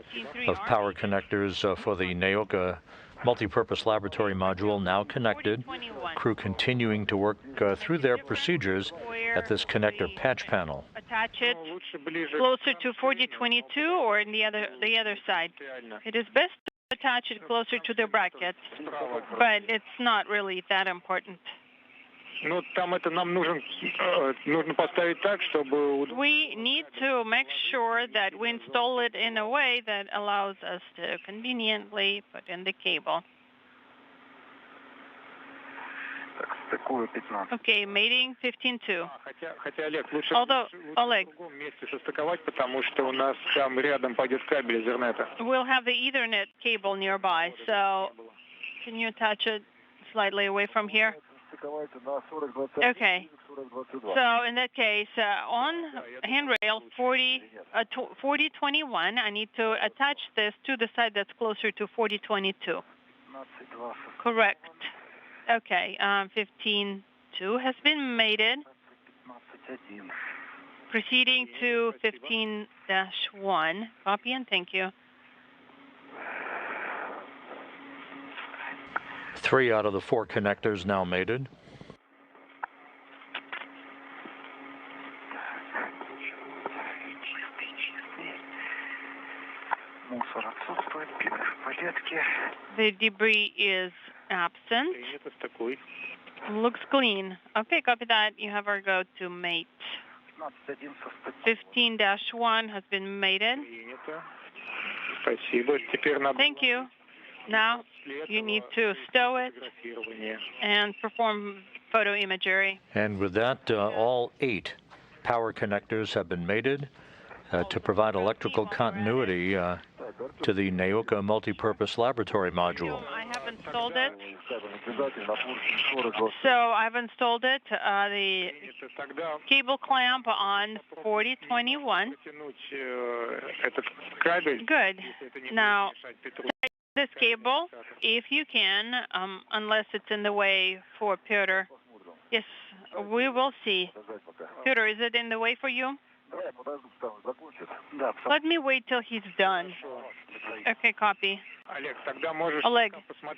of power connectors for the Nauka multipurpose laboratory module now connected. Crew continuing to work through their procedures at this connector patch panel. Attach it closer to 4022 or in the other side. It is best to attach it closer to the brackets, but it's not really that important. We need to make sure that we install it in a way that allows us to conveniently put in the cable. Okay, mating 15.2. Although, Oleg, we'll have the Ethernet cable nearby, so can you attach it slightly away from here? Okay. So in that case, on handrail 4021, I need to attach this to the side that's closer to 4022. Correct. Okay. 15.2 has been mated. Proceeding to 15-1. Copy and thank you. 3 out of the 4 connectors now mated. The debris is absent. Looks clean. Okay, copy that. You have our go to mate. 15-1 has been mated. Thank you. Now you need to stow it and perform photo imagery. And with that, all 8 power connectors have been mated to provide electrical continuity to the Nauka multipurpose laboratory module. I have installed it. So I've installed it, the cable clamp on 4021. Good. Now, this cable, if you can, unless it's in the way for Pyotr. Yes, we will see. Pyotr, is it in the way for you? Let me wait till he's done. Okay, copy. Oleg,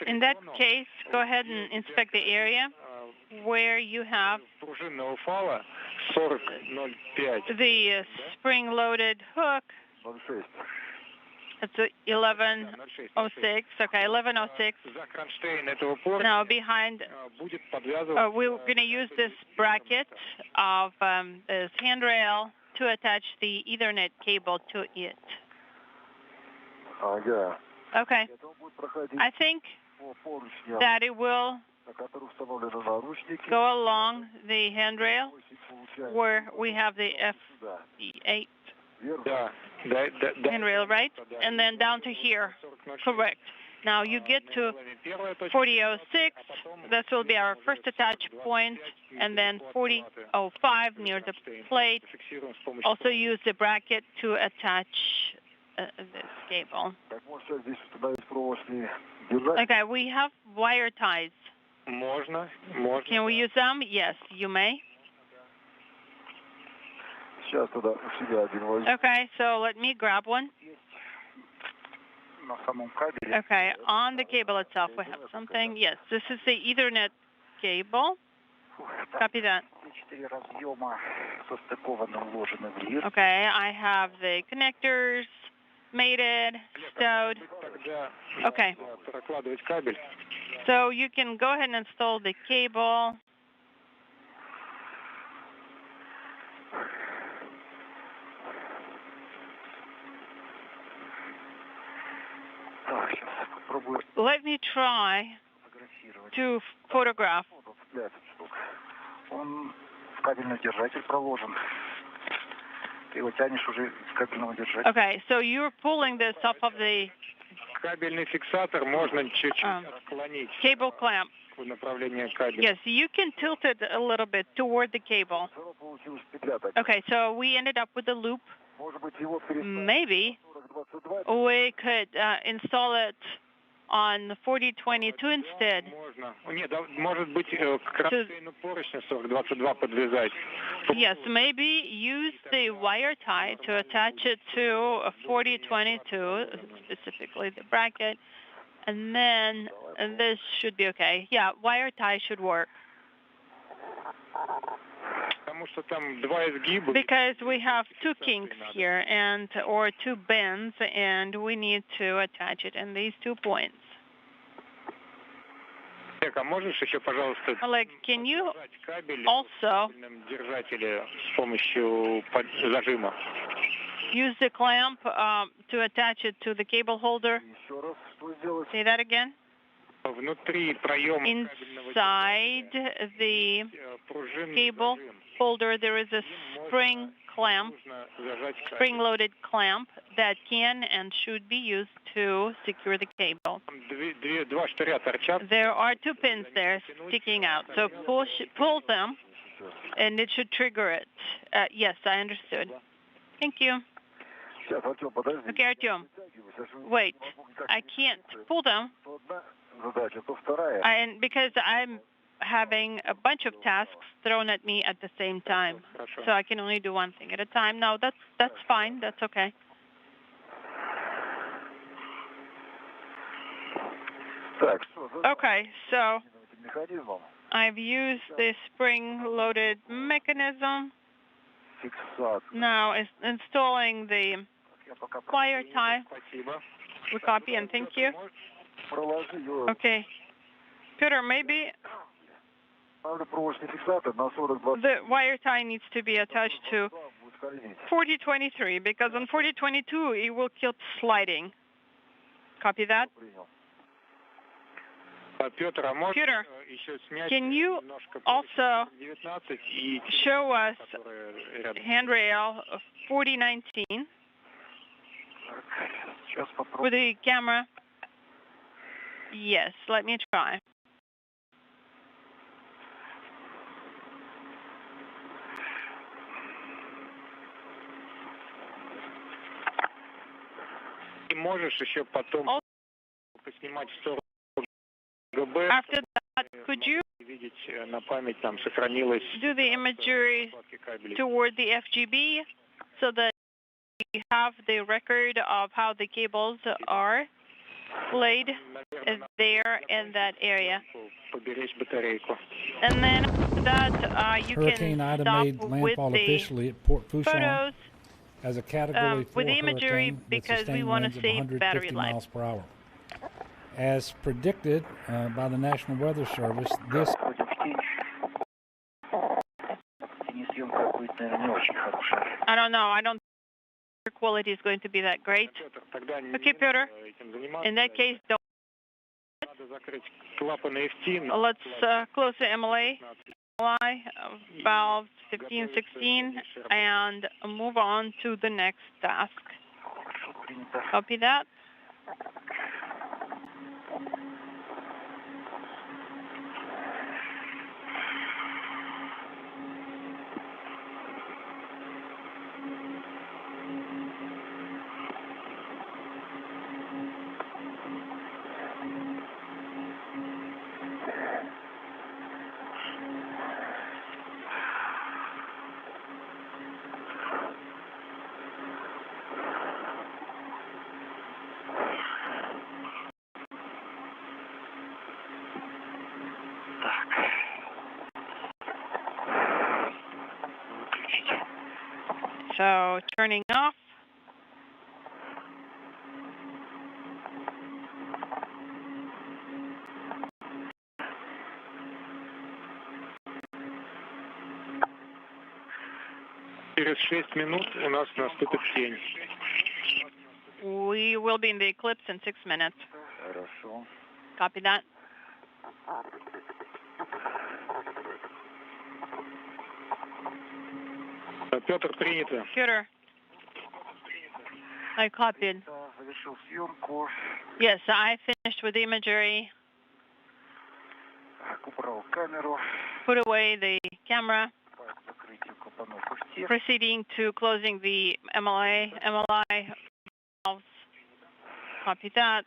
in that case, go ahead and inspect the area where you have the spring-loaded hook. It's 1106. Okay, 1106. Now behind, we're going to use this bracket of this handrail to attach the Ethernet cable to it. Okay. I think that it will go along the handrail where we have the F8 handrail, right? And then down to here. Correct. Now you get to 4006. This will be our first attach point. And then 4005 near the plate. Also use the bracket to attach this cable. Okay, we have wire ties. Can we use them? Yes, you may. Okay, so let me grab one. Okay, on the cable itself we have something. Yes, this is the Ethernet cable. Copy that. Okay, I have the connectors mated, stowed. Okay. So you can go ahead and install the cable. Let me try to photograph. Okay, so you're pulling this off of the cable clamp. Yes, you can tilt it a little bit toward the cable. Okay, so we ended up with a loop. Maybe we could install it on 4022 instead. Yes, maybe use the wire tie to attach it to a 4022, specifically the bracket, and then this should be okay. Yeah, wire tie should work. Because we have two kinks here, or two bends, and we need to attach it in these 2 points. Oleg, can you also use the clamp to attach it to the cable holder? Say that again. Inside the cable holder, there is a spring clamp, spring-loaded clamp that can and should be used to secure the cable. There are 2 pins there sticking out, so pull them, and it should trigger it. Yes, I understood. Thank you. Okay, Artyom. Wait, I can't pull them, and because I'm having a bunch of tasks thrown at me at the same time, so I can only do one thing at a time. No, that's fine. That's okay. Okay, so I've used the spring-loaded mechanism. Now installing the wire tie. We copy and thank you. Okay. Pyotr, maybe the wire tie needs to be attached to 4023 because on 4022 it will keep sliding. Copy that? Pyotr, can you also show us handrail 4019 with the camera? Yes, let me try. After that, could you do the imagery toward the FGB so that we have the record of how the cables are laid there in that area? And then after that, you Hurricane can Ida stop made with landfall the officially at Port Fourchon photos as a Category 4 with the imagery hurricane with because we sustained want winds to of save 150 battery life. miles per hour. As predicted by the National Weather Service, this I don't know. I don't think the quality is going to be that great. Okay, Pyotr. In that case, don't. Let's close the MLA valve 1516 and move on to the next task. Copy that. So turning off. Через 6 минут у нас наступит тень. We will be in the eclipse in 6 minutes. Copy that. Петр, принято. Pyotr, I copied. Yes, I finished with the imagery. Put away the camera. Proceeding to closing the MLI valves. Copy that.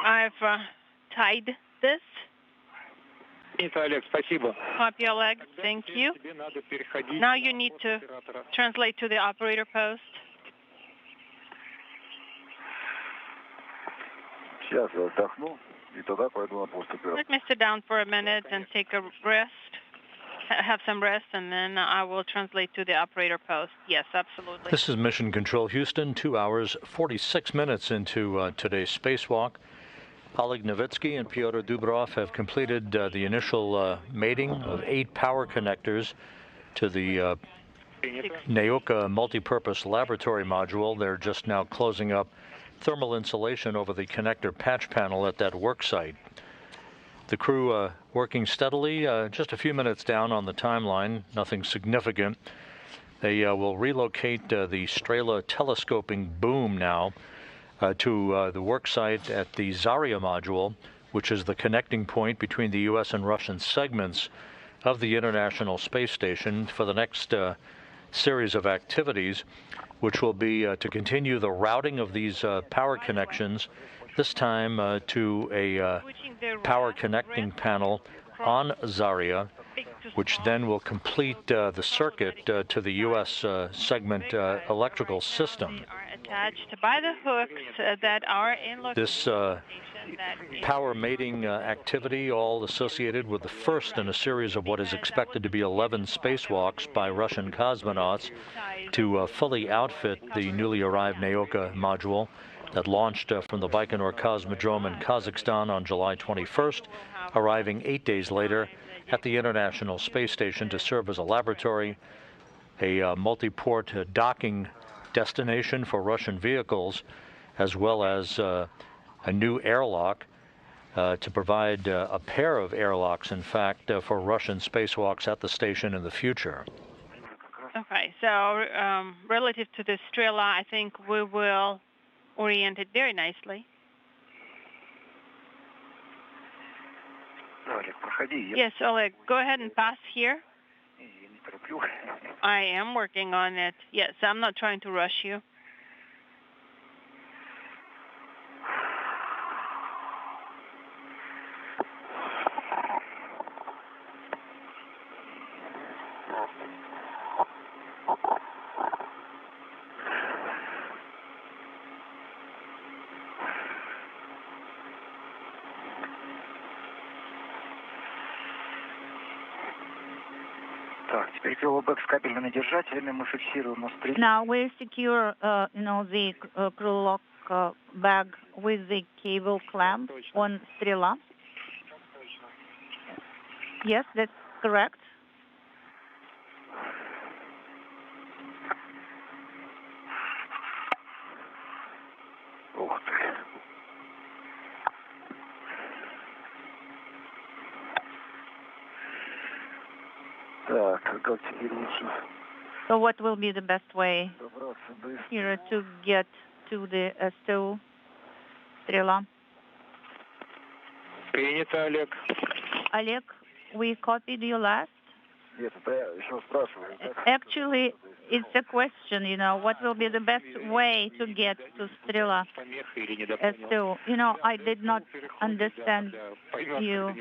I've tied this. Олег, спасибо. Copy, Oleg. Thank you. Now you need to translate to the operator post. Let me sit down for a minute and take a rest, have some rest, and then I will translate to the operator post. Yes, absolutely. This is Mission Control Houston, 2 hours, 46 minutes into today's spacewalk. Oleg Novitskiy and Pyotr Dubrov have completed the initial mating of 8 power connectors to the Nauka multipurpose laboratory module. They're just now closing up thermal insulation over the connector patch panel at that work site. The crew working steadily, just a few minutes down on the timeline, nothing significant. They will relocate the Strela telescoping boom now to the work site at the Zarya module, which is the connecting point between the U.S. and Russian segments of the International Space Station for the next series of activities, which will be to continue the routing of these power connections, this time to a power connecting panel on Zarya, which then will complete the circuit to the U.S. segment electrical system. Attached by the hooks that are in This power mating activity, all associated with the first in a series of what is expected to be 11 spacewalks by Russian cosmonauts to fully outfit the newly arrived Nauka module that launched from the Baikonur Cosmodrome in Kazakhstan on July 21st, arriving 8 days later at the International Space Station to serve as a laboratory, a multi-port docking destination for Russian vehicles, as well as a new airlock to provide a pair of airlocks, in fact, for Russian spacewalks at the station in the future. Okay, so relative to the Strela, I think we will orient it very nicely. Yes, Oleg, go ahead and pass here. I am working on it. Yes, I'm not trying to rush you. Now we secure, the crew lock bag with the cable clamp on Strela. Yes, that's correct. So what will be the best way here to get to the STO, Strela? Принято, Олег. Oleg, we copied you last. Actually, it's a question, what will be the best way to get to Strela STO? I did not understand you.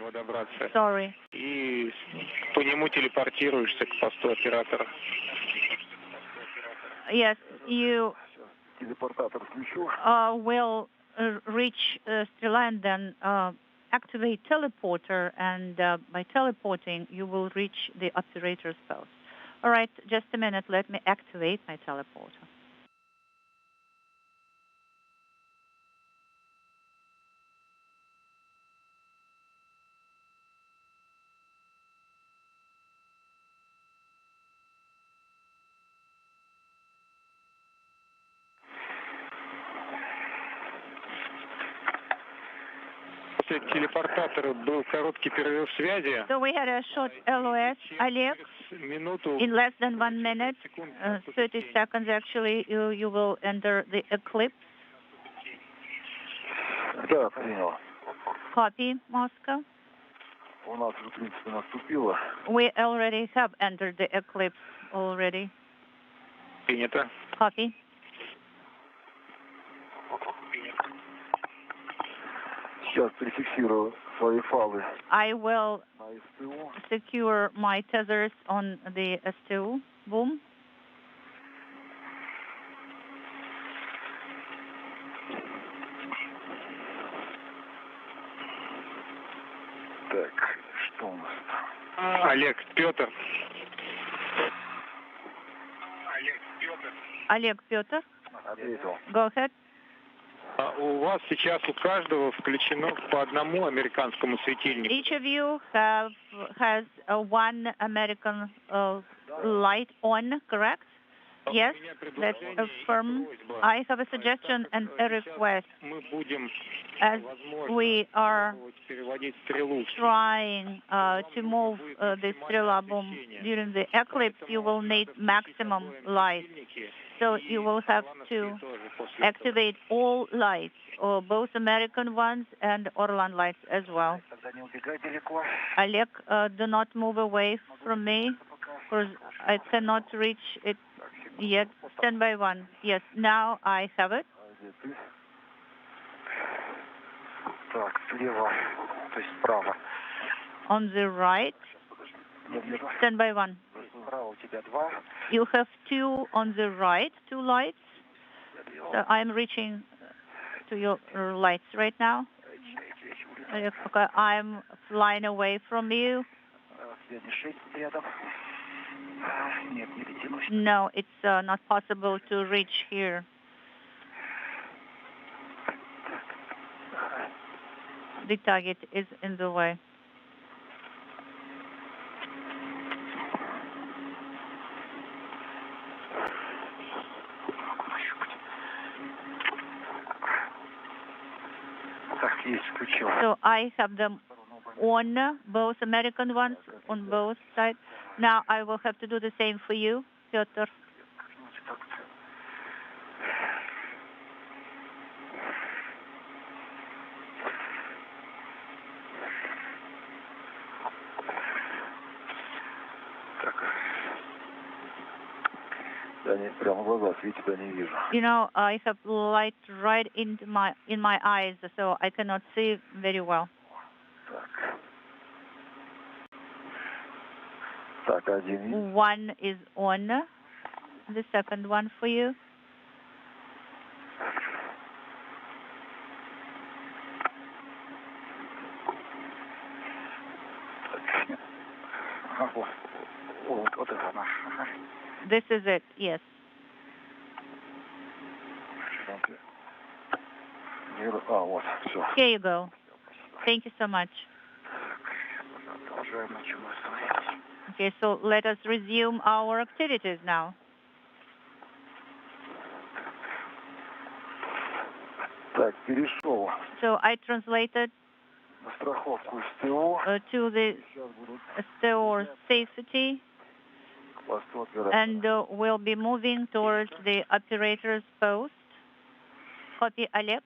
Sorry. И по нему телепортируешься к посту оператора. Yes, you will reach Strela and then activate teleporter, and by teleporting, you will reach the operator's post. All right, just a minute. Let me activate my teleporter. Телепортатора был короткий перерыв связи. So we had a short LOS, Oleg. In less than 1 minute, 30 seconds actually, you will enter the eclipse. Да, принял. Copy, Moscow. У нас, в принципе, наступило. We already have entered the eclipse already. Принято. Copy. Сейчас перефиксирую свои фалы. I will secure my tethers on the STO. Boom. Так, что у нас там? Олег, Петр. Олег, Pyotr. Ответил. Go ahead. У вас сейчас у каждого включено по одному американскому светильнику. Each of you has one American light on, correct? Yes, let's affirm. I have a suggestion and a request. As we are trying to move the Strela boom during the eclipse, you will need maximum light. So you will have to activate all lights, or both American ones and Orlan lights as well. Oleg, do not move away from me, because I cannot reach it yet. Stand by one. Yes, now I have it. Так, слева, то есть справа. On the right. Stand by one. Справа у тебя два. You have two on the right, two lights. So I'm reaching to your lights right now. Okay, I'm flying away from you. No, it's not possible to reach here. The target is in the way. So I have them on, both American ones, on both sides. Now I will have to do the same for you, Pyotr. You know, I have light right in my eyes, so I cannot see very well. One is on, the second one for you. This is it, yes. Here you go. Thank you so much. Okay, so let us resume our activities now. So I translated to the STO safety, and we'll be moving towards the operator's post. Copy, Oleg.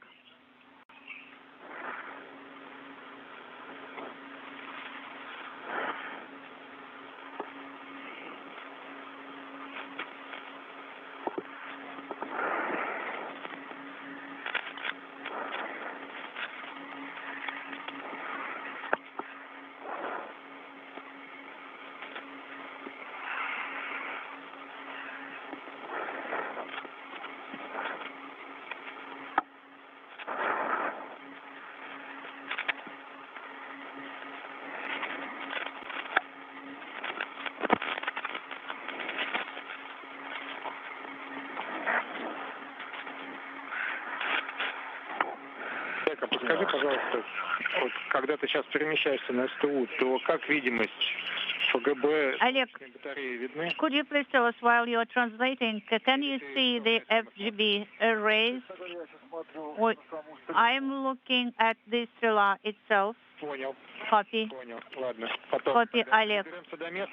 Подскажи, пожалуйста, вот, когда ты сейчас перемещаешься на СТУ, то как видимость ФГБ батареи видны? Could you please tell us while you're translating, can you see the FGB arrays? I'm looking at the Strela itself. Понял. Copy. Понял. Ладно. Потом, Copy, Oleg.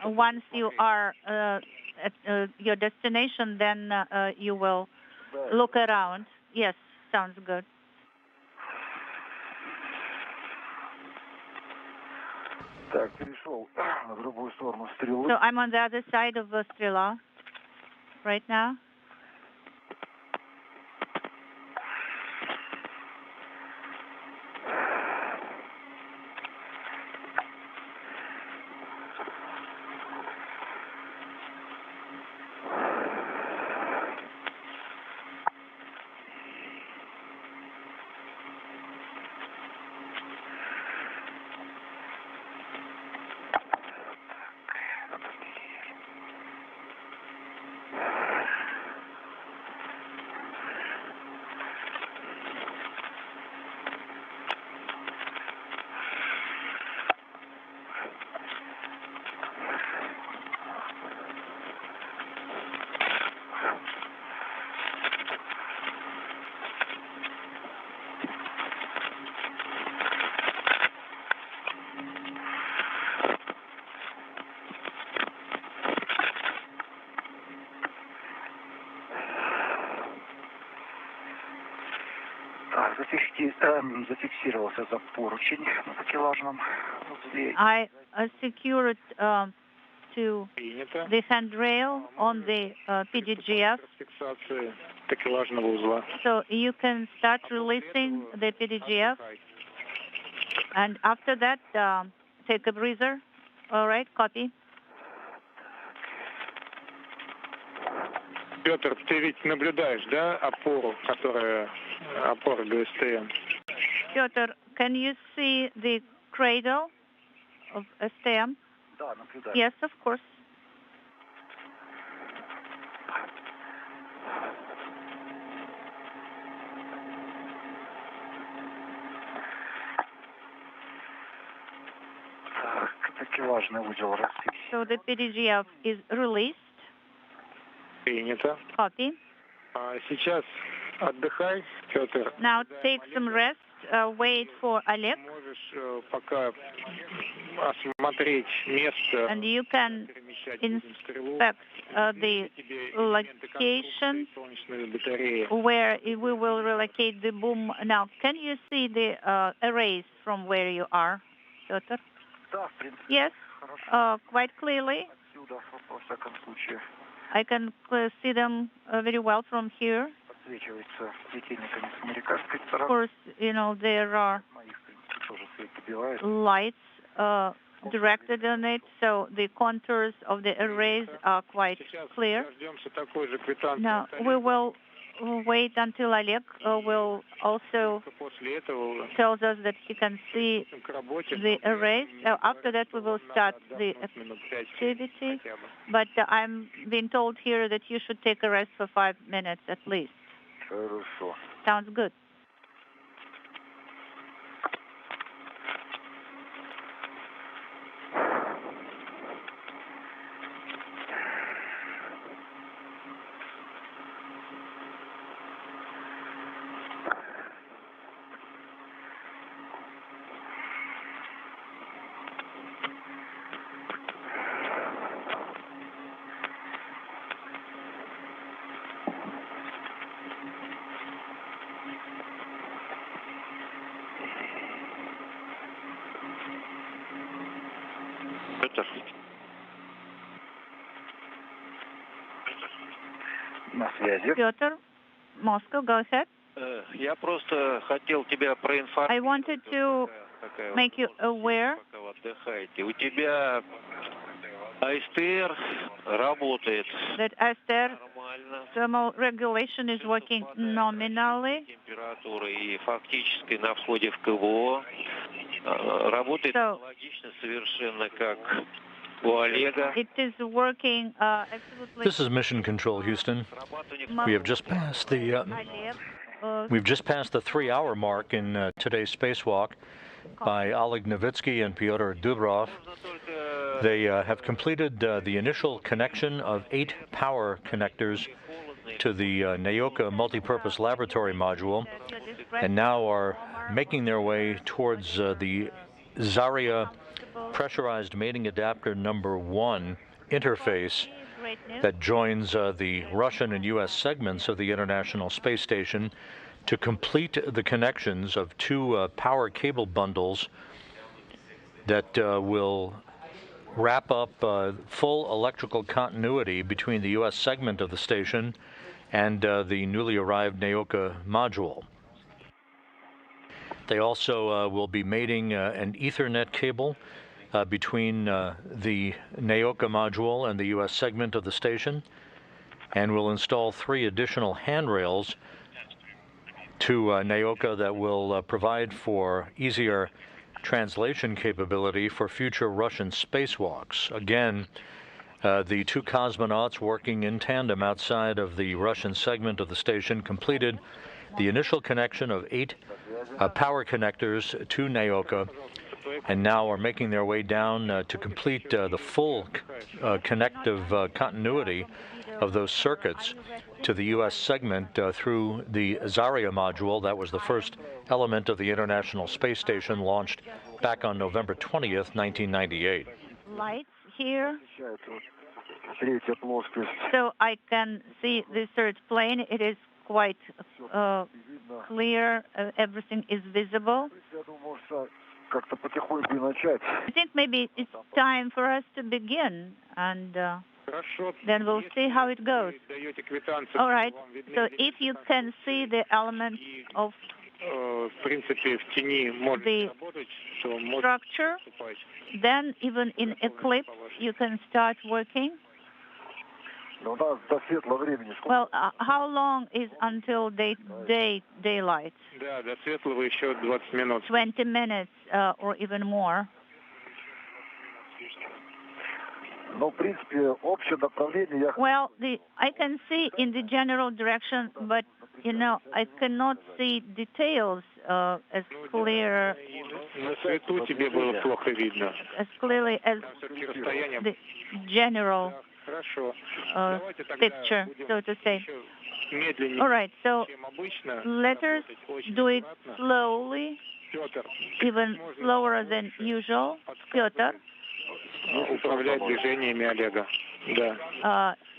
Once you are at your destination, then you will look around. Yes, sounds good. So I'm on the other side of the Strela right now. Зафиксировался за поручень на такелажном узле. I secured to the handrail on the PDGF. So you can start releasing the PDGF. And after that, take a breather. All right, copy. Петр, ты ведь наблюдаешь, да, опору, которая опора ГСТН? Pyotr, Can you see the cradle of STM? Yes, of course. So the PDGF is released. Принято. Copy. Сейчас отдыхай, Петр. Now take some rest. Wait for Oleg. Можешь пока осмотреть место. And you can inspect the location where we will relocate the boom. Now, can you see the arrays from where you are, Pyotr? Yes, quite clearly. I can see them very well from here. Of course, you know, there are lights directed on it, so the contours of the arrays are quite clear. Now, we will wait until Oleg will also tells us that he can see the arrays. After that, we will start the activity. But I'm being told here that you should take a rest for 5 minutes at least. Sounds good. Pyotr, Moscow, go ahead. Я просто хотел тебя проинформировать. I wanted to make you aware. У тебя АСТР работает. That ASTER thermal regulation is working nominally. Температура и фактически на входе в КВО работает аналогично совершенно как у Олега. It is working absolutely. This is Mission Control, Houston. We have just passed the we've just passed the 3-hour mark in today's spacewalk by Oleg Novitskiy and Pyotr Dubrov. They have completed the initial connection of 8 power connectors to the Nauka multipurpose laboratory module, and now are making their way towards the Zarya pressurized mating adapter number 1 interface that joins the Russian and U.S. segments of the International Space Station to complete the connections of 2 power cable bundles that will wrap up full electrical continuity between the U.S. segment of the station and the newly arrived Nauka module. They also will be mating an Ethernet cable between the Nauka module and the U.S. segment of the station, and will install 3 additional handrails to Nauka that will provide for easier translation capability for future Russian spacewalks. Again, the 2 cosmonauts working in tandem outside of the Russian segment of the station completed the initial connection of 8 power connectors to Nauka, and now are making their way down to complete the full connective continuity of those circuits to the U.S. segment through the Zarya module. That was the first element of the International Space Station launched back on November 20th, 1998. Lights here. So I can see the third plane. It is quite clear. Everything is visible. I think maybe it's time for us to begin, and then we'll see how it goes. All right. So if you can see the element of the structure, then even in eclipse you can start working. Well, how long is until daylight? 20 minutes or even more. Well, I can see in the general direction, but I cannot see details as clearly as the general picture, so to say. All right, so let us do it slowly, even slower than usual. Pyotr,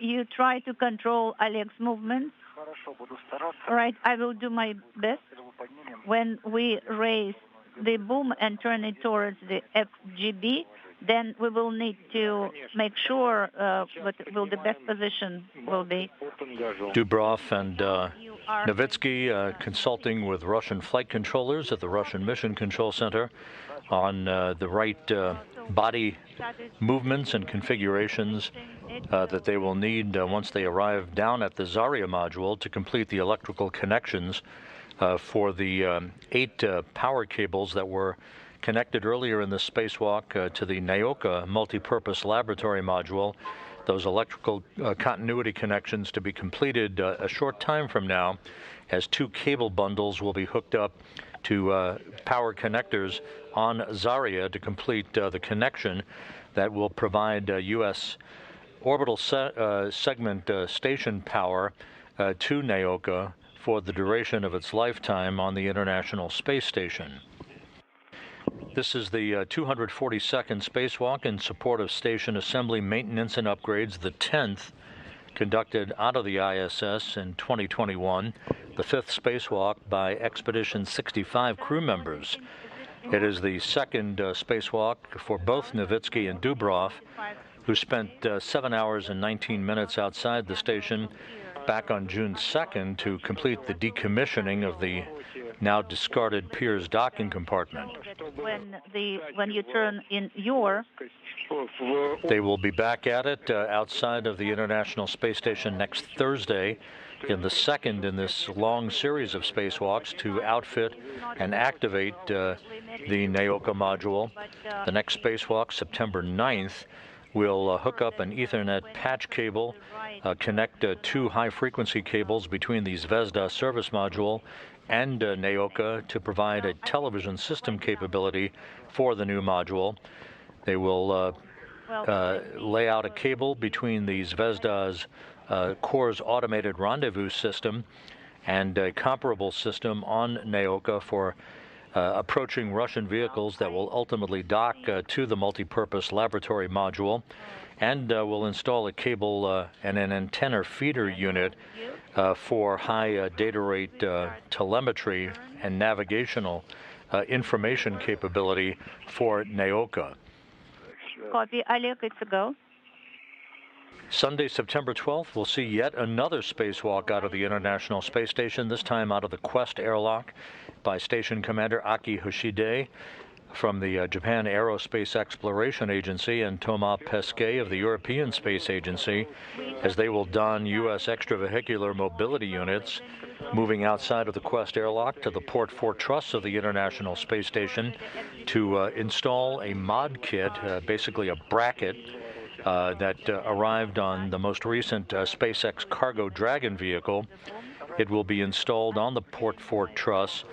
you try to control Oleg's movements. All right, I will do my best. When we raise the boom and turn it towards the FGB, then we will need to make sure what will the best position will be. Dubrov and Novitskiy consulting with Russian flight controllers at the Russian Mission Control Center on the right body movements and configurations that they will need once they arrive down at the Zarya module to complete the electrical connections for the 8 power cables that were connected earlier in the spacewalk to the Nauka multi-purpose laboratory module. Those electrical continuity connections to be completed a short time from now, as 2 cable bundles will be hooked up to power connectors on Zarya to complete the connection that will provide U.S. orbital segment station power to Nauka for the duration of its lifetime on the International Space Station. This is the 242nd spacewalk in support of station assembly, maintenance, and upgrades, the 10th conducted out of the ISS in 2021, the 5th spacewalk by Expedition 65 crew members. It is the 2nd spacewalk for both Novitskiy and Dubrov, who spent 7 hours and 19 minutes outside the station back on June 2nd to complete the decommissioning of the now discarded Pirs docking compartment. When you turn in They will be back at it outside of the International Space Station next Thursday, in the 2nd in this long series of spacewalks to outfit and activate the Nauka module. The next spacewalk, September 9th, will hook up an Ethernet patch cable, connect 2 high-frequency cables between the Zvezda service module and Nauka to provide a television system capability for the new module. They will lay out a cable between the Zvezda's Core's automated rendezvous system and a comparable system on Nauka for approaching Russian vehicles that will ultimately dock to the multi-purpose laboratory module, and will install a cable and an antenna feeder unit for high data rate telemetry and navigational information capability for Nauka. Copy, Oleg, it's a go. Sunday, September 12th, we'll see yet another spacewalk out of the International Space Station, this time out of the Quest airlock by Station Commander Aki Hoshide from the Japan Aerospace Exploration Agency and Thomas Pesquet of the European Space Agency, as they will don U.S. extravehicular mobility units, moving outside of the Quest airlock to the Port 4 truss of the International Space Station to install a mod kit, basically a bracket, that arrived on the most recent SpaceX Cargo Dragon vehicle. It will be installed on the Port 4 truss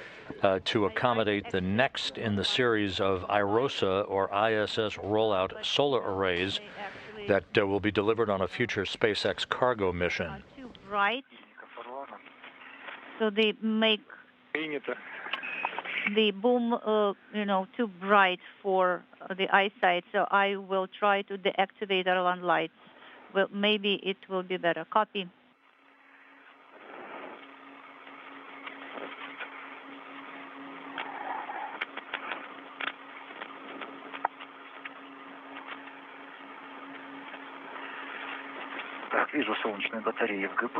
to accommodate the next in the series of IROSA or ISS rollout solar arrays that will be delivered on a future SpaceX cargo mission. Right. So they make the boom, too bright for the eyesight. So I will try to deactivate airline lights. Well, maybe it will be better. Copy.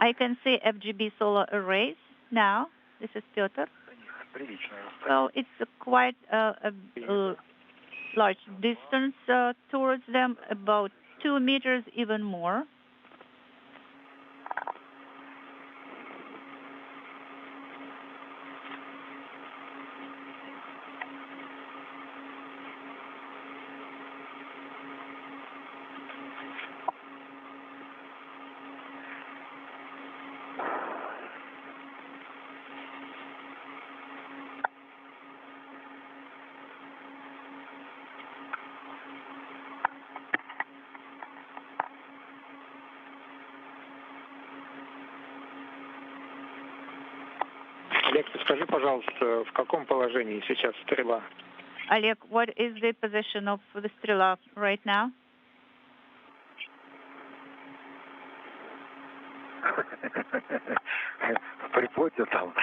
I can see FGB solar arrays now. This is Pyotr. So it's quite a large distance towards them, about 2 meters, even more. Олег, скажи, пожалуйста, в каком положении сейчас стрела? Oleg, what is the position of the Strela right now? В припоте там.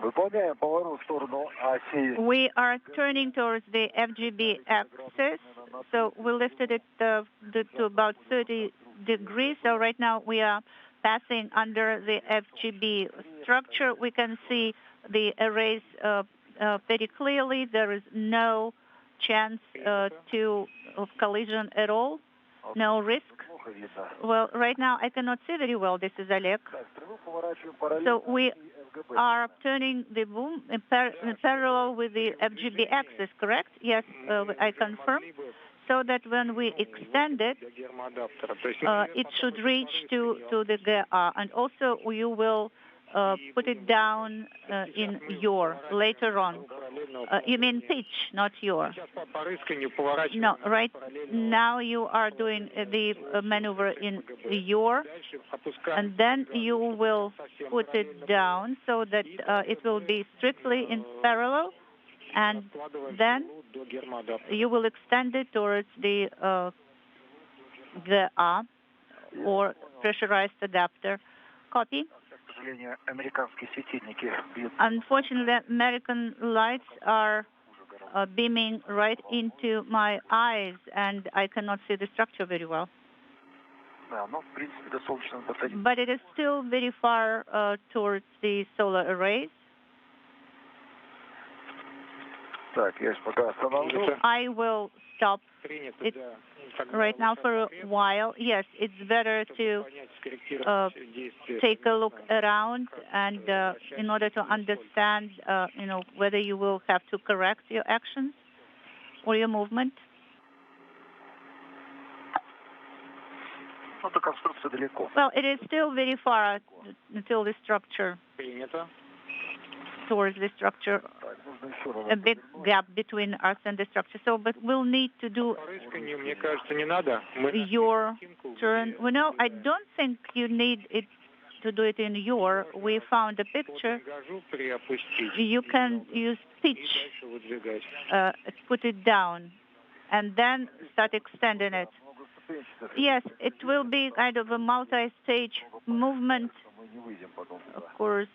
Выполняем поворот в сторону оси. We are turning towards the FGB axis, so we lifted it to about 30 degrees. So right now we are passing under the FGB structure. We can see the arrays very clearly. There is no chance of collision at all, no risk. Well, right now I cannot see very well. This is Oleg. So we are turning the boom in parallel with the FGB axis, correct? Yes, I confirm. So that when we extend it, it should reach to the GA. And also you will put it down in your later on. You mean pitch, not your. No, right now you are doing the maneuver in your, and then you will put it down so that it will be strictly in parallel, and then you will extend it towards the GA or pressurized adapter. Copy. Unfortunately, American lights are beaming right into my eyes, and I cannot see the structure very well. But it is still very far towards the solar arrays. I will stop it right now for a while. Yes, it's better to take a look around and in order to understand, whether you will have to correct your actions or your movement. Well, it is still very far until the structure, towards the structure, a big gap between us and the structure. So, but we'll need to do your turn. Well, no, I don't think you need it to do it in your. We found a picture. You can use pitch, put it down, and then start extending it. Yes, it will be kind of a multi-stage movement. Of course,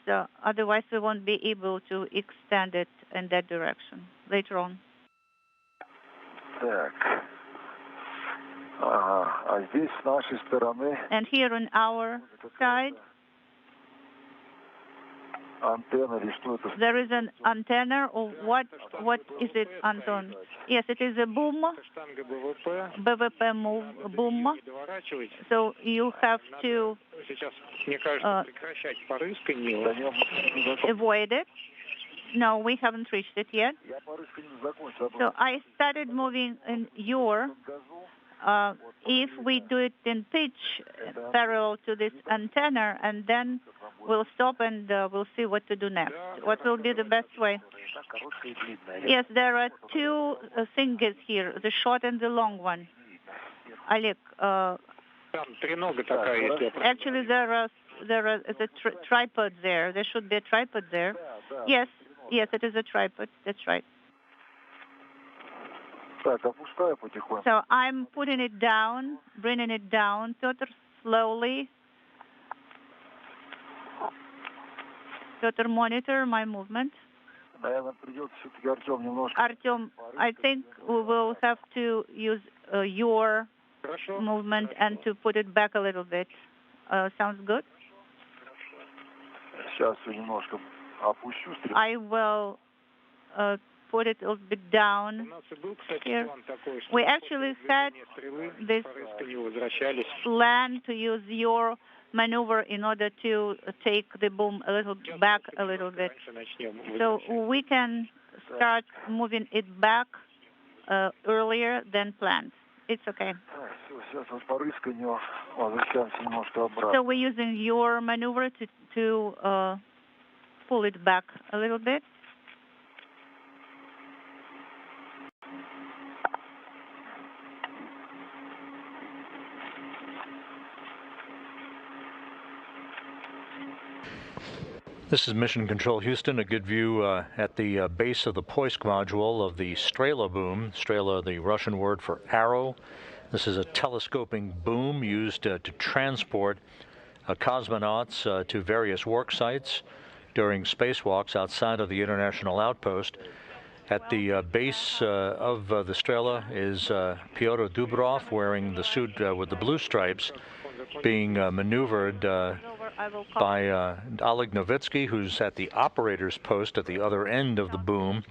otherwise we won't be able to extend it in that direction later on. And here on our side, there is an antenna, or what is it, Anton? Yes, it is a boom, BVP boom. So you have to avoid it. No, we haven't reached it yet. So I started moving in your. If we do it in pitch parallel to this antenna, and then we'll stop and we'll see what to do next. What will be the best way? Yes, there are two fingers here, the short and the long one. Oleg, actually there is a tripod there. There should be a tripod there. Yes, it is a tripod. That's right. So I'm putting it down, bringing it down, Pyotr, slowly. Pyotr, monitor my movement. Artyom, I think we will have to use your movement and to put it back a little bit. Sounds good? I will put it a little bit down here. We actually had this plan to use your maneuver in order to take the boom a little back a little bit. So we can start moving it back earlier than planned. It's okay. So we're using your maneuver to pull it back a little bit. This is Mission Control Houston, a good view at the base of the Poisk module of the Strela boom. Strela, the Russian word for arrow. This is a telescoping boom used to transport cosmonauts to various work sites during spacewalks outside of the International Outpost. At the base of the Strela is Pyotr Dubrov wearing the suit with the blue stripes, being maneuvered by Oleg Novitskiy, who's at the operator's post at the other end of the boom.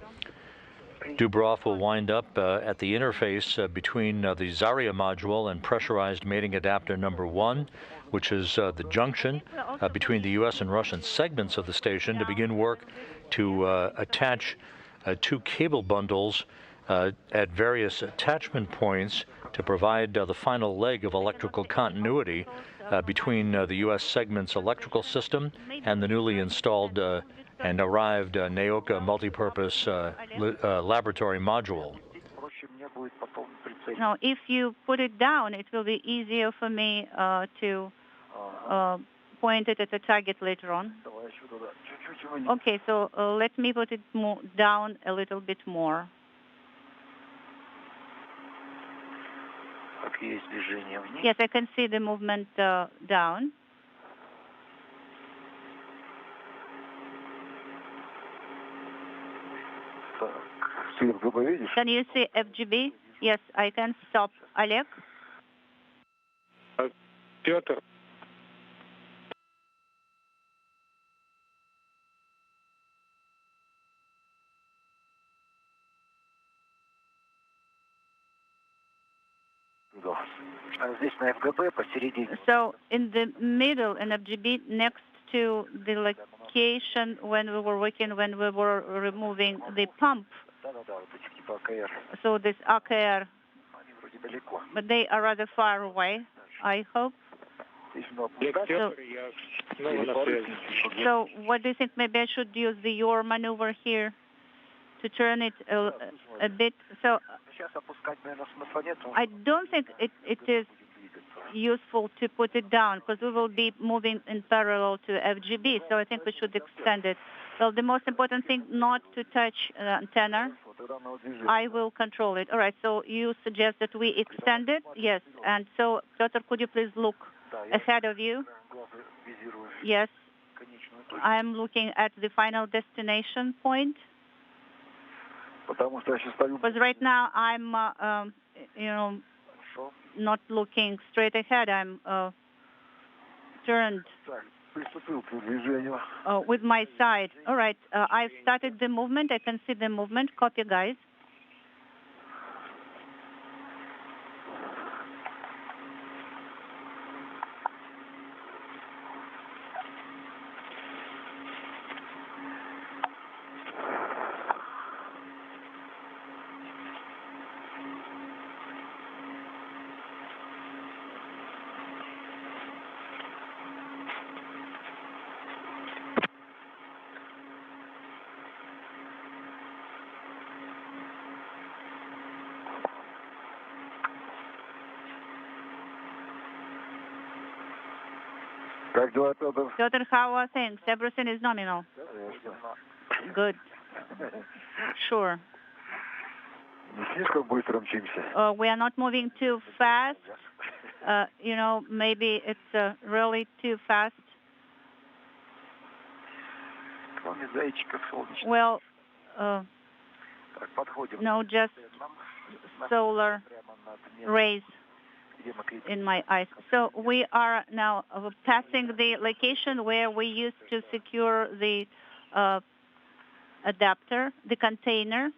Dubrov will wind up at the interface between the Zarya module and pressurized mating adapter number 1, which is the junction between the U.S. and Russian segments of the station, to begin work to attach 2 cable bundles at various attachment points to provide the final leg of electrical continuity between the U.S. segment's electrical system and the newly installed and arrived Nauka multipurpose laboratory module. Now, if you put it down, it will be easier for me to point it at the target later on. Okay, so let me put it down a little bit more. Yes, I can see the movement down. Can you see FGB? Yes, I can stop. Oleg? Pyotr. So in the middle, in FGB, next to the location when we were removing the pump. So this AKR, but they are rather far away, I hope. So what do you think? Maybe I should use the your maneuver here to turn it a bit. So I don't think it is useful to put it down because we will be moving in parallel to FGB. So I think we should extend it. Well, the most important thing, not to touch antenna. I will control it. All right, so you suggest that we extend it? Yes. And so, Pyotr, could you please look ahead of you? Yes. I'm looking at the final destination point. Because right now I'm, not looking straight ahead. I'm turned with my side. All right, I've started the movement. I can see the movement. Copy, guys. Pyotr, how are things? Everything is nominal. Good. Sure. We are not moving too fast. Maybe it's really too fast. Well, no, just solar rays in my eyes. So we are now passing the location where we used to secure the adapter, the container,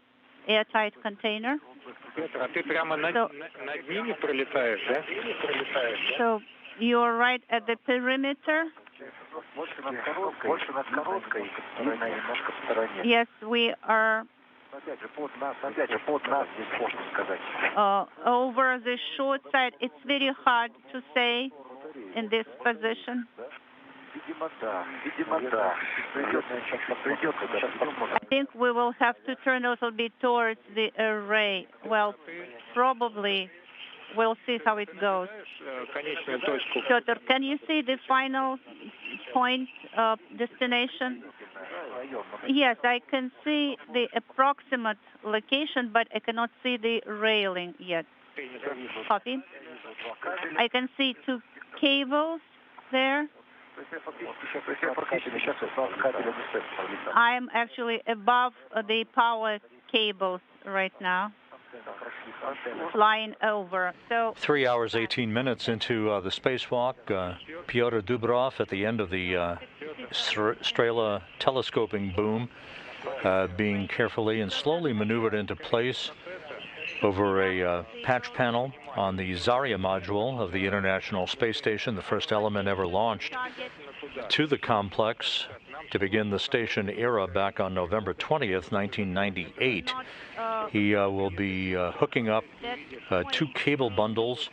airtight container. So you're right at the perimeter. Yes, we are over the short side. It's very hard to say in this position. I think we will have to turn a little bit towards the array. Well, probably we'll see how it goes. Pyotr, can you see the final point destination? Yes, I can see the approximate location, but I cannot see the railing yet. Copy. I can see 2 cables there. I'm actually above the power cables right now, flying over. So 3 hours, 18 minutes into the spacewalk, Pyotr Dubrov at the end of the Strela telescoping boom, being carefully and slowly maneuvered into place over a patch panel on the Zarya module of the International Space Station, the first element ever launched to the complex to begin the station era back on November 20th, 1998. He will be hooking up 2 cable bundles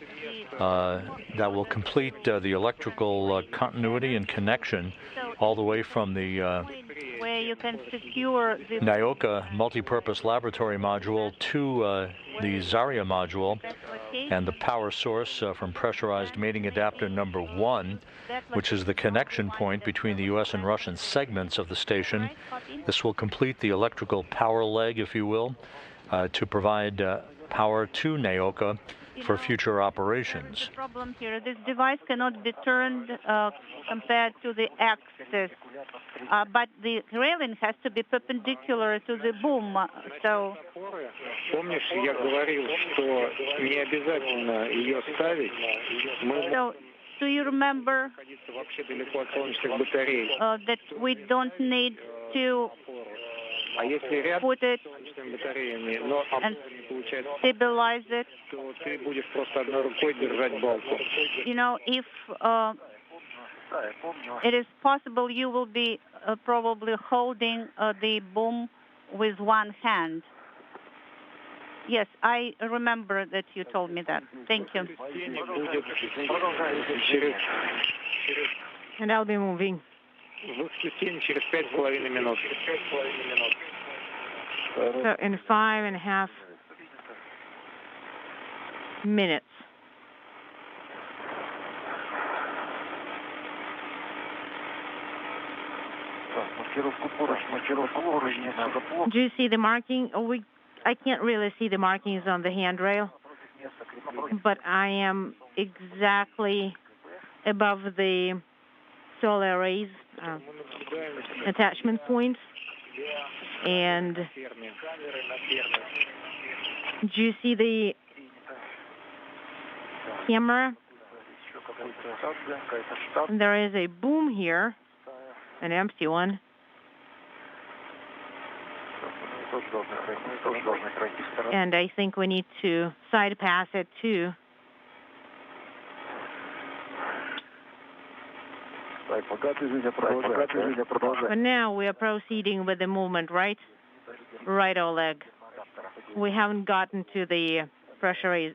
that will complete the electrical continuity and connection all the way from the where you can secure the Nauka multipurpose laboratory module to the Zarya module and the power source from pressurized mating adapter number 1, which is the connection point between the U.S. and Russian segments of the station. This will complete the electrical power leg, if you will, to provide power to Nauka for future operations. The problem here, this device cannot be turned compared to the axis, but the railing has to be perpendicular to the boom. So, do you remember that we don't need to put it and stabilize it? You know, if it is possible, you will be probably holding the boom with one hand. Yes, I remember that you told me that. Thank you. And I'll be moving. So in 5.5 minutes. Do you see the marking? I can't really see the markings on the handrail, but I am exactly above the solar arrays attachment points. And do you see the camera? And there is a boom here, an empty one. And I think we need to side pass it too. But now we are proceeding with the movement, right? Right, Oleg. We haven't gotten to the pressure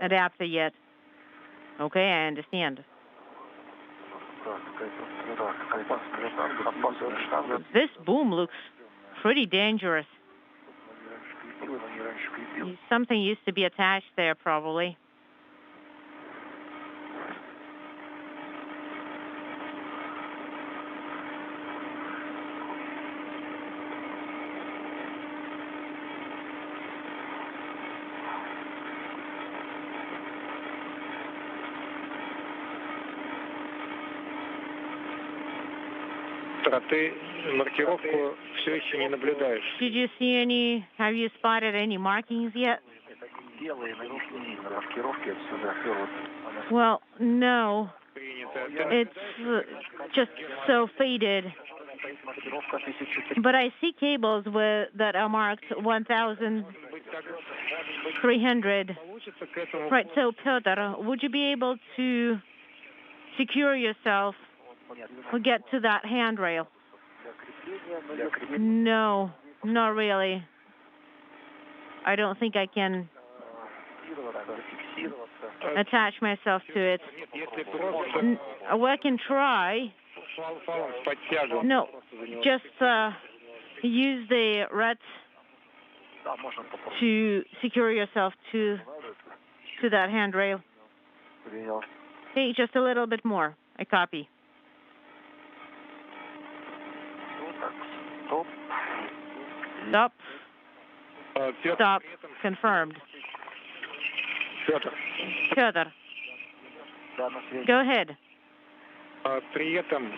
adapter yet. Okay, I understand. This boom looks pretty dangerous. Something used to be attached there, probably. Did you see any, have you spotted any markings yet? Well, no. It's just so faded. But I see cables that are marked 1,300. Right, so Pyotr, would you be able to secure yourself or get to that handrail? No, not really. I don't think I can attach myself to it. Well, I can try. No, just use the rats to secure yourself to that handrail. Hey, just a little bit more. I copy. Stop. Stop. Confirmed. Pyotr. Go ahead. При этом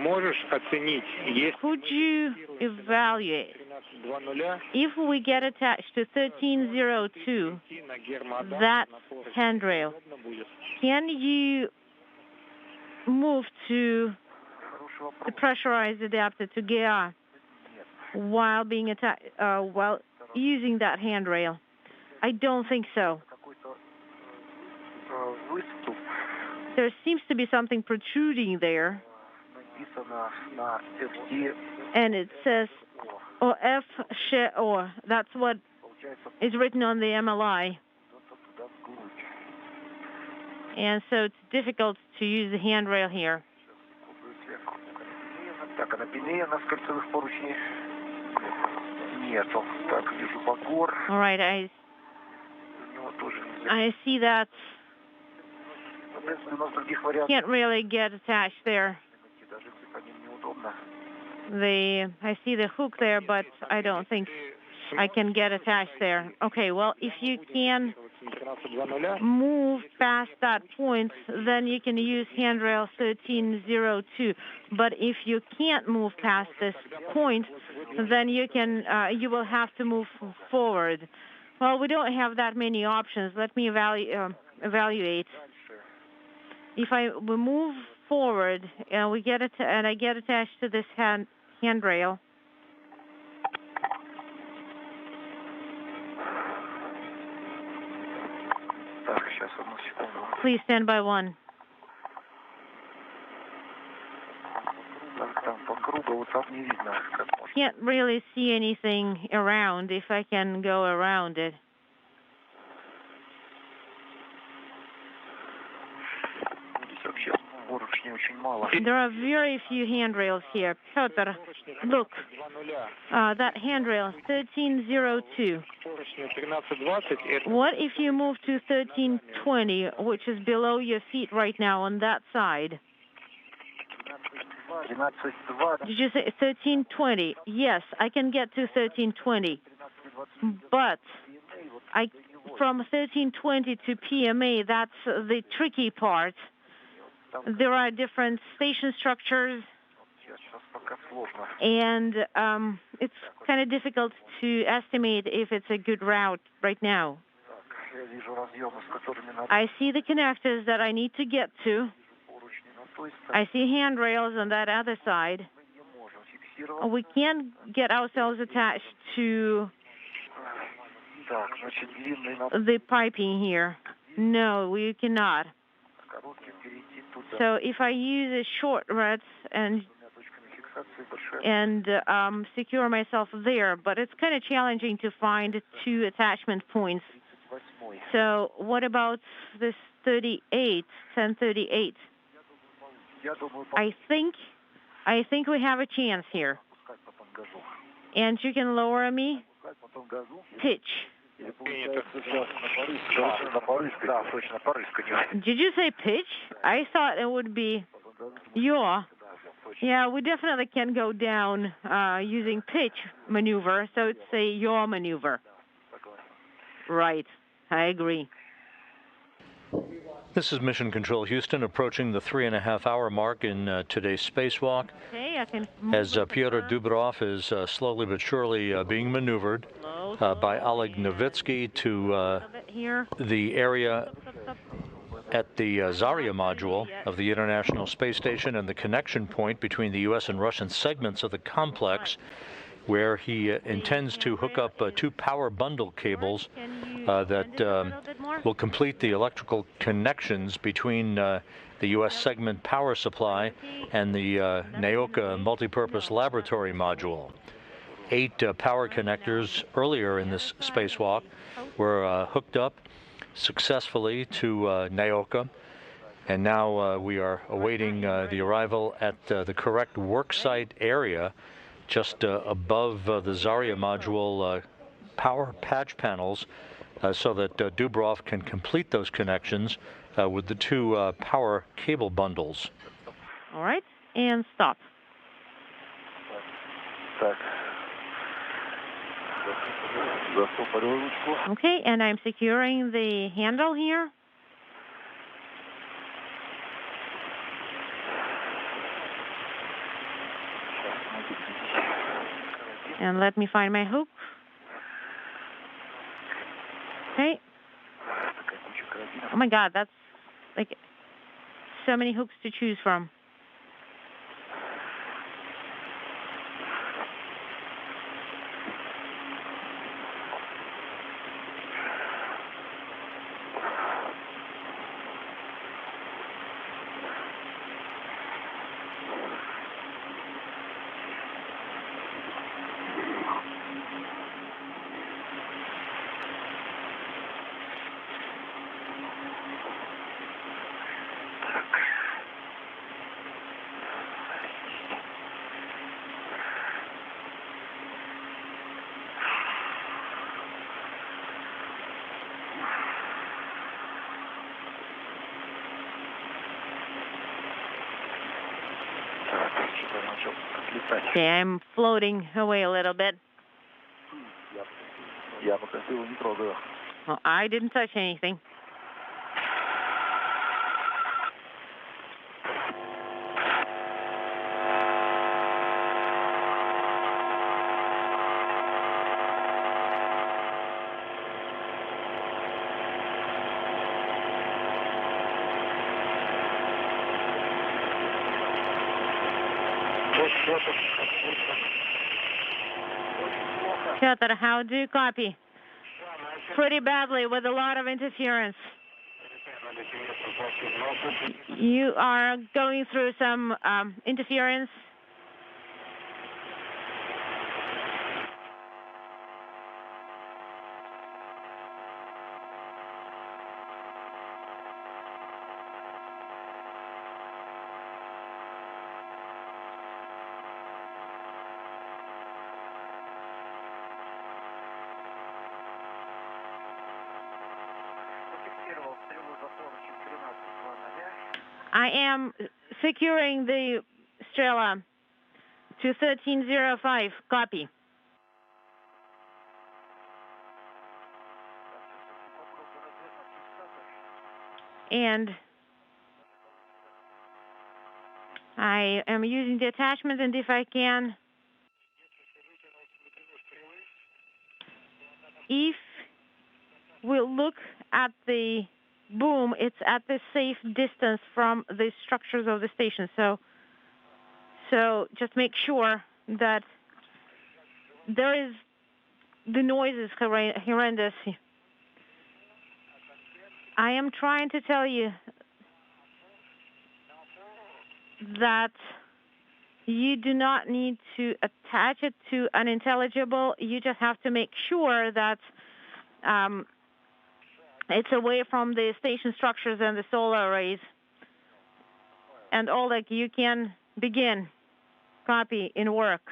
можешь оценить, если Could you evaluate if we get attached to 1302, that handrail, can you move to the pressurized adapter to GA while being while using that handrail? I don't think so. There seems to be something protruding there, and it says OF. That's what is written on the MLI. And so it's difficult to use the handrail here. All right, I see that. Can't really get attached there. I see the hook there, but I don't think I can get attached there. Okay, well, if you can move past that point, then you can use handrail 1302. But if you can't move past this point, then you will have to move forward. Well, we don't have that many options. Let me evaluate. If we move forward and I get attached to this handrail, please stand by one. Can't really see anything around if I can go around it. There are very few handrails here. Pyotr, look, that handrail, 1302. What if you move to 1320, which is below your feet right now on that side? Did you say 1320? Yes, I can get to 1320. But from 1320 to PMA, that's the tricky part. There are different station structures, and it's kind of difficult to estimate if it's a good route right now. I see the connectors that I need to get to. I see handrails on that other side. We can't get ourselves attached to the piping here. No, we cannot. So if I use a short route and secure myself there, but it's kind of challenging to find two attachment points. So what about this 1038? I think we have a chance here. And you can lower me. Pitch. Did you say pitch? I thought it would be yaw. Yeah, we definitely can go down using pitch maneuver, so it's a yaw maneuver. Right, I agree. This is Mission Control Houston, approaching the 3.5-hour mark in today's spacewalk. Okay, I can as Pyotr Dubrov is slowly but surely being maneuvered by Oleg Novitskiy to the area at the Zarya module of the International Space Station and the connection point between the U.S. and Russian segments of the complex, where he intends to hook up two power bundle cables that will complete the electrical connections between the U.S. segment power supply and the Nauka multipurpose laboratory module. 8 power connectors earlier in this spacewalk were hooked up successfully to Nauka, and now we are awaiting the arrival at the correct worksite area just above the Zarya module power patch panels, so that Dubrov can complete those connections with the 2 power cable bundles. All right, and stop. Okay, and I'm securing the handle here. And let me find my hook. Okay. Oh my God, that's like so many hooks to choose from. Okay, I'm floating away a little bit. Well, I didn't touch anything. Pyotr, how do you copy? Pretty badly with a lot of interference. You are going through some interference. I am securing the Strela to 1305. Copy. And I am using the attachment, and if I can, if we look at the boom, it's at the safe distance from the structures of the station. So just make sure that there is, the noise is horrendous. I am trying to tell you that you do not need to attach it to unintelligible. You just have to make sure that it's away from the station structures and the solar arrays. And Oleg, you can begin. Copy in work.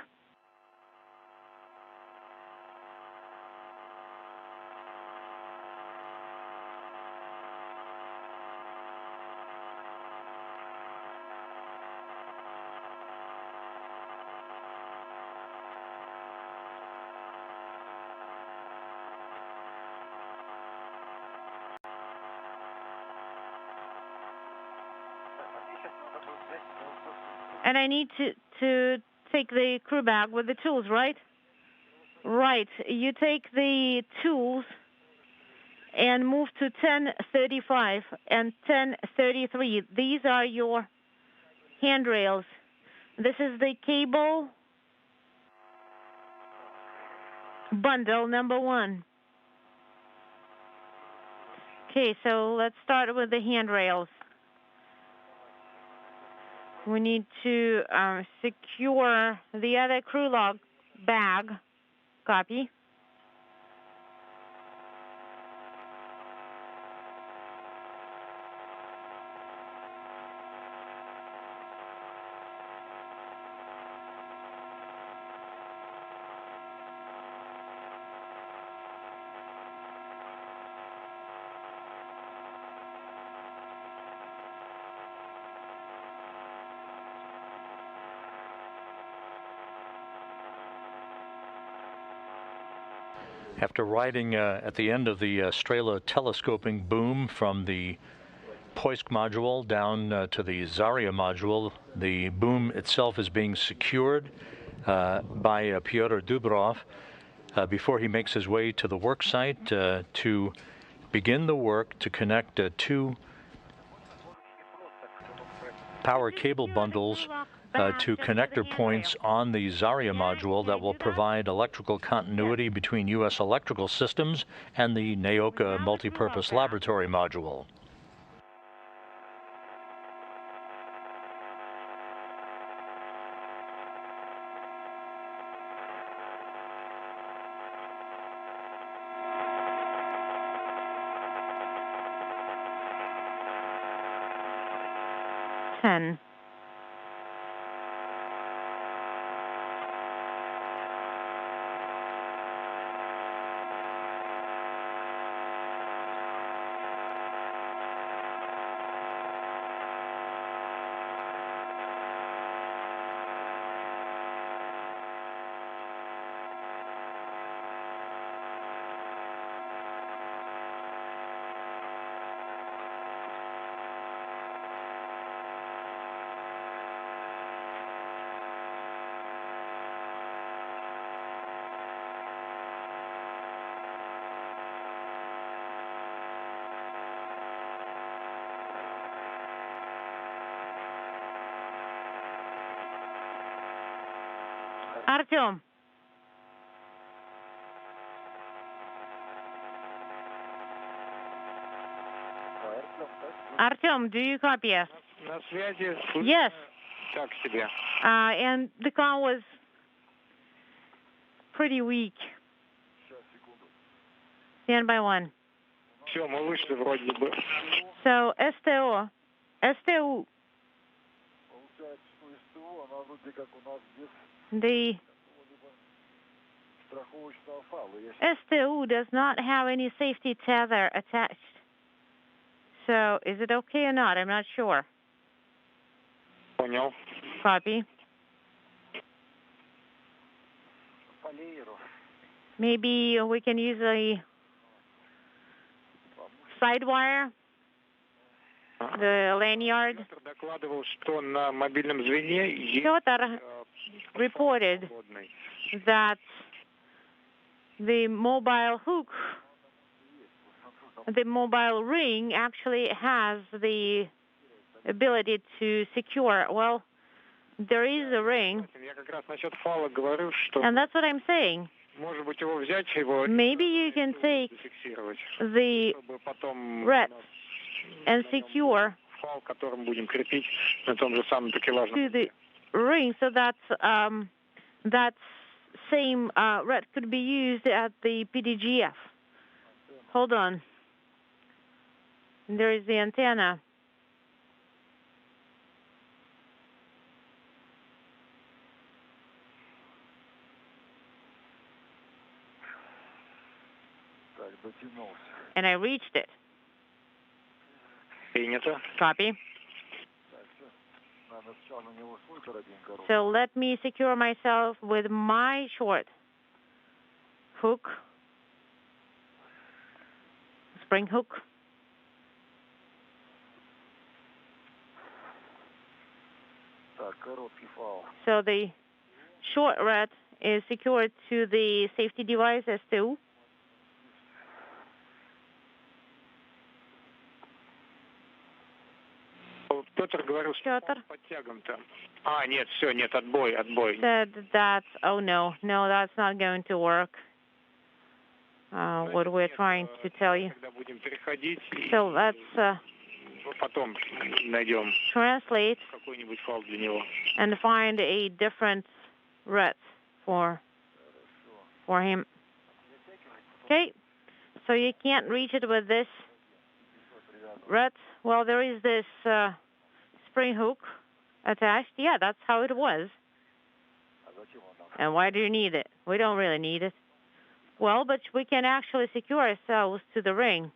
And I need to take the crew bag with the tools, right? Right. You take the tools and move to 1035 and 1033. These are your handrails. This is the cable bundle number 1. Okay, so let's start with the handrails. We need to secure the other crew log bag. Copy. After riding at the end of the Strela telescoping boom from the Poisk module down to the Zarya module, the boom itself is being secured by Pyotr Dubrov before he makes his way to the work site to begin the work to connect two power cable bundles to connector points on the Zarya module that will provide electrical continuity between U.S. electrical systems and the Nauka multipurpose laboratory module. Artyom. Artyom, do you copy us? На связи. Yes. Так себе. And the call was pretty weak. Stand by one. Все, мы вышли вроде бы. So, STO. The STO does not have any safety tether attached. So, is it okay or not? I'm not sure. Понял. Copy. Maybe we can use a side wire, the lanyard. Докладывал, что на мобильном звене есть Pyotr reported that the mobile hook, the mobile ring actually has the ability to secure. Well, there is a ring, Я как раз насчет фала говорю, что and that's what I'm saying. может быть его взять, его Maybe you can take зафиксировать, the чтобы потом red and secure фал, которым будем крепить на том же самом такелажном. to the ring, so that that same red could be used at the PDGF. Hold on. There is the antenna. And I reached it. Принято. Copy. So let me secure myself with my short hook, spring hook. So the short red is secured to the safety device S2. Петр говорил, что под тягом-то. Нет, все, нет, отбой. Said that, oh no, that's not going to work. What we're trying to tell you. So let's потом найдем translate какой-нибудь файл для него. And find a different red for him. Okay, so you can't reach it with this red. Well, there is this spring hook attached. Yeah, that's how it was. And why do you need it? We don't really need it. Well, but we can actually secure ourselves to the ring.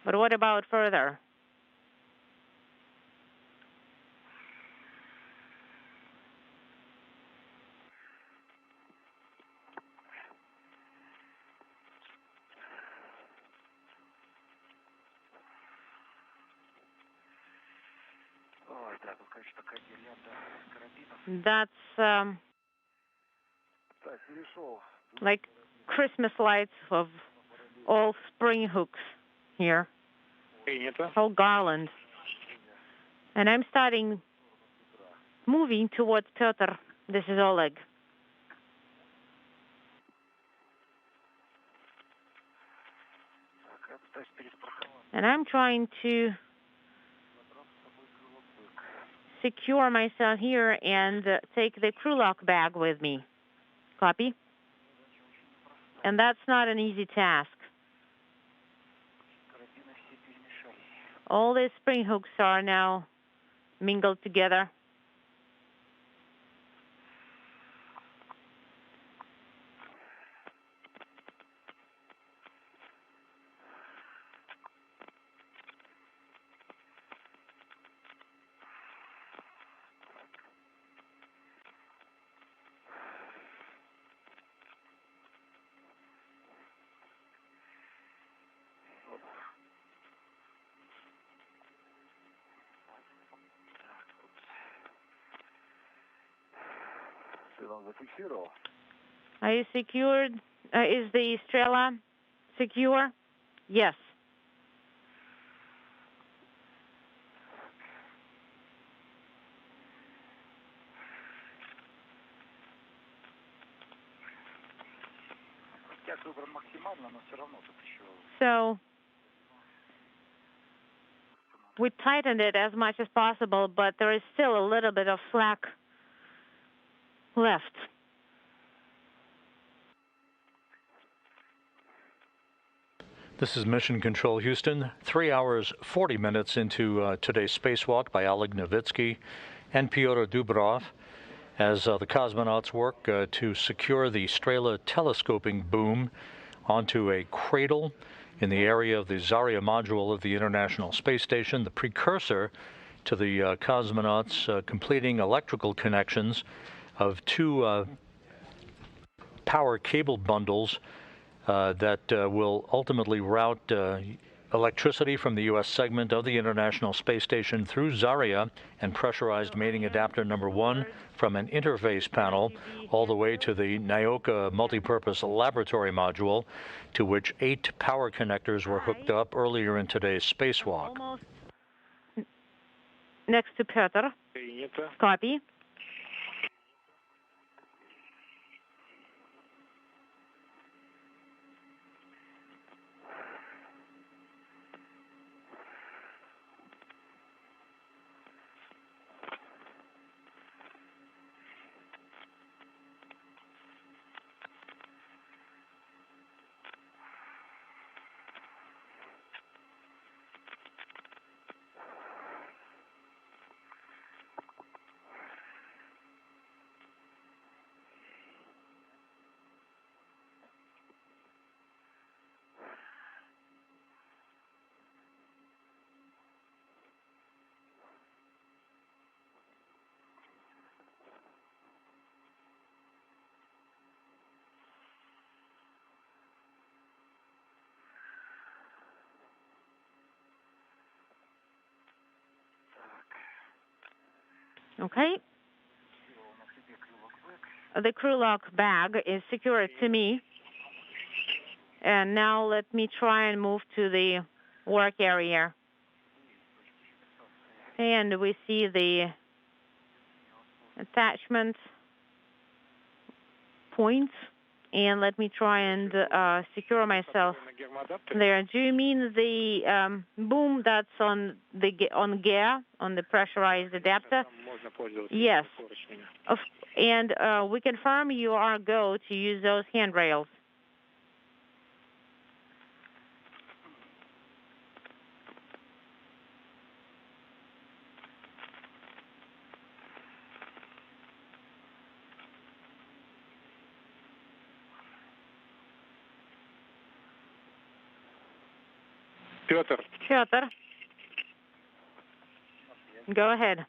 But what about further? That's like Christmas lights of all spring hooks here. Whole garland. And I'm moving towards Pyotr. This is Oleg. And I'm trying to secure myself here and take the crew lock bag with me. Copy? And that's not an easy task. All these spring hooks are now mingled together. Are you secured? Is the Strela secure? Yes. So we tightened it as much as possible, but there is still a little bit of slack left. This is Mission Control Houston, 3 hours, 40 minutes into today's spacewalk by Oleg Novitskiy and Pyotr Dubrov as the cosmonauts work to secure the Strela telescoping boom onto a cradle in the area of the Zarya module of the International Space Station, the precursor to the cosmonauts completing electrical connections of two power cable bundles that will ultimately route electricity from the U.S. segment of the International Space Station through Zarya and pressurized mating adapter number 1 from an interface panel all the way to the Nauka multipurpose laboratory module, to which 8 power connectors were hooked up earlier in today's spacewalk. Almost next to Pyotr. Copy. Okay. The crew lock bag is secured to me. And now let me try and move to the work area. And we see the attachment points. And let me try and secure myself there. Do you mean the boom that's on gear, on the pressurized adapter? Yes. And we confirm you are go to use those handrails. Pyotr. Pyotr. Go ahead.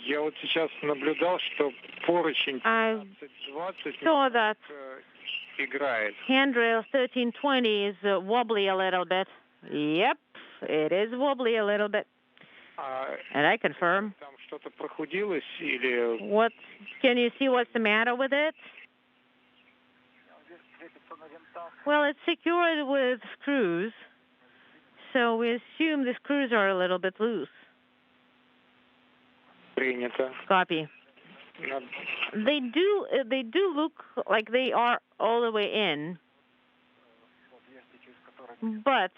Я вот сейчас наблюдал, что поручень 15-20 saw that играет. handrail 1320 is wobbly a little bit. Yep, it is wobbly a little bit. And I confirm. What? Can you see what's the matter with it? Well, it's secured with screws, so we assume the screws are a little bit loose. Copy. They do look like they are all the way in, but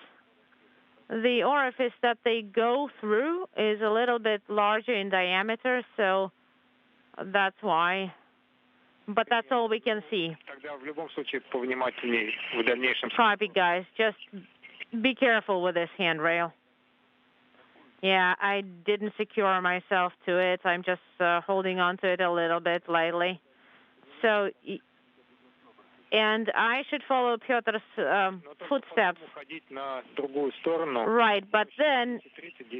the orifice that they go through is a little bit larger in diameter, so that's why. But that's all we can see. Copy, guys. Just be careful with this handrail. Yeah, I didn't secure myself to it. I'm just holding on to it a little bit lightly. So, and I should follow Pyotr's footsteps. Right, but then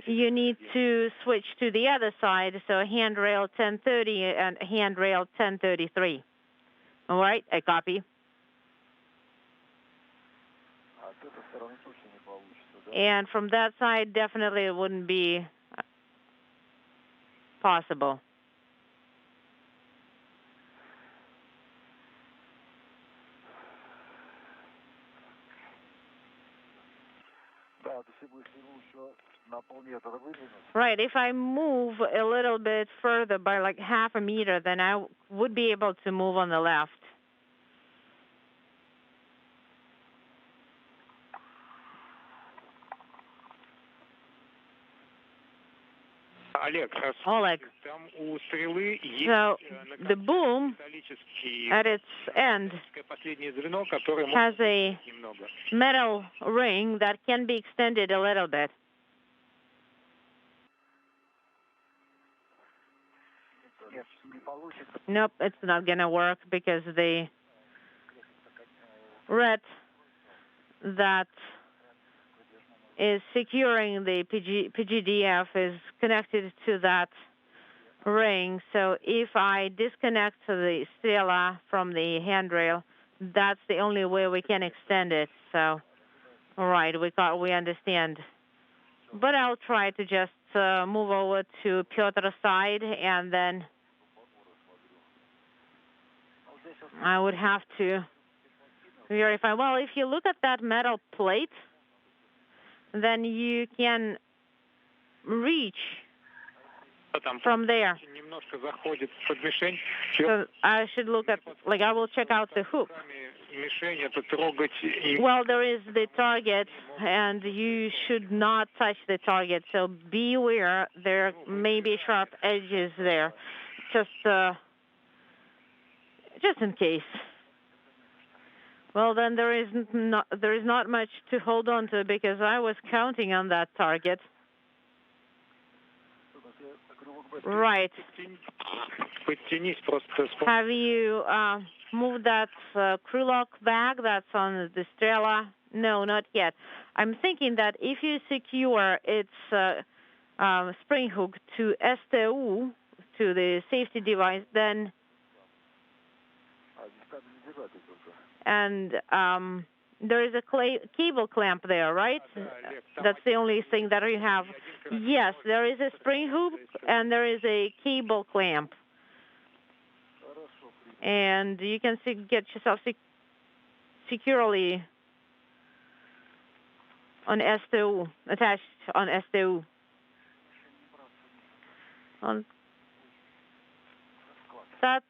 you need to switch to the other side, so handrail 1030 and handrail 1033. All right, I copy. And from that side, definitely it wouldn't be possible. Right, if I move a little bit further by like half a meter, then I would be able to move on the left. Oleg, so the boom at its end has a metal ring that can be extended a little bit. Nope, it's not going to work because the red that is securing the PGDF is connected to that ring. So if I disconnect the stela from the handrail, that's the only way we can extend it. So, all right, we understand. But I'll try to just move over to Pyotr's side, and then I would have to verify. Well, if you look at that metal plate, then you can reach from there. So I should look at, like, I will check out the hook. Well, there is the target, and you should not touch the target. So be aware, there may be sharp edges there, just in case. Well, then there is not much to hold on to because I was counting on that target. Right. Have you moved that crew lock bag that's on the Strela? No, not yet. I'm thinking that if you secure its spring hook to STU, to the safety device, then and there is a cable clamp there, right? That's the only thing that you have. Yes, there is a spring hook and there is a cable clamp. And you can get yourself securely on STU, attached on STU. That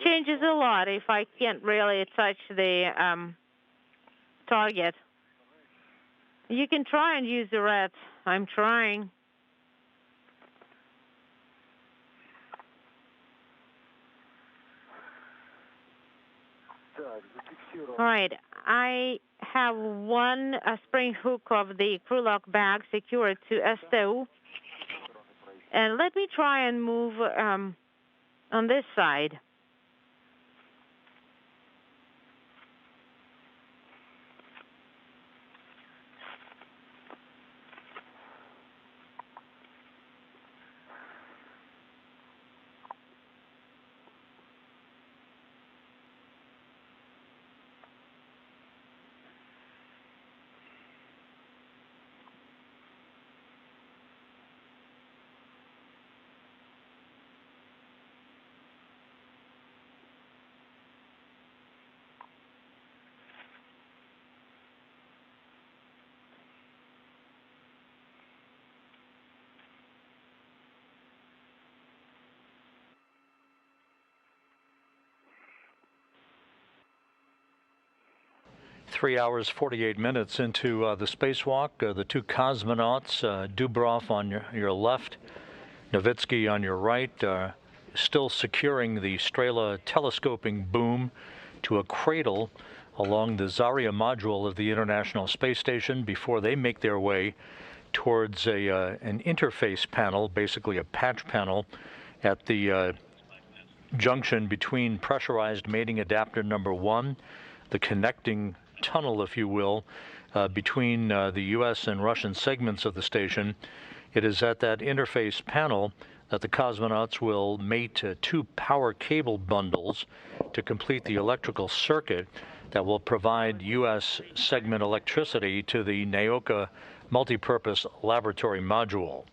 changes a lot if I can't really touch the target. You can try and use the red. I'm trying. All right. I have one spring hook of the crew lock bag secured to STU. And let me try and move on this side. 3 hours, 48 minutes into the spacewalk. The two cosmonauts, Dubrov on your left, Novitskiy on your right, still securing the Strela telescoping boom to a cradle along the Zarya module of the International Space Station before they make their way towards an interface panel, basically a patch panel, at the junction between pressurized mating adapter number 1, the connecting tunnel, if you will, between the U.S. and Russian segments of the station. It is at that interface panel that the cosmonauts will mate two power cable bundles to complete the electrical circuit that will provide U.S. segment electricity to the Nauka multipurpose laboratory module.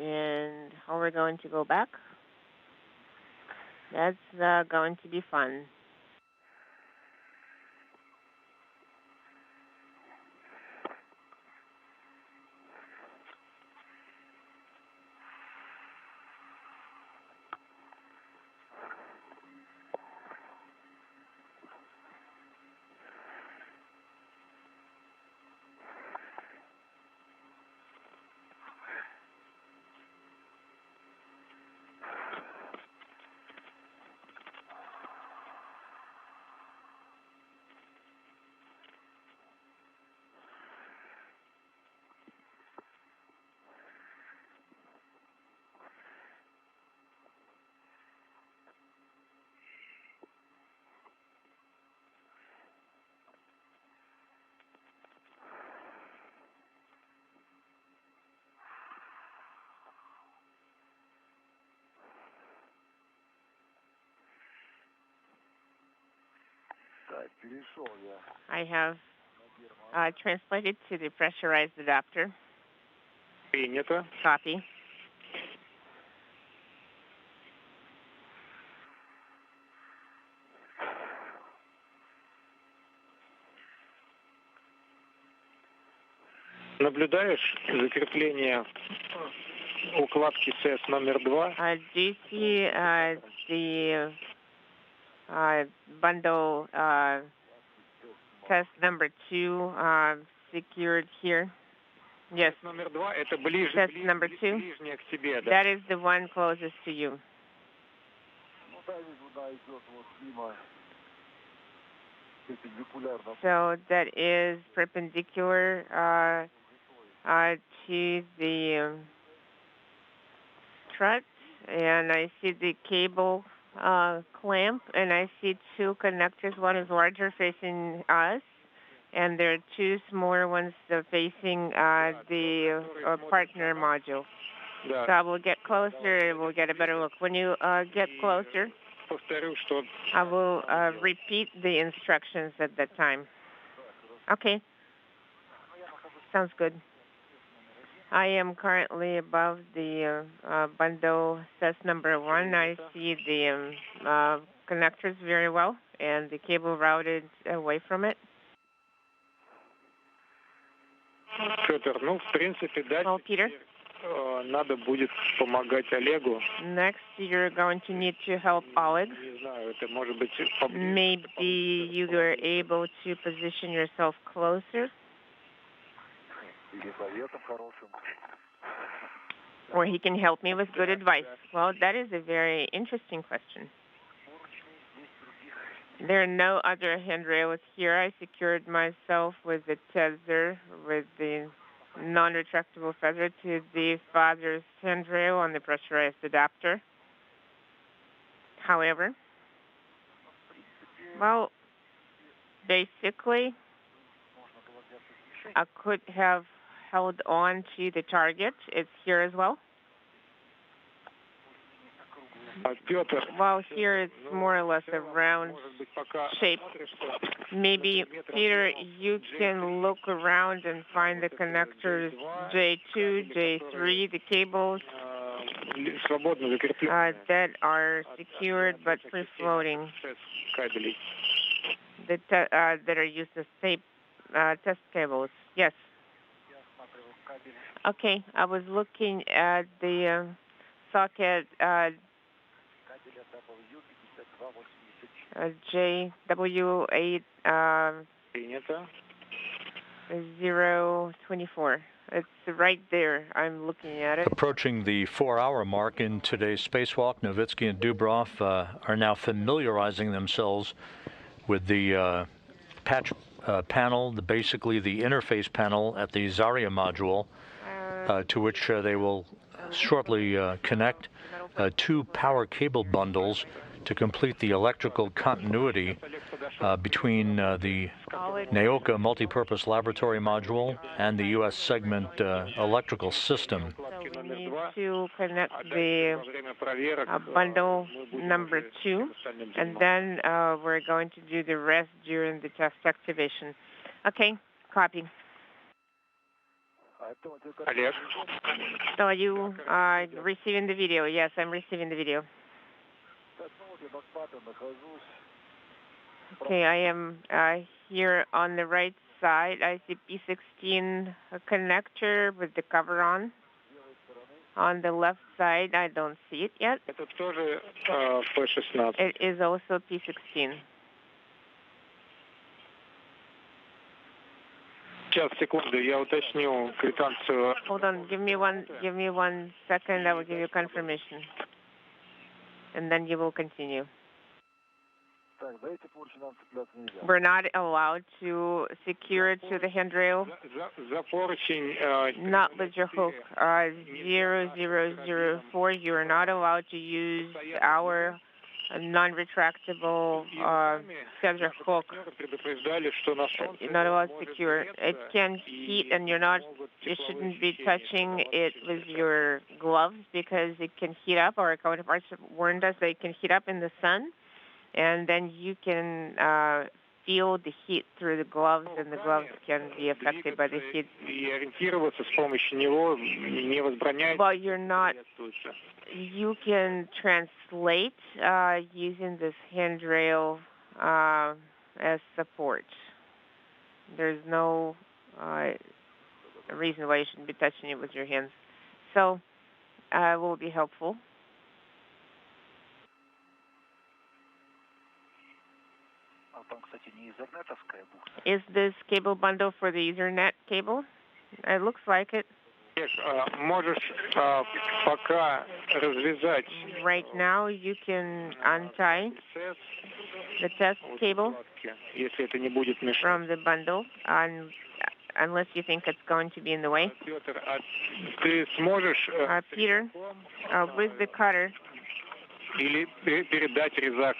And how we're going to go back? That's going to be fun. I have translated to the pressurized adapter. Принято. Copy. Наблюдаешь закрепление укладки СЭС номер 2? Do you see the bundle test number 2 secured here? Yes. Номер 2 это ближе, Test number 2. ближнее к тебе, да? That is the one closest to you. So that is perpendicular to the strut, and I see the cable clamp, and I see two connectors. One is larger facing us, and there are two smaller ones facing the partner module. So I will get closer and we'll get a better look. When you get closer, I will repeat the instructions at that time. Okay. Sounds good. I am currently above the bundle test number 1. I see the connectors very well and the cable routed away from it. Петр, ну, в принципе, Well, Peter, надо будет помогать Олегу. next you're going to need to help Oleg. Не знаю, это может быть... Maybe you are able to position yourself closer. Or he can help me with good advice. Well, that is a very interesting question. There are no other handrails here. I secured myself with the tether, with the non-retractable feather to the father's handrail on the pressurized adapter. However, well, basically, I could have held on to the target. It's here as well. Well, here it's more or less a round shape. Maybe, Peter, you can look around and find the connectors J2, J3, the cables that are secured but free-floating, that are used as test cables. Yes. Okay, I was looking at the socket JW8 024. It's right there. I'm looking at it. Approaching the 4-hour mark in today's spacewalk, Novitskiy and Dubrov are now familiarizing themselves with the patch panel, basically the interface panel at the Zarya module, to which they will shortly connect 2 power cable bundles to complete the electrical continuity between the Nauka multipurpose laboratory module and the U.S. segment electrical system. So we need to connect the bundle number 2, and then we're going to do the rest during the test activation. Okay, copy. Oleg. So are you receiving the video? Yes, I'm receiving the video. Okay, I am here on the right side. I see P16 connector with the cover on. On the left side, I don't see it yet. It is also P16. Hold on, give me one second. I will give you confirmation, and then you will continue. We're not allowed to secure it to the handrail. Not with your hook. 0004. You are not allowed to use our non-retractable feather hook. You're not allowed to secure. It can heat, and you shouldn't be touching it with your gloves because it can heat up. Our counterparts warned us that it can heat up in the sun, and then you can feel the heat through the gloves, and the gloves can be affected by the heat. Well, you're not. You can translate using this handrail as support. There's no reason why you shouldn't be touching it with your hands. So it will be helpful. Is this cable bundle for the Ethernet cable? It looks like it. Right now, you can untie the test cable from the bundle, unless you think it's going to be in the way. Peter, with the cutter,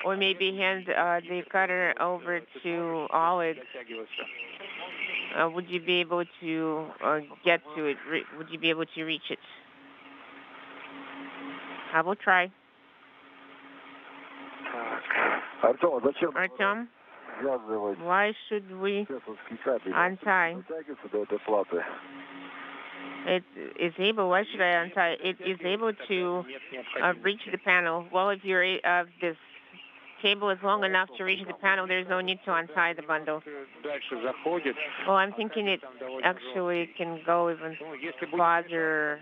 or maybe hand the cutter over to Oleg. Would you be able to get to it? Would you be able to reach it? I will try. Artem, why should we untie? It is able. Why should I untie? It is able to reach the panel. Well, if this cable is long enough to reach the panel, there's no need to untie the bundle. Well, I'm thinking it actually can go even farther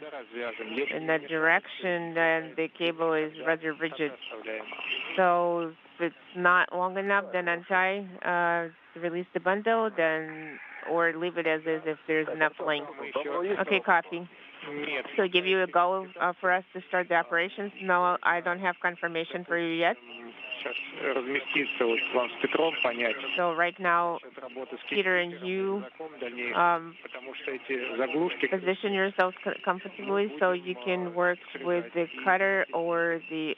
in that direction, and the cable is rather rigid. So if it's not long enough, then untie, release the bundle, or leave it as is if there's enough length. Okay, copy. So give you a go for us to start the operations? No, I don't have confirmation for you yet. So right now, Peter and you position yourselves comfortably so you can work with the cutter or the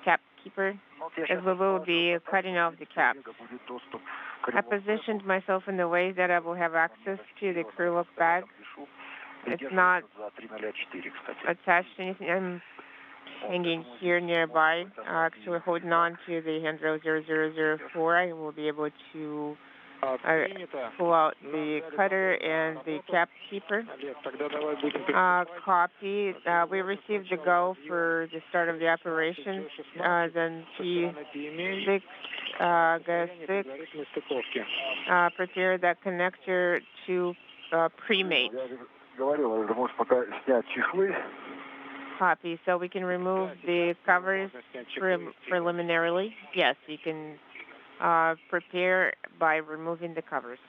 cap keeper as we will be cutting off the cap. I positioned myself in the way that I will have access to the crew look bag. It's not attached to anything. I'm hanging here nearby, actually holding on to the handrail 0004. I will be able to pull out the cutter and the cap keeper. Copy. We received the go for the start of the operation. Then P6, G6, prepare that connector to pre-mate. Copy. So we can remove the covers preliminarily. Yes, you can prepare by removing the covers.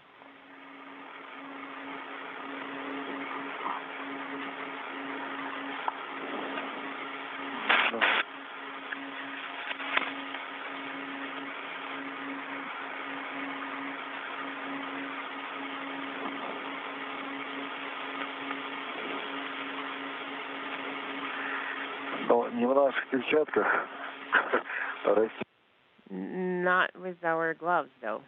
Not with our gloves, though.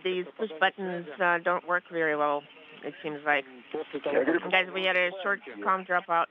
These push buttons don't work very well, it seems like. Guys, we had a short comm dropout.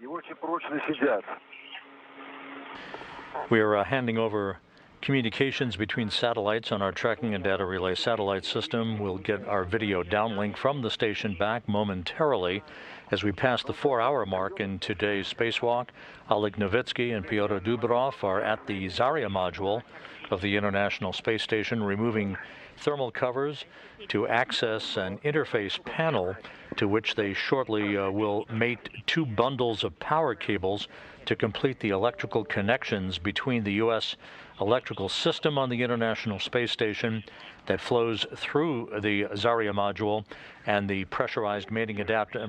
We are handing over communications between satellites on our tracking and data relay satellite system. We'll get our video downlink from the station back momentarily. As we pass the 4-hour mark in today's spacewalk, Oleg Novitskiy and Pyotr Dubrov are at the Zarya module of the International Space Station, removing thermal covers to access an interface panel to which they shortly will mate 2 bundles of power cables to complete the electrical connections between the U.S. electrical system on the International Space Station that flows through the Zarya module and the pressurized mating adapter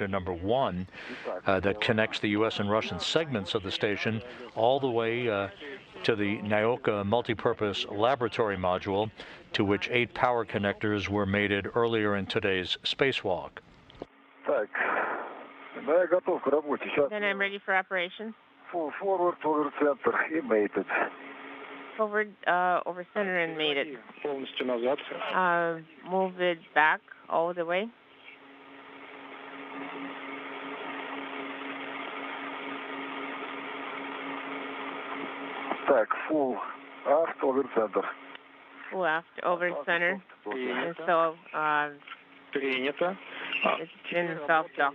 number 1 that connects the U.S. and Russian segments of the station all the way to the Nauka multipurpose laboratory module, to which 8 power connectors were mated earlier in today's spacewalk. Then I'm ready for operation. Forward, over center, и mated. Forward, over center and mated. Move it back all the way. Full aft, over center. Full aft, over center. And so, it's in self-dock.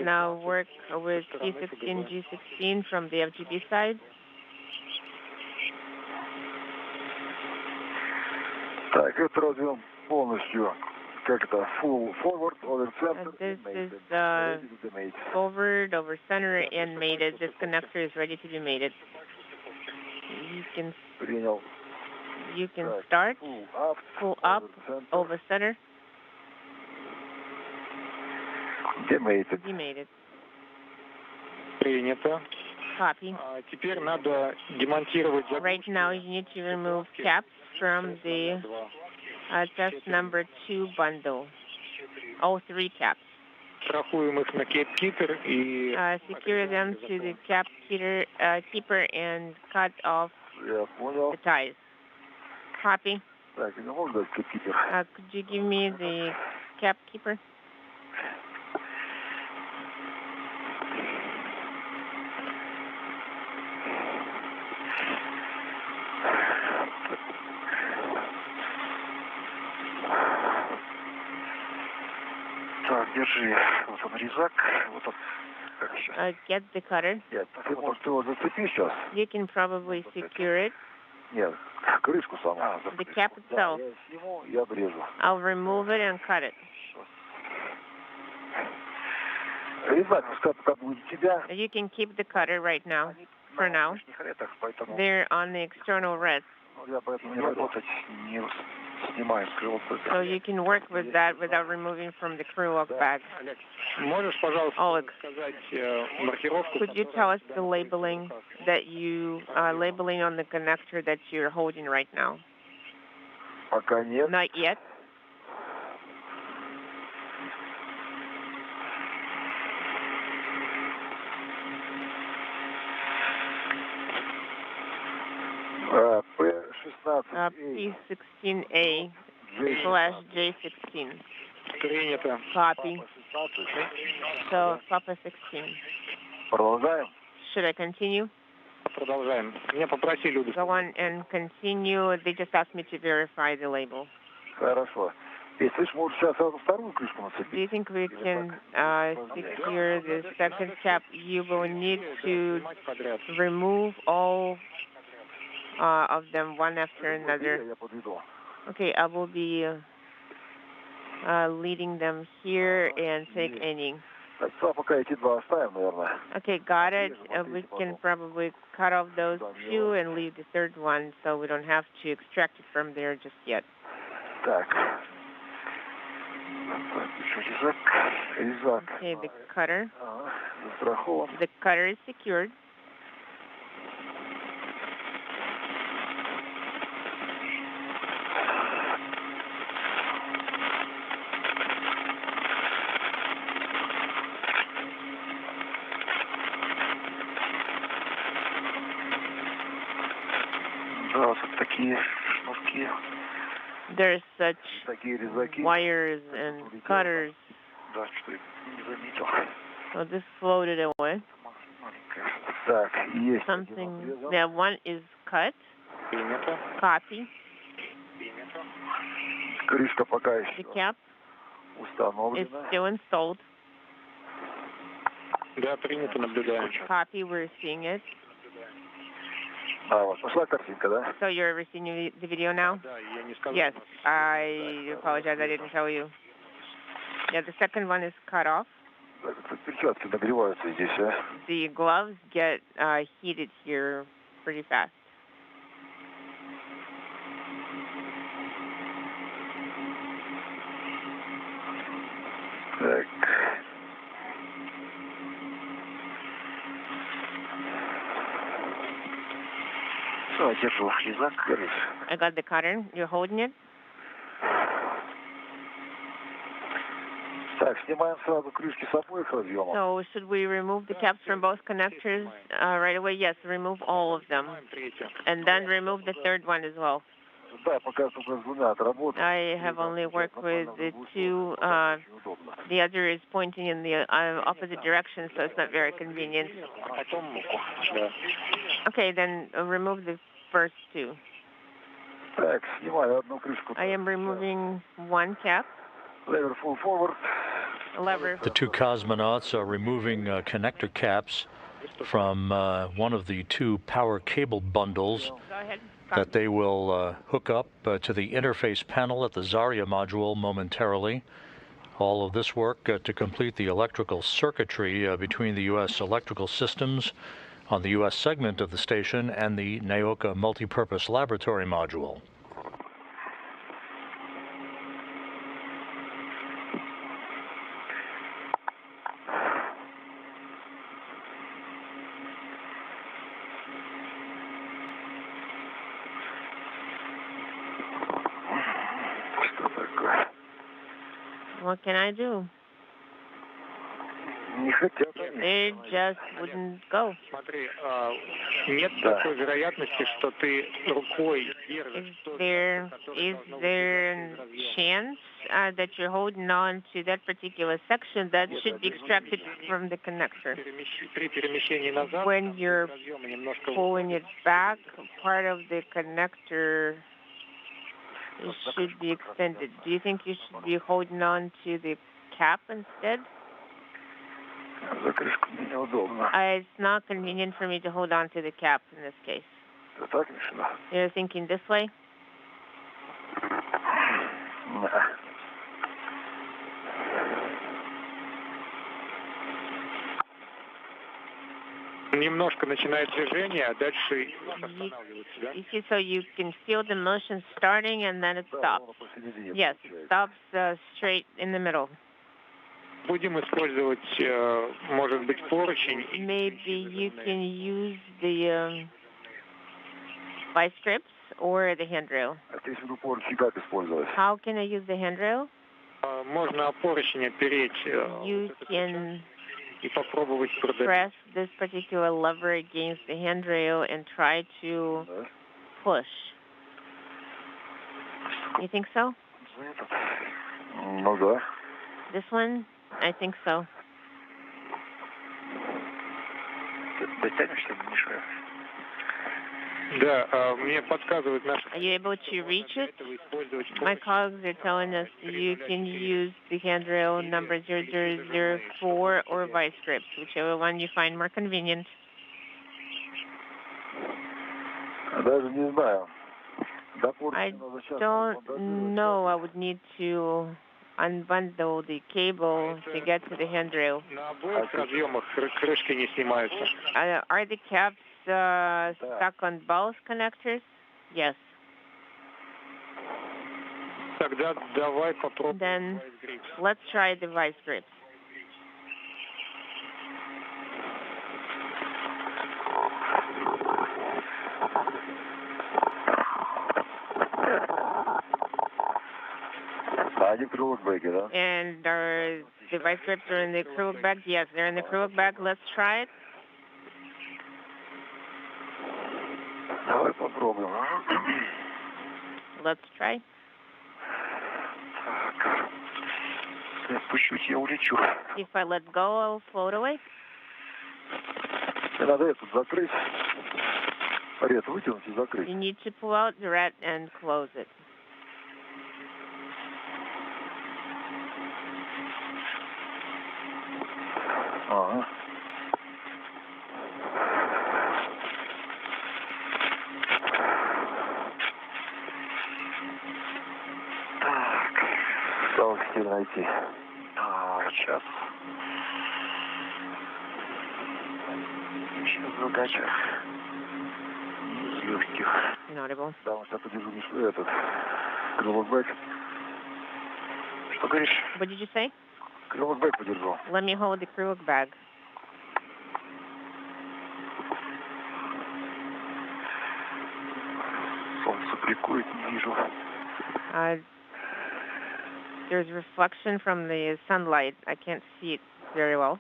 Now work with P16, G16 from the FGB side. Это развьем полностью. Как это? Full forward, over center. This is forward, over center, and mated. This connector is ready to be mated. You can start. Full up, over center. Demated. Copy. Right now you need to remove caps from the test number 2 bundle. All 3 caps. Secure them to the cap keeper and cut off the ties. Copy. Could you give me the cap keeper? Держи вот он резак, вот он. Get the cutter. Нет, ты можешь его зацепить сейчас. You can probably secure it. Нет, крышку саму. The cap itself. Я сниму и обрежу. I'll remove it and cut it. You can keep the cutter right now, for now. They're on the external rest. So you can work with that without removing from the crew lock bag. Oleg, could you tell us the labeling that you labeling on the connector that you're holding right now? Not yet. P16A /J16. Copy. So, Papa 16. Should I continue? Go on and continue. They just asked me to verify the label. Do you think we can secure the second cap? You will need to remove all of them one after another. Okay, I will be leading them here and take any. Okay, got it. We can probably cut off those two and leave the third one so we don't have to extract it from there just yet. Okay, the cutter. The cutter is secured. There's such wires and cutters. So this floated away. Something, yeah, one is cut. Copy. The cap is still installed. Copy, we're seeing it. So you're receiving the video now? Yes, I apologize, I didn't tell you. Yeah, the second one is cut off. The gloves get heated here pretty fast. I got the cutter. You're holding it? So should we remove the caps from both connectors right away? Yes, remove all of them. And then remove the third one as well. I have only worked with the two. The other is pointing in the opposite direction, so it's not very convenient. Okay, then remove the first two. I am removing one cap. Lever. The two cosmonauts are removing connector caps from one of the two power cable bundles that they will hook up to the interface panel at the Zarya module momentarily. All of this work to complete the electrical circuitry between the U.S. electrical systems on the U.S. segment of the station and the Nauka multipurpose laboratory module. What can I do? They just wouldn't go. Is there a chance that you're holding on to that particular section that should be extracted from the connector? When you're pulling it back, part of the connector should be extended. Do you think you should be holding on to the cap instead? It's not convenient for me to hold on to the cap in this case. You're thinking this way? Немножко начинает движение, а дальше останавливается, да? You see, so you can feel the motion starting and then it stops. Yes, it stops straight in the middle. Будем использовать, может быть, поручень. Maybe you can use the vice grips or the handrail. How can I use the handrail? Можно поручень опереть. You can И попробовать продавить. press this particular lever against the handrail and try to push. You think so? Ну да. This one? I think so. Дотянешься, не мешаю. Да, мне подсказывают наши... Are you able to reach it? My colleagues are telling us you can use the handrail number 0004 or vice grips, whichever one you find more convenient. Даже не знаю. I don't know. I would need to unbundle the cable to get to the handrail. На обоих разъемах крышки не снимаются. Are the caps stuck on both connectors? Yes. Тогда давай попробуем. Then let's try the vice grips. And are the vice grips are in the acrylic bag? Yes, they're in the acrylic bag. Let's try it. Давай попробуем. Let's try. Если отпущусь, я улечу. If I let go, I'll float away. Надо этот закрыть. Рет вытянуть и закрыть. You need to pull out the rat and close it. Ага. Так. Осталось теперь найти. Сейчас. Сейчас задача. Из легких. Inaudible. Да, вот я подержу этот. Крылок-бэк. Что говоришь? What did you say? Крылок-бэк подержу. Let me hold the acrylic bag. Солнце бликует, не вижу. There's reflection from the sunlight. I can't see it very well.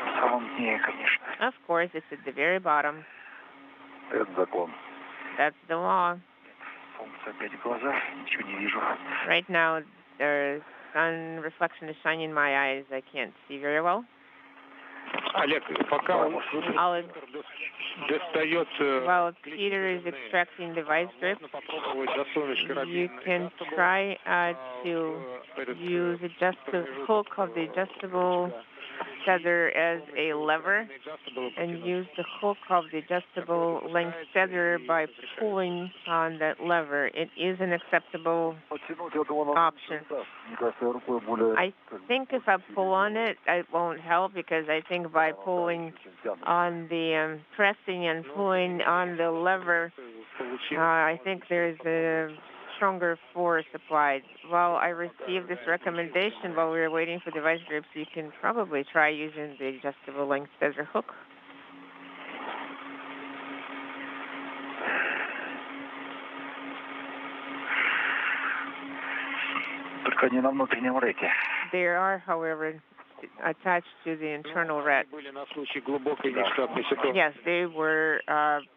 На самом дне, конечно. Of course, it's at the very bottom. Это закон. That's the law. Солнце опять в глаза, ничего не вижу. Right now, the sun reflection is shining in my eyes. I can't see very well. Олег, пока он достает... While Peter is extracting the vice grip, you can try to use the hook of the adjustable tether as a lever and use the hook of the adjustable length tether by pulling on that lever. It is an acceptable option. I think if I pull on it, it won't help because I think by pulling on the pressing and pulling on the lever, I think there's a stronger force applied. While I received this recommendation while we were waiting for the vice grips, you can probably try using the adjustable length tether hook. Только не на внутреннем реке. They are, however, attached to the internal rat. Yes, they were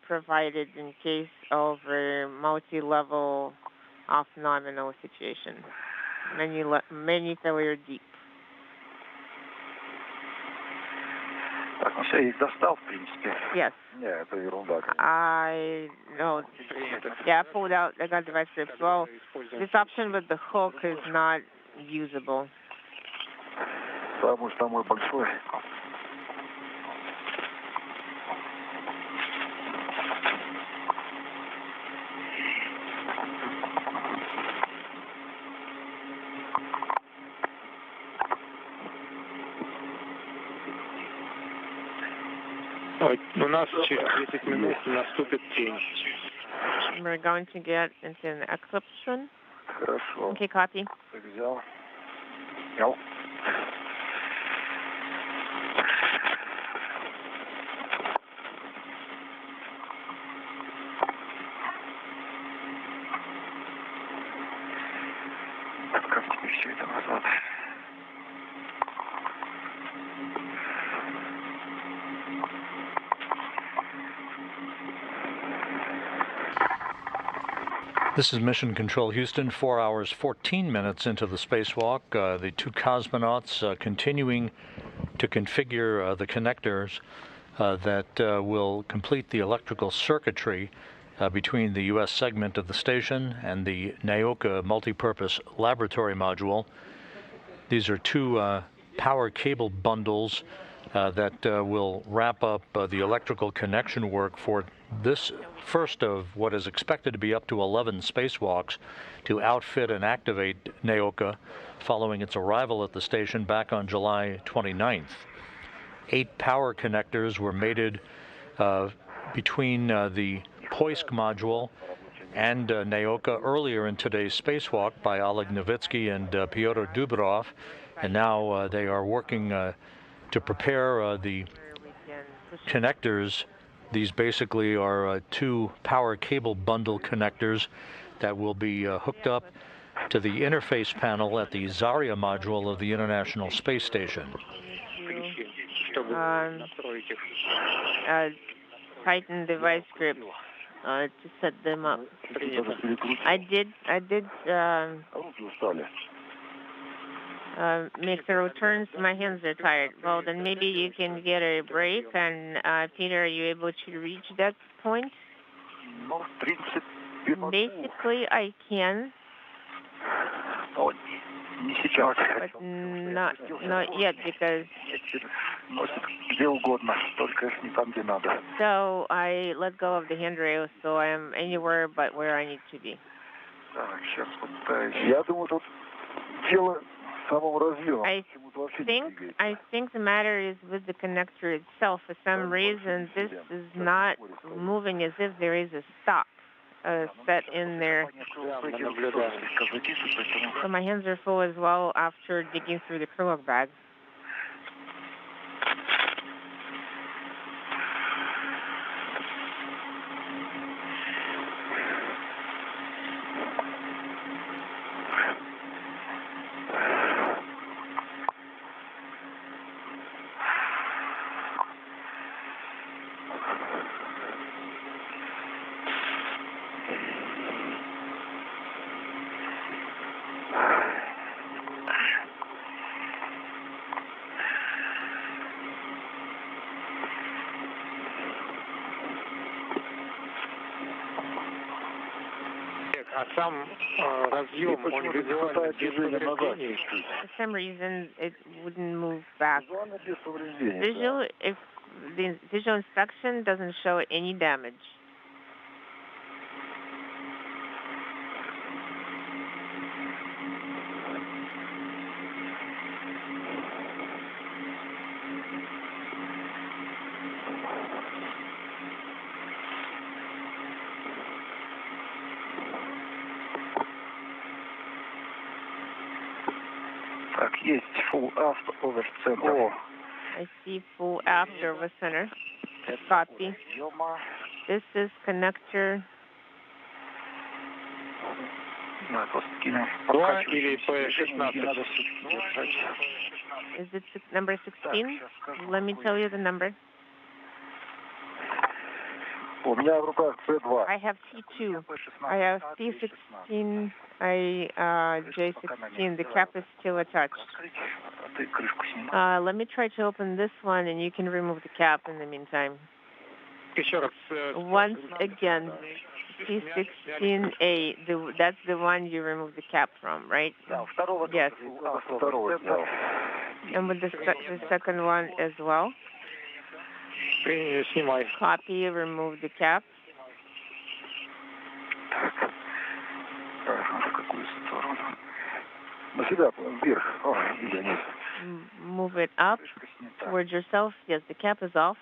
provided in case of a multi-level off-nominal situation. Many failure deep. Так, ну все, я их достал, в принципе. Yes. Нет, это ерунда. I know. Yeah, I pulled out. I got the vice grips. Well, this option with the hook is not usable. Самый большой. У нас через 10 минут наступит тень. We're going to get into an eclipse soon. Хорошо. Okay, copy. Взял. Взял. Как теперь все это назад? This is Mission Control Houston, 4 hours, 14 minutes into the spacewalk. The two cosmonauts continuing to configure the connectors that will complete the electrical circuitry between the U.S. segment of the station and the Nauka multipurpose laboratory module. These are two power cable bundles that will wrap up the electrical connection work for this first of what is expected to be up to 11 spacewalks to outfit and activate Nauka following its arrival at the station back on July 29th. 8 power connectors were mated between the Poisk module and Nauka earlier in today's spacewalk by Oleg Novitskiy and Pyotr Dubrov, and now they are working to prepare the connectors. These basically are two power cable bundle connectors that will be hooked up to the interface panel at the Zarya module of the International Space Station. Tighten device grip to set them up. I did make the returns. My hands are tired. Well, then maybe you can get a break. And Peter, are you able to reach that point? Basically, I can. But not yet, because so I let go of the handrail, so I am anywhere but where I need to be. I think the matter is with the connector itself. For some reason, this is not moving as if there is a stop set in there. So my hands are full as well after digging through the acrylic bag. For some reason, it wouldn't move back. If the visual inspection doesn't show any damage. I see full after over center. Copy. This is connector. Is it number 16? Let me tell you the number. I have T2. I have P16. J16. The cap is still attached. Let me try to open this one, and you can remove the cap in the meantime. Once again, P16A. That's the one you remove the cap from, right? Yes. And with the second one as well. Copy, remove the cap. Move it up towards yourself. Yes, the cap is off.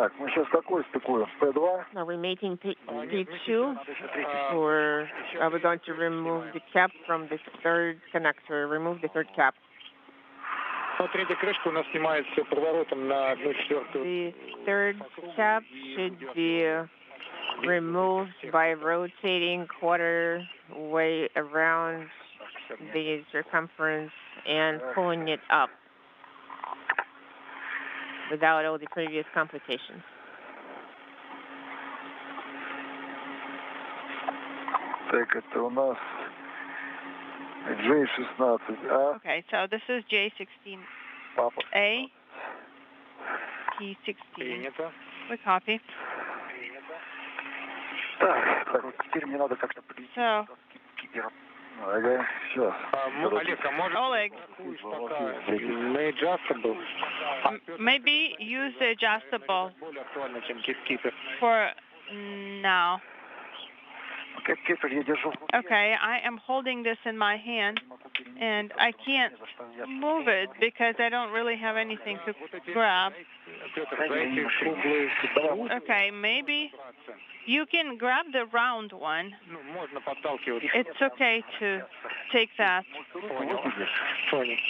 Так, мы сейчас какой стыкуем? P2? Now we're making P2, or are we going to remove the cap from the third connector? Remove the third cap. Третья крышка у нас снимается поворотом на 1/4. The third cap should be removed by rotating quarter way around the circumference and pulling it up without all the previous complications. Так, это у нас J16A. Okay, so this is J16A, Папа. P16. Принято. We copy. Так, вот теперь мне надо как-то прийти. So, Ага, сейчас. Олег, а может Oleg, пока на adjustable? maybe use the adjustable Более актуально, чем кит-китер. for now. Как кетер я держу. Okay, I am holding this in my hand, and I can't move it because I don't really have anything to grab. Okay, maybe you can grab the round one. Ну, можно подталкиваться. It's okay to take that. Понял.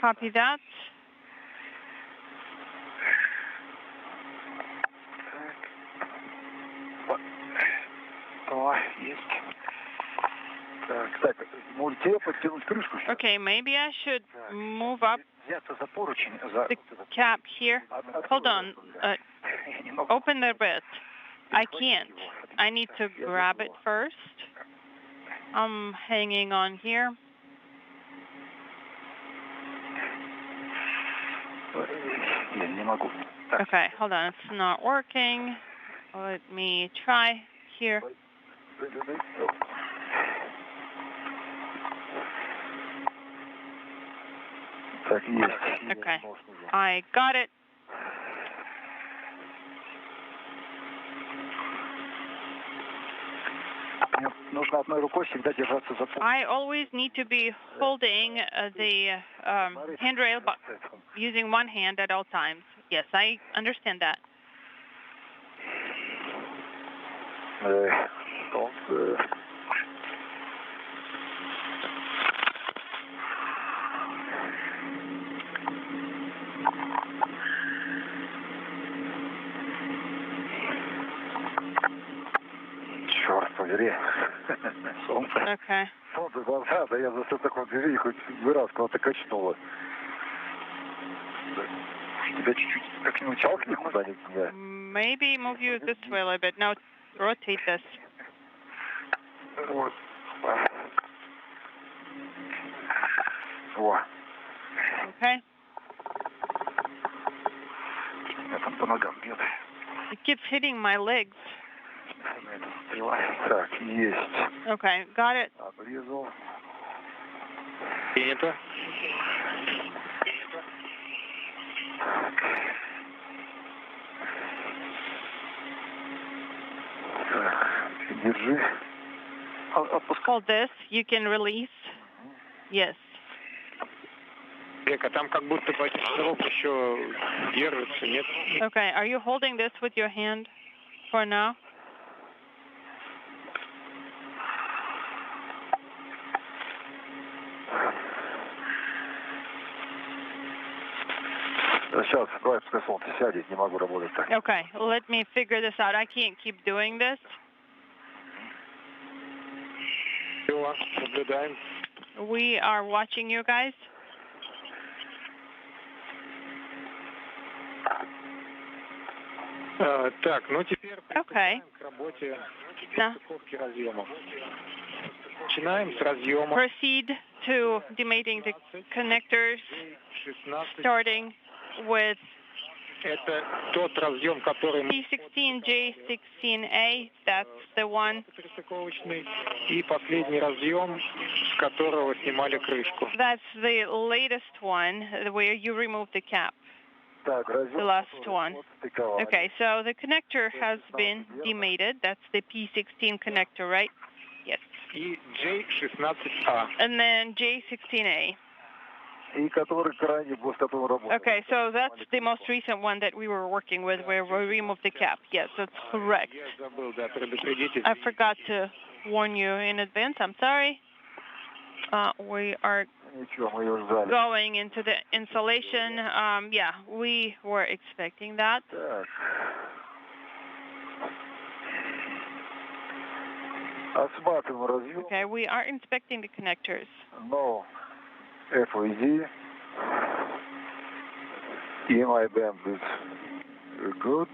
Copy that. О, есть. Так, можете подтянуть крышку? Okay, maybe I should move up Взяться за поручень, за... the cap here. Hold on. Open the bit. I can't. I need to grab it first. I'm hanging on here. Я не могу. Okay, hold on. It's not working. Let me try here. Так, есть. Okay, I got it. Мне нужно одной рукой всегда держаться за поручень. I always need to be holding the handrail using one hand at all times. Yes, I understand that. Солнце. Черт побери. Солнце. Okay. Солнце глаза, да я за все такое движение хоть раз кого-то качнуло. Тебя чуть-чуть как-нибудь толкни куда-нибудь. Maybe move you this way a little bit. Now rotate this. Вот. О. Okay. Я там по ногам бьет. It keeps hitting my legs. Так, есть. Okay, got it. Обрезал. Принято. Так, держи. Hold this. You can release. Yes. Олег, а там как будто бы шнурок еще держится, нет? Okay, are you holding this with your hand for now? Сейчас, давай, пускай солнце сядет, не могу работать так. Okay, let me figure this out. I can't keep doing this. Все, наблюдаем. We are watching you guys. Так, ну теперь Okay. к работе Now, цепковки разъемов. Начинаем с разъема proceed to demating the connectors, 16. starting with Это тот разъем, который мы P16, J16A. That's the one. пристыковочный. И последний разъем, с которого снимали крышку. That's the latest one where you remove the cap. Так, The last one. Okay, so the connector has been demated. That's the P16 connector, right? Yes. И J16A. And then J16A. Okay, so that's the most recent one that we were working with, where we removed the cap. Yes, that's correct. I forgot to warn you in advance. I'm sorry. We are going into the installation. Yeah, we were expecting that. Okay, we are inspecting the connectors. No, FOD. EMI band is good.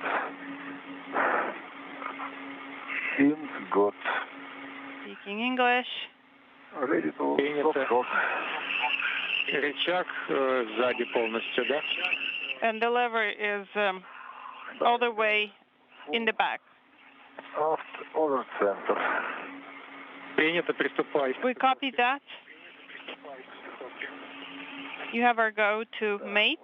Seems good. Speaking English. Ready to stop. Рычаг сзади полностью, да? And the lever is all the way in the back. Over center. Принято, приступай. We copy that. You have our go to mate.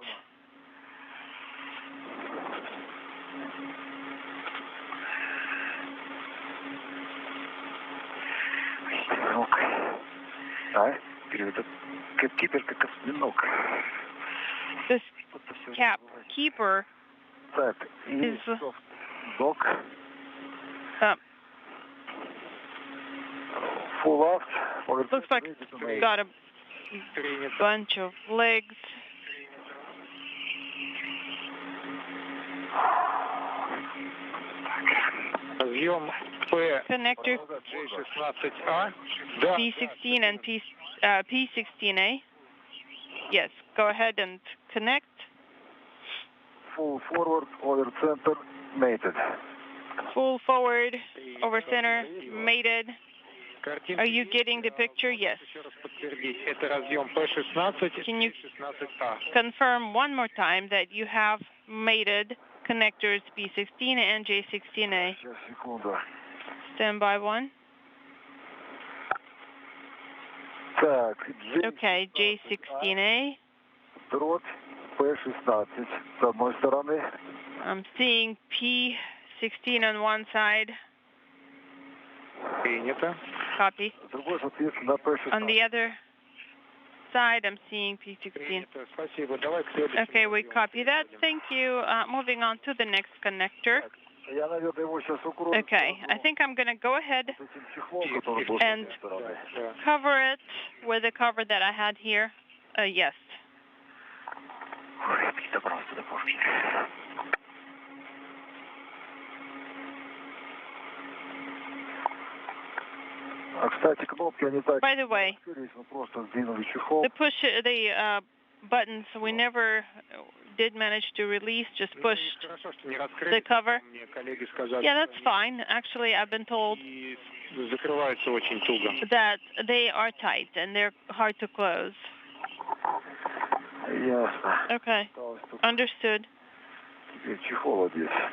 This cap keeper is full off. Looks like it's got a bunch of legs. Connector P16 and P16A. Yes, go ahead and connect. Full forward, over center, mated. Full forward, over center, mated. Are you getting the picture? Yes. Can you confirm one more time that you have mated connectors P16 and J16A? Standby 1. Okay, J16A. I'm seeing P16 on one side. Copy. On the other side, I'm seeing P16. Okay, we copy that. Thank you. Moving on to the next connector. Okay, I think I'm going to go ahead and cover it with the cover that I had here. Yes. By the way, the buttons we never did manage to release, just pushed the cover. Yeah, that's fine. Actually, I've been told that they are tight and they're hard to close. Okay, understood.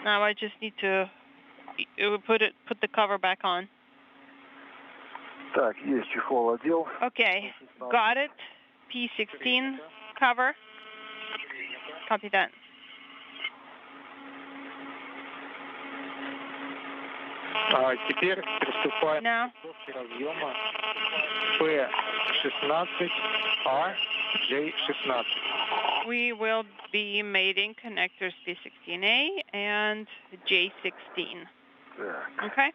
Now I just need to put the cover back on. Okay, got it. P16 cover. Copy that. Now, we will be mating connectors P16A and J16. Okay?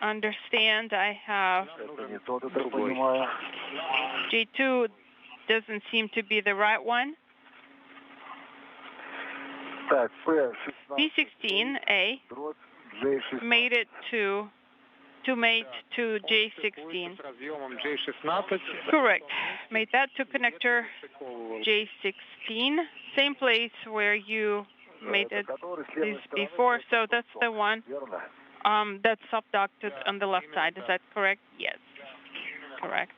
Understand, I have J2 doesn't seem to be the right one. P16A made it to mate to J16. Correct. Made that to connector J16. Same place where you made it this before, so that's the one that's subducted on the left side. Is that correct? Yes. Correct.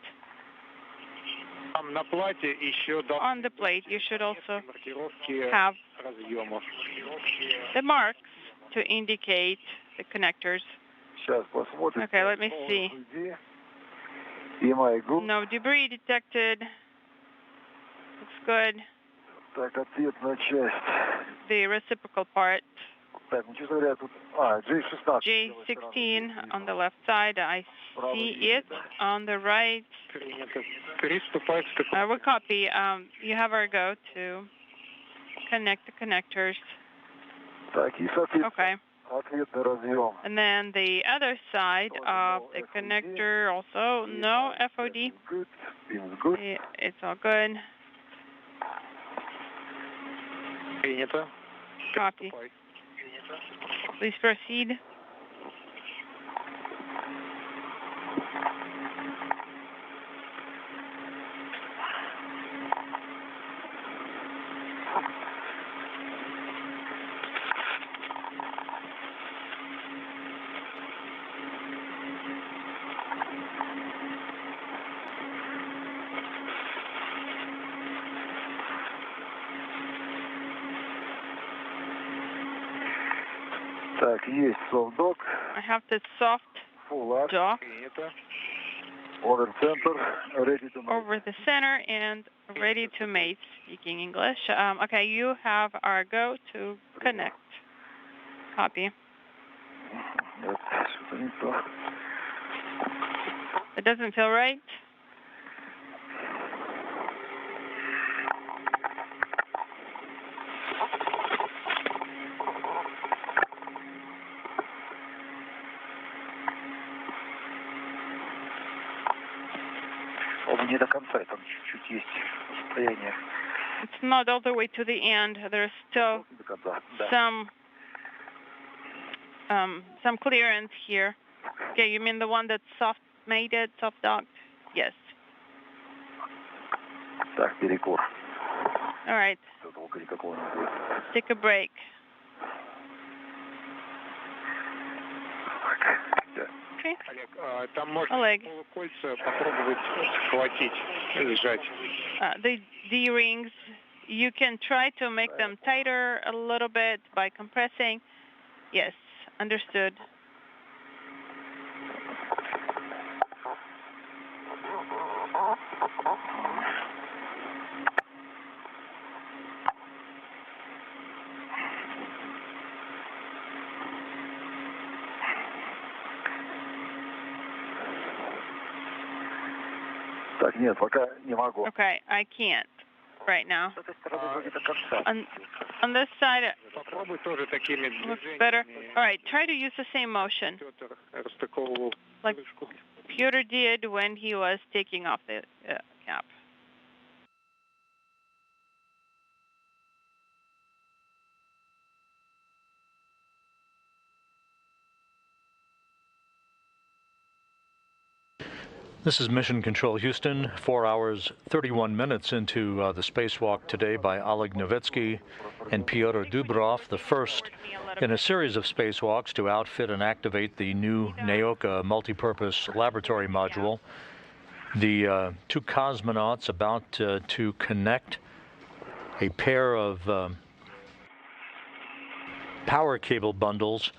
On the plate, you should also have the marks to indicate the connectors. Okay, let me see. No debris detected. Looks good. The reciprocal part J16 on the left side. I see it on the right. We copy. You have our go to connect the connectors. Okay. And then the other side of the connector also, no FOD. It's all good. Copy. Please proceed. I have the soft dock over the center and ready to mate, speaking English. Okay, you have our go to connect. Copy. It doesn't feel right. It's not all the way to the end. There's still some clearance here. Okay, you mean the one that's soft mated, soft docked? Yes. All right. Take a break. Okay. Oleg. The D-rings, you can try to make them tighter a little bit by compressing. Yes, understood. Okay, I can't right now. On this side, it looks better. All right, try to use the same motion, like Pyotr did when he was taking off the cap. This is Mission Control Houston, 4 hours, 31 minutes into the spacewalk today by Oleg Novitskiy and Pyotr Dubrov, the first in a series of spacewalks to outfit and activate the new Nauka multipurpose laboratory module. The two cosmonauts about to connect a pair of power cable bundles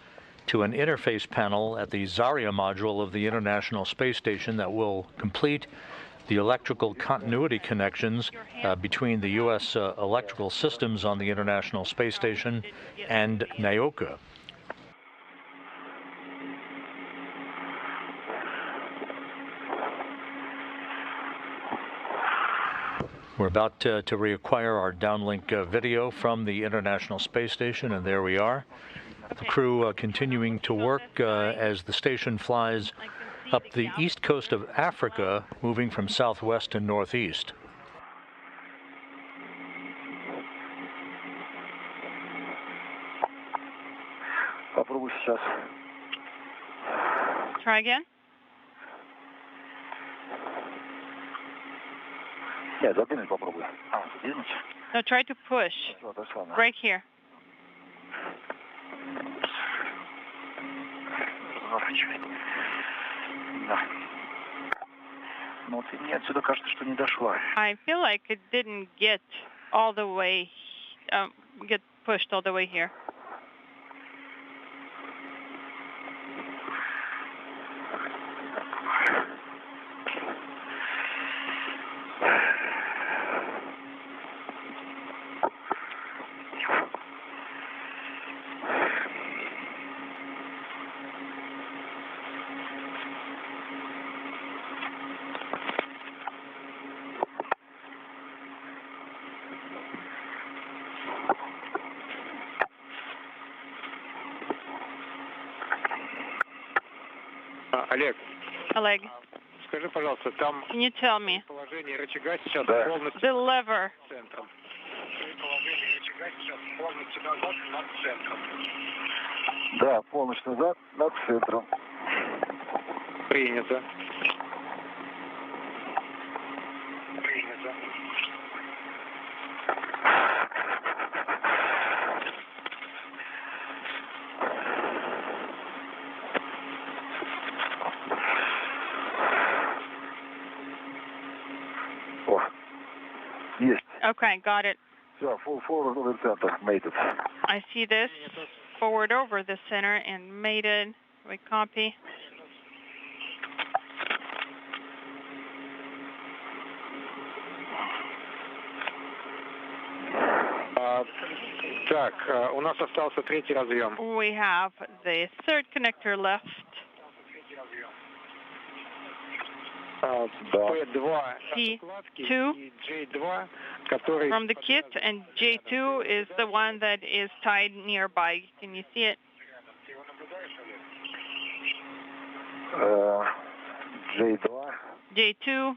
to an interface panel at the Zarya module of the International Space Station that will complete the electrical continuity connections between the U.S. electrical systems on the International Space Station and Nauka. We're about to reacquire our downlink video from the International Space Station, and there we are. The crew continuing to work as the station flies up the east coast of Africa, moving from southwest to northeast. Try again. No, try to push. Right here. I feel like it didn't get all the way, get pushed all the way here. Олег. Oleg, Скажи, пожалуйста, там can you tell me положение рычага сейчас полностью the lever? центром. Положение рычага сейчас полностью назад над центром. Да, полностью назад над центром. Принято. Принято. О, есть. Okay, got it. Все, forward over center, made it. I see this. Forward over the center and made it. We copy. Так, у нас остался третий разъем. We have the third connector left. P2 P2 и J2, который from the kit, and J2 is the one that is tied nearby. Can you see it? J2. J2.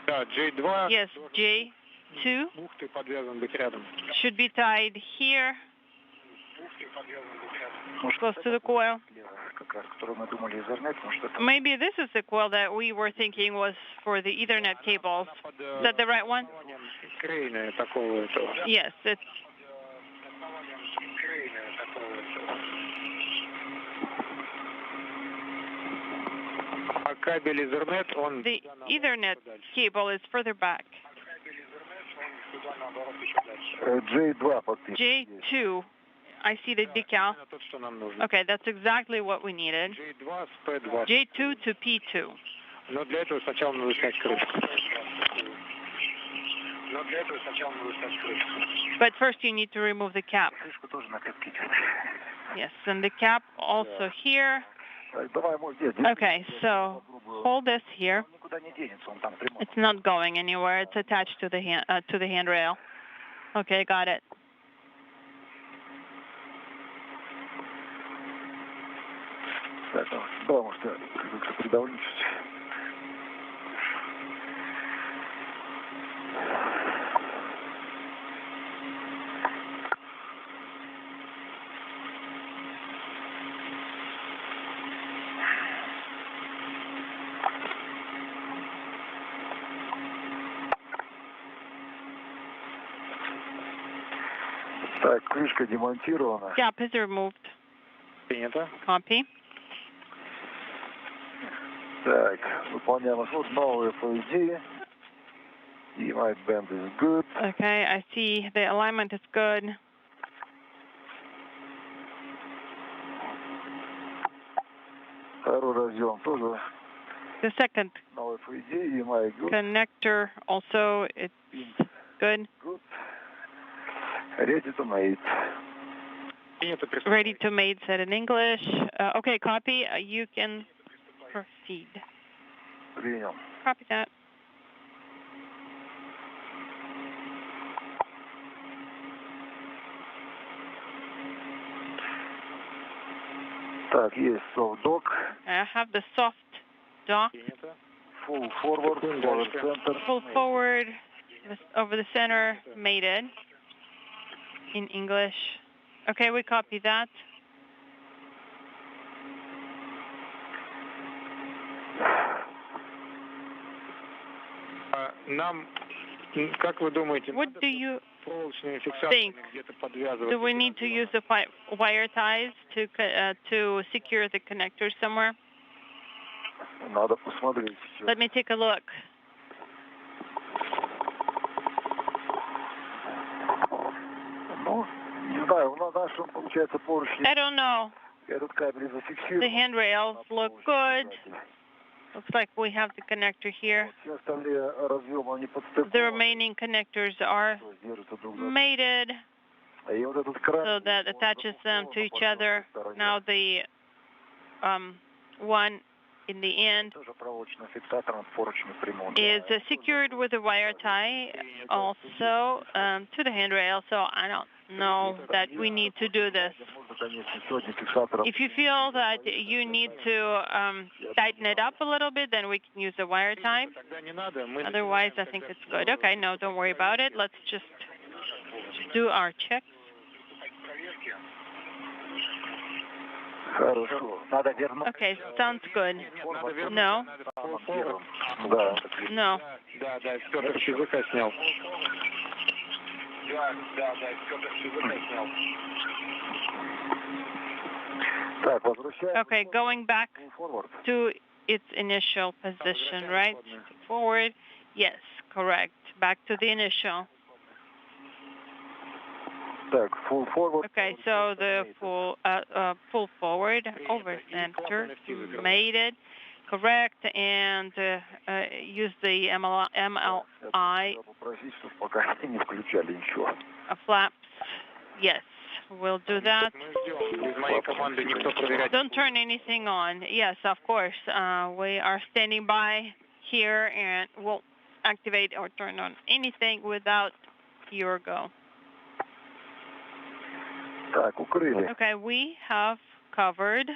Да, J2. Yes, J2 Бухты подвязан быть рядом. should be tied here, close to the coil. Как раз, который мы думали Ethernet, потому что это Maybe this is the coil that we were thinking was for the Ethernet cables. Is that the right one? Крейная такого этого. Yes, it's А кабель Ethernet, он the Ethernet cable is further back. J2 подписан. J2, I see the decal. тот, что нам нужно. Okay, that's exactly what we needed. J2 с P2. J2 to P2. Но для этого сначала надо снять крышку. But first you need to remove the cap. Крышку тоже накопить. Yes, and the cap also here. Давай, мой дед. Okay, so hold this here. Никуда не денется, он там прямой. It's not going anywhere. It's attached to the handrail. Okay, got it. Так, да, потому что как-то придавлю чуть-чуть. Так, крышка демонтирована. Cap is removed. Принято. Copy. Так, выполняем вот новые по идее. И my band is good. Okay, I see the alignment is good. Второй разъем тоже The second новый по идее. И my good. connector also, it's good. Good. Ready to mate. Принято. Ready to mate said in English. Okay, copy. You can proceed. Принял. Copy that. Так, есть soft dock. I have the soft dock. Принято. Full forward, forward center. Full forward, over the center, mated in English. Okay, we copy that. Нам, как вы думаете, What do you проволочными think? фиксаторами где-то подвязывать? Do we need to use the wire ties to secure the connector somewhere? Надо посмотреть. Let me take a look. Ну, не знаю, у нас получается поручни. I don't know. Этот кабель зафиксирован. The handrails look good. Looks like we have the connector here. Все остальные разъемы, они подстыкованы. The remaining connectors are Держатся друг за друга. mated И вот этот кран, so that attaches them to each other. Now the one in the end тоже проволочным фиксатором поручни прямой. is secured with a wire tie also to the handrail, so I don't know that we need to do this. If you feel that you need to tighten it up a little bit, then we can use the wire type. Otherwise, I think it's good. Okay, no, don't worry about it. Let's just do our checks. Okay, sounds good. No. No. Okay, going back to its initial position, right? Forward. Yes, correct. Back to the initial. Okay, so the full forward over center, made it, correct, and use the MLI flaps. Yes, we'll do that. Don't turn anything on. Yes, of course. We are standing by here, and we'll activate or turn on anything without your go. Okay, we have covered.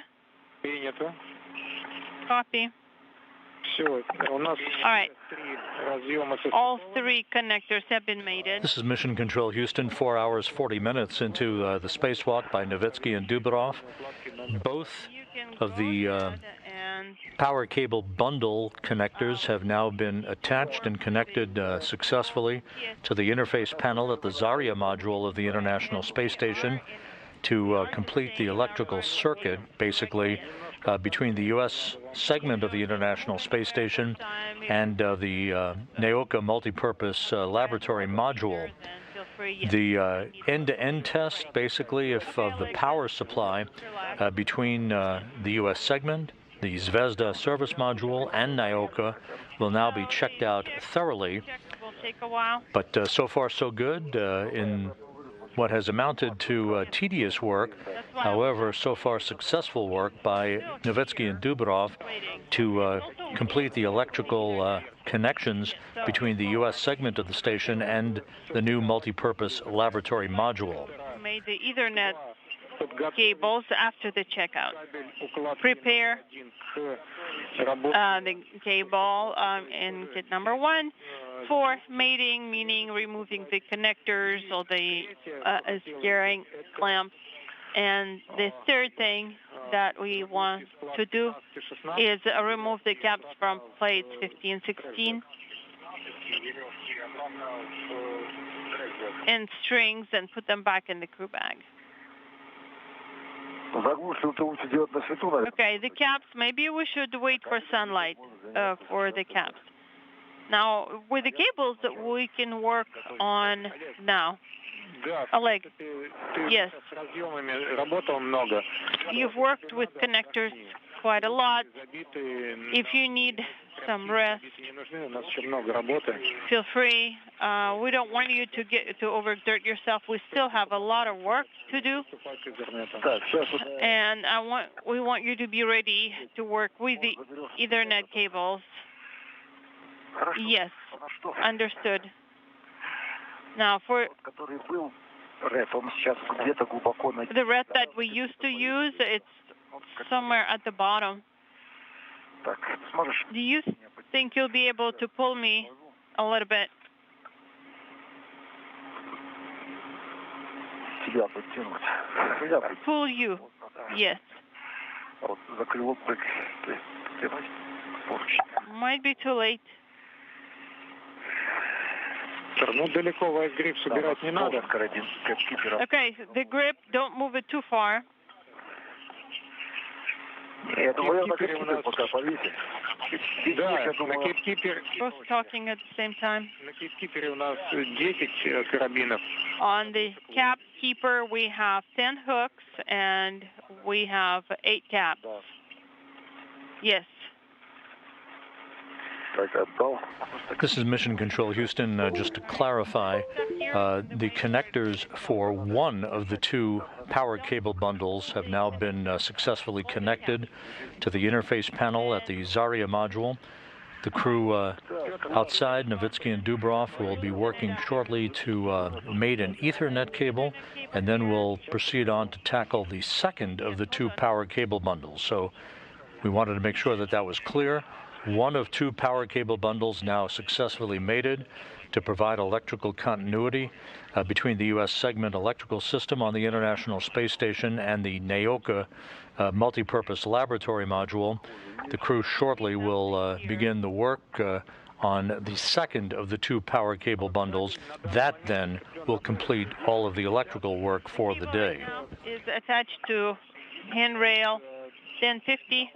Copy. All right. All three connectors have been mated. This is Mission Control Houston, 4 hours, 40 minutes into the spacewalk by Novitskiy and Dubrov. Both of the power cable bundle connectors have now been attached and connected successfully to the interface panel at the Zarya module of the International Space Station to complete the electrical circuit, basically, between the U.S. segment of the International Space Station and the Nauka multipurpose laboratory module. The end-to-end test, basically, of the power supply between the U.S. segment, the Zvezda service module, and Nauka will now be checked out thoroughly. But so far, so good in what has amounted to tedious work, however, so far successful work by Novitskiy and Dubrov to complete the electrical connections between the U.S. segment of the station and the new multipurpose laboratory module. Made the Ethernet cables after the checkout. Prepare the cable in kit number 1 for mating, meaning removing the connectors or the steering clamps. And the third thing that we want to do is remove the caps from plates 15, 16 and strings and put them back in the crew bag. Okay, the caps, maybe we should wait for sunlight for the caps. Now, with the cables that we can work on now. Oleg, yes. You've worked with connectors quite a lot. If you need some rest, feel free. We don't want you to overexert yourself. We still have a lot of work to do, and we want you to be ready to work with the Ethernet cables. Yes, understood. Now, for the red that we used to use, it's somewhere at the bottom. Do you think you'll be able to pull me a little bit? Pull you, yes. Might be too late. Okay, the grip, don't move it too far. Both talking at the same time. On the cap keeper, we have 10 hooks and we have 8 caps. Yes. This is Mission Control Houston. Just to clarify, the connectors for one of the 2 power cable bundles have now been successfully connected to the interface panel at the Zarya module. The crew outside, Novitskiy and Dubrov, will be working shortly to mate an Ethernet cable, and then we'll proceed on to tackle the second of the two power cable bundles. So we wanted to make sure that that was clear. One of two power cable bundles now successfully mated to provide electrical continuity between the U.S. segment electrical system on the International Space Station and the Nauka multipurpose laboratory module. The crew shortly will begin the work on the second of the two power cable bundles. That then will complete all of the electrical work for the day. Is attached to handrail 1050.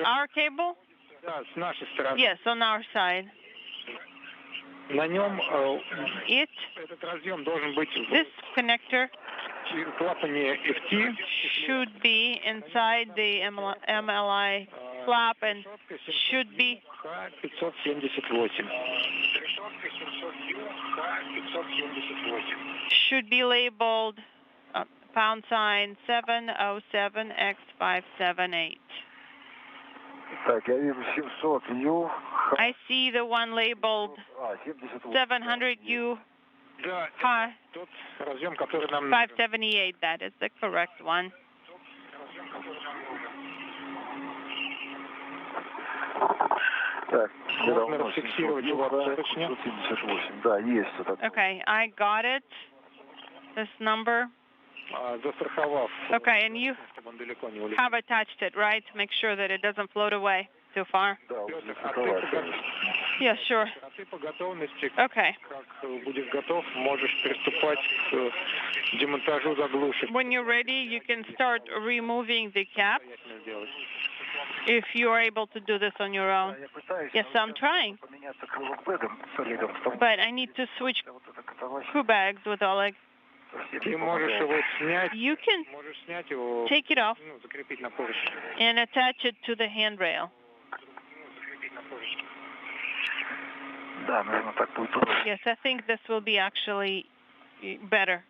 Our cable? Yes, on our side. This connector should be inside the MLI flap and should be labeled # 707X578. I see the one labeled 700U high 578. That is the correct one. Okay, I got it. This number. Okay, and you have attached it, right? To make sure that it doesn't float away too far. Yeah, sure. Okay. When you're ready, you can start removing the cap. If you are able to do this on your own. Yes, I'm trying. But I need to switch crew bags with Oleg. You can take it off and attach it to the handrail. Yes, I think this will be actually better.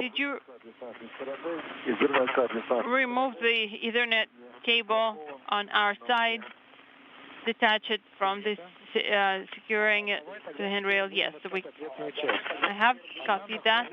Did you remove the Ethernet cable on our side, detach it from this securing it to the handrail? Yes, I have copied that.